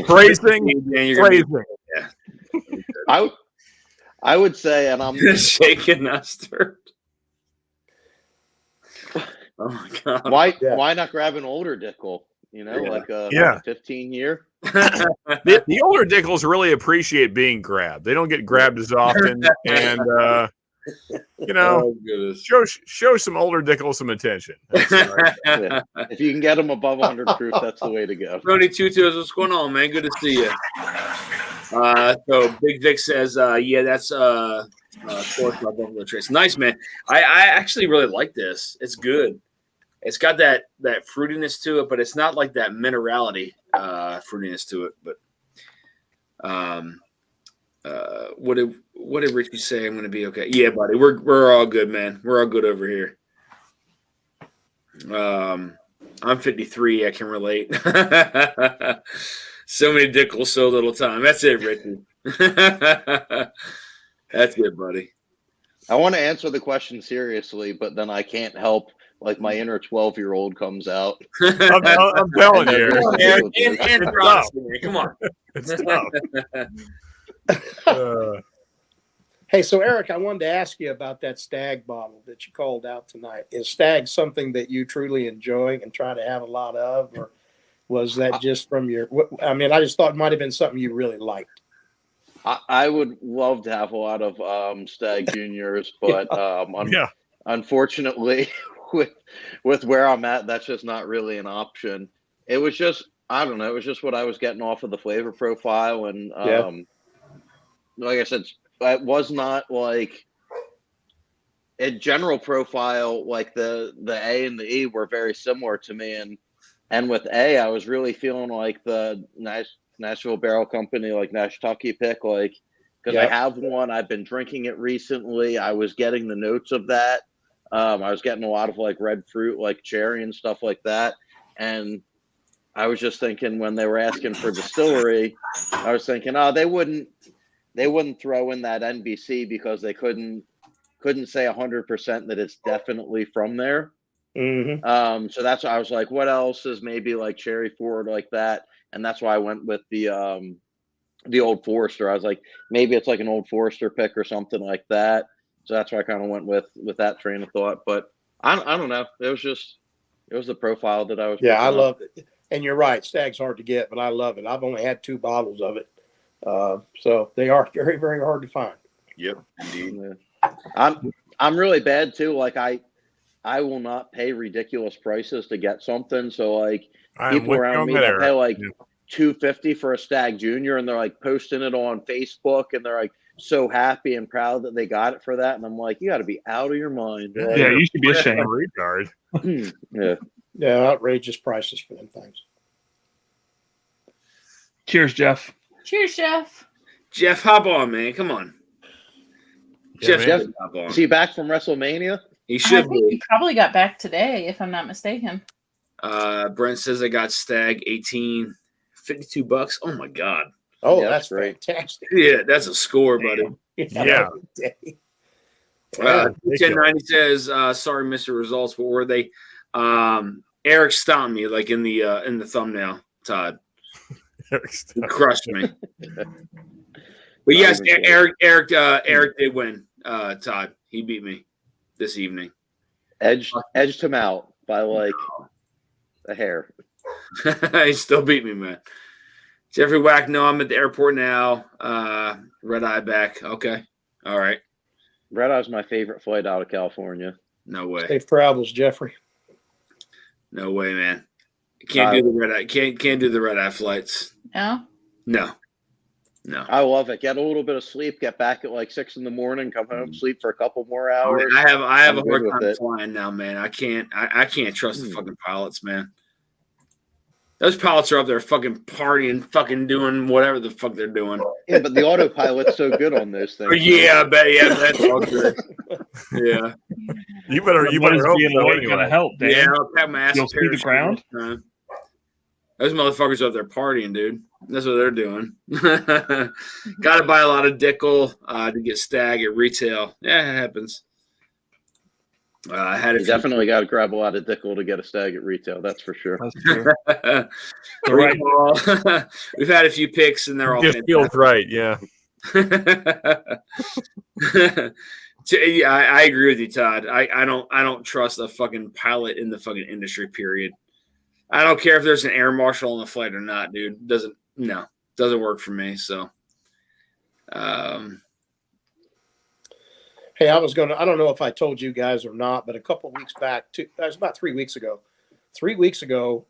Phrasing. Yeah. I would say, and I'm shaking Esther. Oh my God. Why not grab an older Dickel? Like a 15-year. The older Dickels really appreciate being grabbed. They don't get grabbed as often, and show some older Dickels some attention. Yeah. If you can get them above 100 proof, that's the way to go. Brody Tutus, what's going on, man? Good to see you. So Big Vic says, yeah, that's Trace. Nice, man. I actually really like this. It's good. It's got that fruitiness to it, but it's not like that minerality fruitiness to it. But what did Richie say? I'm going to be okay. Yeah, buddy, we're all good, man. We're all good over here. I'm 53. I can relate. So many dickles, so little time. That's it, Richie. That's good, buddy. I want to answer the question seriously, but then I can't help. Like my inner 12-year-old comes out. I'm telling you, and come on. It's tough. Hey, so Eric, I wanted to ask you about that Stag bottle that you called out tonight. Is Stag something that you truly enjoy and try to have a lot of, or was that just from your? I mean, I just thought it might have been something you really liked. I would love to have a lot of Stag Juniors, but unfortunately, with where I'm at, that's just not really an option. It was just, I don't know, it was just what I was getting off of the flavor profile, and like I said, it was not like a general profile. Like the A and the E were very similar to me, and with A, I was really feeling like the Nashville Barrel Company, like Nash Tucky pick, like, because I have one. I've been drinking it recently. I was getting the notes of that. I was getting a lot of like red fruit, like cherry and stuff like that. And I was just thinking when they were asking for distillery, I was thinking, oh, they wouldn't throw in that NBC because they couldn't say 100% that it's definitely from there. Mm-hmm. So that's why I was like, what else is maybe like cherry forward like that? And that's why I went with the Old Forester. I was like, maybe it's like an Old Forester pick or something like that. So that's why I kind of went with that train of thought. But I don't know. It was the profile that I was. Yeah, I love it. And you're right. Stag's hard to get, but I love it. I've only had 2 bottles of it. So they are very, very hard to find. Yep, indeed. I'm really bad too. Like I will not pay ridiculous prices to get something. So like people around me that pay like $250 for a Stag Junior, and they're like posting it on Facebook, and they're like so happy and proud that they got it for that. And I'm like, you got to be out of your mind. Right? Yeah, you should be ashamed. Retard. Yeah, outrageous prices for them things. Cheers, Jeff. Cheers, Jeff. Jeff, hop on, man. Come on. Yeah, Jeff, hop on. Is he back from WrestleMania? He should be. He probably got back today, if I'm not mistaken. Brent says I got Stag 18, $52. Oh my God. Oh, yeah, that's great. Fantastic. Yeah, that's a score, buddy. Yeah. 1090 says, sorry, Mr. Results. What were they? Eric stomped me like in the thumbnail, Todd. He crushed me. But yes, Eric did win, Todd. He beat me this evening. Edged him out by like a hair. He still beat me, man. Jeffrey Wack, no, I'm at the airport now. Red Eye back. Okay. All right. Red Eye's my favorite flight out of California. No way. Safe travels, Jeffrey. No way, man. Can't do the red eye. Can't do the red eye flights. No. I love it. Get a little bit of sleep. Get back at like 6 a.m. Come home, sleep for a couple more hours. I have a hard time flying now, man. I can't trust the fucking pilots, man. Those pilots are up there fucking partying, fucking doing whatever the fuck they're doing. Yeah, but the autopilot's so good on those things. Yeah, I bet. Yeah, that's all good. Yeah. You better hope so. Gonna help, Dan. Yeah, I'll pat my ass. You'll see the ground. Those motherfuckers up there partying, dude. That's what they're doing. Got to buy a lot of Dickel to get Stag at retail. Yeah, it happens. You definitely got to grab a lot of Dickel to get a Stag at retail. That's for sure. That's true. Right. We've had a few picks, and they're all. It feels right, yeah. Yeah, I agree with you, Todd. I don't trust a fucking pilot in the fucking industry. Period. I don't care if there's an air marshal on the flight or not, dude. Doesn't work for me. So, hey, I don't know if I told you guys or not, but a couple of weeks back, it was about 3 weeks ago. 3 weeks ago,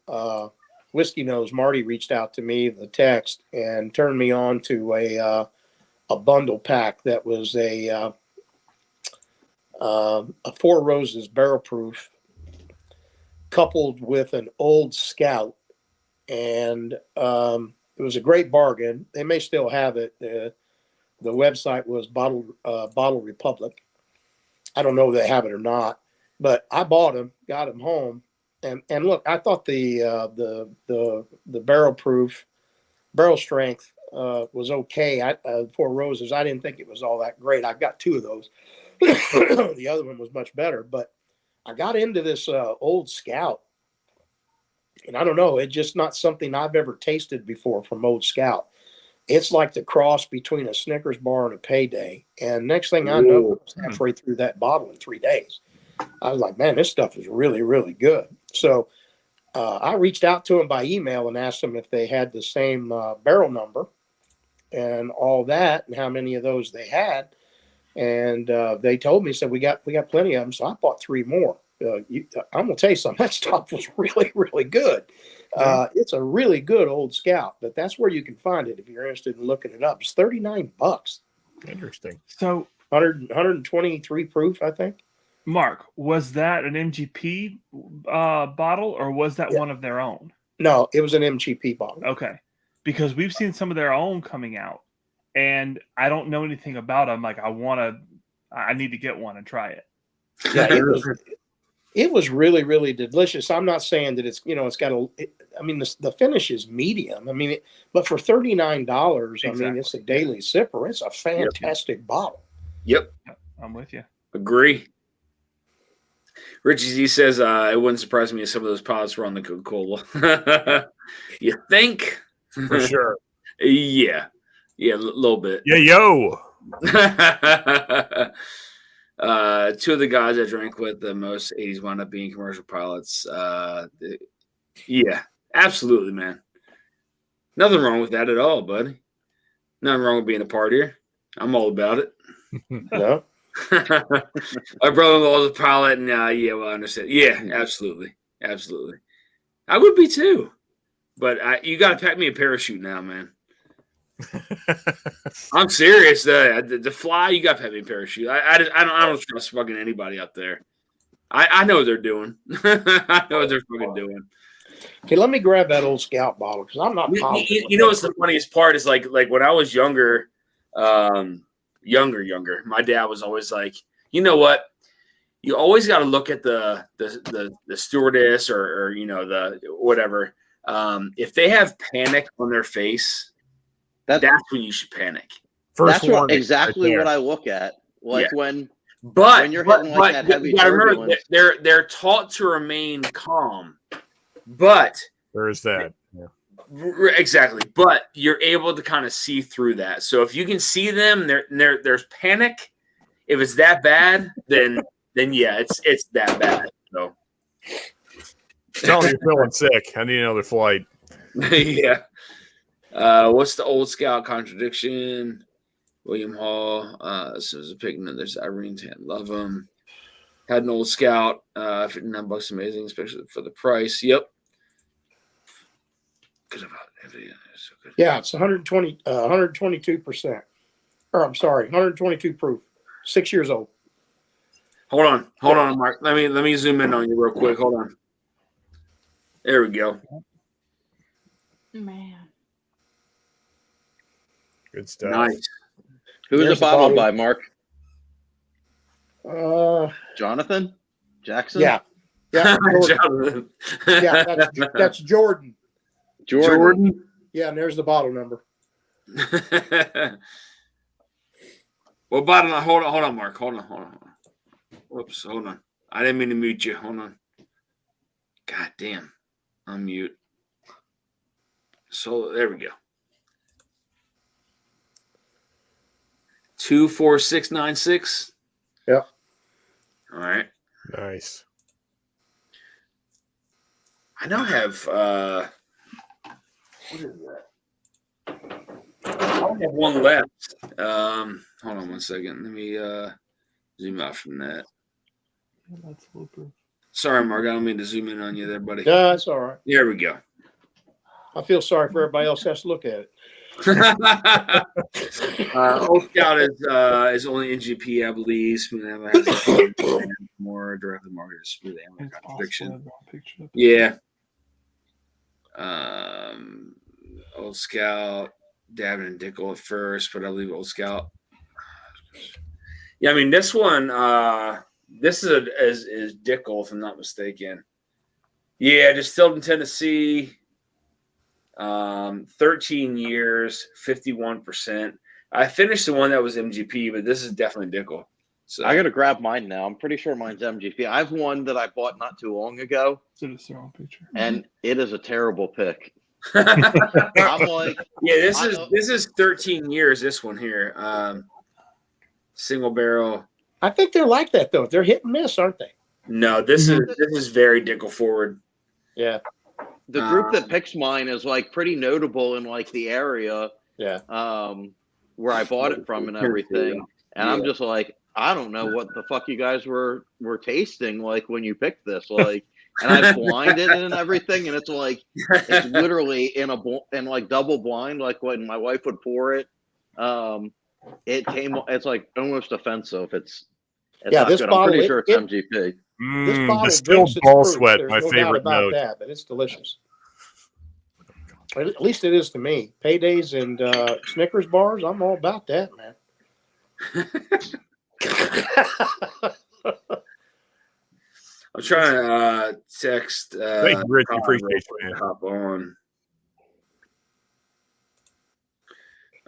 Whiskey Nose Marty reached out to me, the text, and turned me on to a bundle pack that was a Four Roses barrel proof coupled with an Old Scout, and it was a great bargain. They may still have it. The website was Bottle Republic. I don't know if they have it or not, but I bought them, got them home, and look, I thought the barrel strength was okay. Four Roses, I didn't think it was all that great. I've got two of those. The other one was much better, but I got into this Old Scout, and I don't know, it's just not something I've ever tasted before from Old Scout. It's like the cross between a Snickers bar and a Payday. And next thing I know, I was halfway through that bottle in 3 days. I was like, man, this stuff is really, really good. So I reached out to them by email and asked them if they had the same barrel number and all that, and how many of those they had. And they told me, said, we got plenty of them. So I bought 3 more. I'm going to tell you something. That stuff was really, really good. It's a really good Old Scout, but that's where you can find it if you're interested in looking it up. It's $39. Interesting. So 123 proof, I think. Mark, was that an MGP bottle, or was that one of their own? No, it was an MGP bottle. Okay, because we've seen some of their own coming out, and I don't know anything about them. Like, I need to get one and try it. Yeah, it was really, really delicious. I'm not saying that it's, it's got the finish is medium. But for $39, Exactly. It's a daily sipper. It's a fantastic bottle. Yep. I'm with you. Agree. Richie Z says, it wouldn't surprise me if some of those pods were on the Coca-Cola. You think? For sure. Yeah. Yeah, a little bit. Yeah, yo. 2 of the guys I drank with the most 80s wound up being commercial pilots. Yeah, absolutely, man. Nothing wrong with that at all, buddy. Nothing wrong with being a partier. I'm all about it. No? My brother-in-law was a pilot, and yeah, well, I understand. Yeah, absolutely. Absolutely. I would be too. But you got to pack me a parachute now, man. I'm serious. The fly, you got to pack me a parachute. I don't trust fucking anybody up there. I know what they're doing. I know what they're fucking doing. Okay, let me grab that Old Scout bottle because I'm not positive. You know what's the funniest part is like when I was younger, my dad was always like, you know what? You always got to look at the stewardess or the whatever. If they have panic on their face, that's when you should panic. That's exactly what I look at. Like when you're hitting like that heavy turbulence. They're taught to remain calm, but there is that. Yeah. Exactly, but you're able to kind of see through that. So if you can see them, there's panic. If it's that bad, then yeah, it's that bad. So tell me you're feeling sick. I need another flight. Yeah. What's the Old Scout contradiction? William Hall. This is a pig. There's Irene Tan. Love them. Had an Old Scout. $59 amazing, especially for the price. Yep. Good about it. So good. Yeah, it's 122%. Or I'm sorry, 122 proof. 6 years old. Hold on, Mark. Let me zoom in on you real quick. Hold on. There we go. Man. Good stuff. Nice. Who's There's the bottle by, Mark? Jonathan Jackson? Yeah. Yeah, Jonathan. yeah, that's Jordan. Jordan. Yeah, and there's the bottle number. Well, bottom line, hold on, Mark. Hold on. Whoops, hold on. I didn't mean to mute you. Hold on. God damn. Unmute. So there we go. 24696. Yep. All right. Nice. I now have what is that? I only have one left. Hold on 1 second. Let me zoom out from that. That's foolproof. Sorry, Mark. I don't mean to zoom in on you there, buddy. Yeah, that's all right. There we go. I feel sorry for everybody else has to look at it. Old Scout is only NGP, I believe. Smooth Ammo has more direct the market. Smooth Ammo contradiction. Yeah. Old Scout, Davin and Dickel at first, but I believe Old Scout. Yeah, I mean this one. This is Dickel, if I'm not mistaken. Yeah, distilled in Tennessee. 13 years, 51%. I finished the one that was MGP, but this is definitely Dickel. So I got to grab mine now. I'm pretty sure mine's MGP. I have one that I bought not too long ago, and it is a terrible pick. I'm like, yeah, this is 13 years. This one here, single barrel. I think they're like that though. They're hit and miss, aren't they? No, this is very Dickel forward. Yeah. The group that picks mine is like pretty notable in like the area, where I bought it from and everything. And I'm just like, I don't know what the fuck you guys were tasting like when you picked this, like, and I blinded it and everything, and it's like it's literally in like double blind, like when my wife would pour it. It's like almost offensive. It's not this good. bottle, I'm pretty sure it's MGP. This bottle distilled drinks its ball fruits. sweat, There's my no favorite doubt about note. that, but it's delicious. At least it is to me. Paydays and Snickers bars, I'm all about that, man. I'm trying to text. Thank you, Rich. Appreciate you, man. Hop on.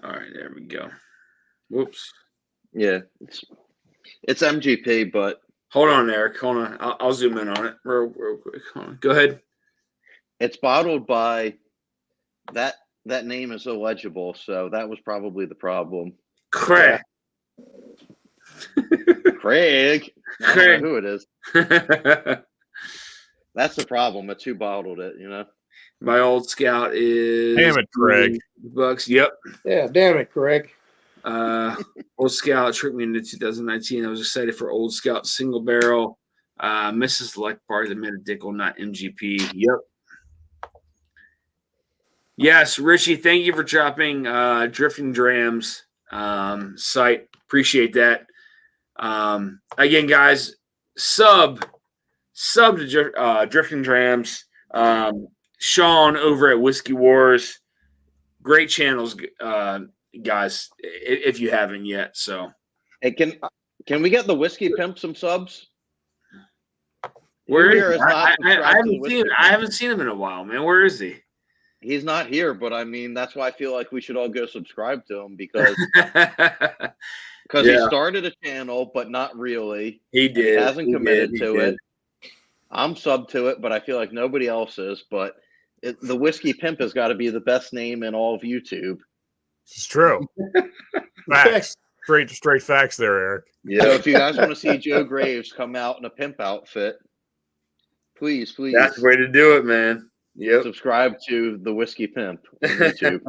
All right, there we go. Whoops. Yeah, it's MGP, but hold on, Eric. Hold on. I'll zoom in on it real quick. Hold on. Go ahead. It's bottled by that name is illegible, so that was probably the problem. Craig. Craig. I don't know who it is. Craig. That's the problem. It's who bottled it, you know. My Old Scout is Damn it, Craig. $2. Yep. Yeah, damn it, Craig. Old Scout tricked me into 2019. I was excited for Old Scout single barrel. Mrs. Select Bar that made a Dickel, not MGP. Yep. Yes, Richie, thank you for dropping Drifting Drams site. Appreciate that. Again, guys, sub to Drifting Drams. Sean over at Whiskey Wars. Great channels, guys, if you haven't yet. So, hey, can we get the Whiskey Pimp some subs? Where is I haven't seen him in a while, man. Where is he? He's not here, but I mean that's why I feel like we should all go subscribe to him because he started a channel, but not really. He did. He hasn't committed to it. I'm sub to it, but I feel like nobody else is. But the Whiskey Pimp has got to be the best name in all of YouTube. It's true. Facts. Straight facts there, Eric. Yeah. So if you guys want to see Joe Graves come out in a pimp outfit, please. That's the way to do it, man. Yep. Subscribe to the Whiskey Pimp on YouTube.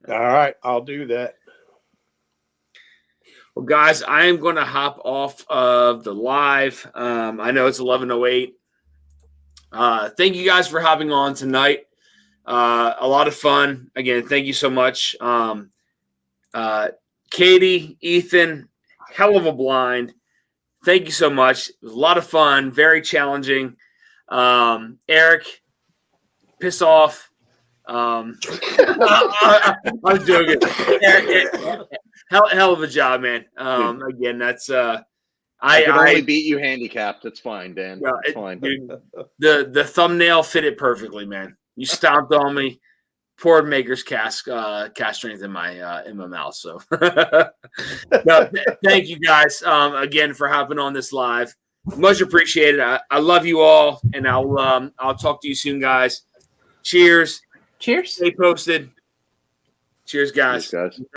All right, I'll do that. Well, guys, I am going to hop off of the live. I know it's 11:08. Thank you guys for hopping on tonight. A lot of fun. Again, thank you so much. Katie, Ethan, hell of a blind. Thank you so much. It was a lot of fun, very challenging. Eric, piss off. I'm joking. Hell of a job, man. Again, that's I can only beat you handicapped. It's fine, Dan. It's fine. Dude, the thumbnail fit it perfectly, man. You stomped on me. Poured Maker's cast strength in my mouth. So, no, thank you guys again for hopping on this live. Much appreciated. I love you all, and I'll talk to you soon, guys. Cheers. Cheers. Stay posted. Cheers, guys. Cheers, guys.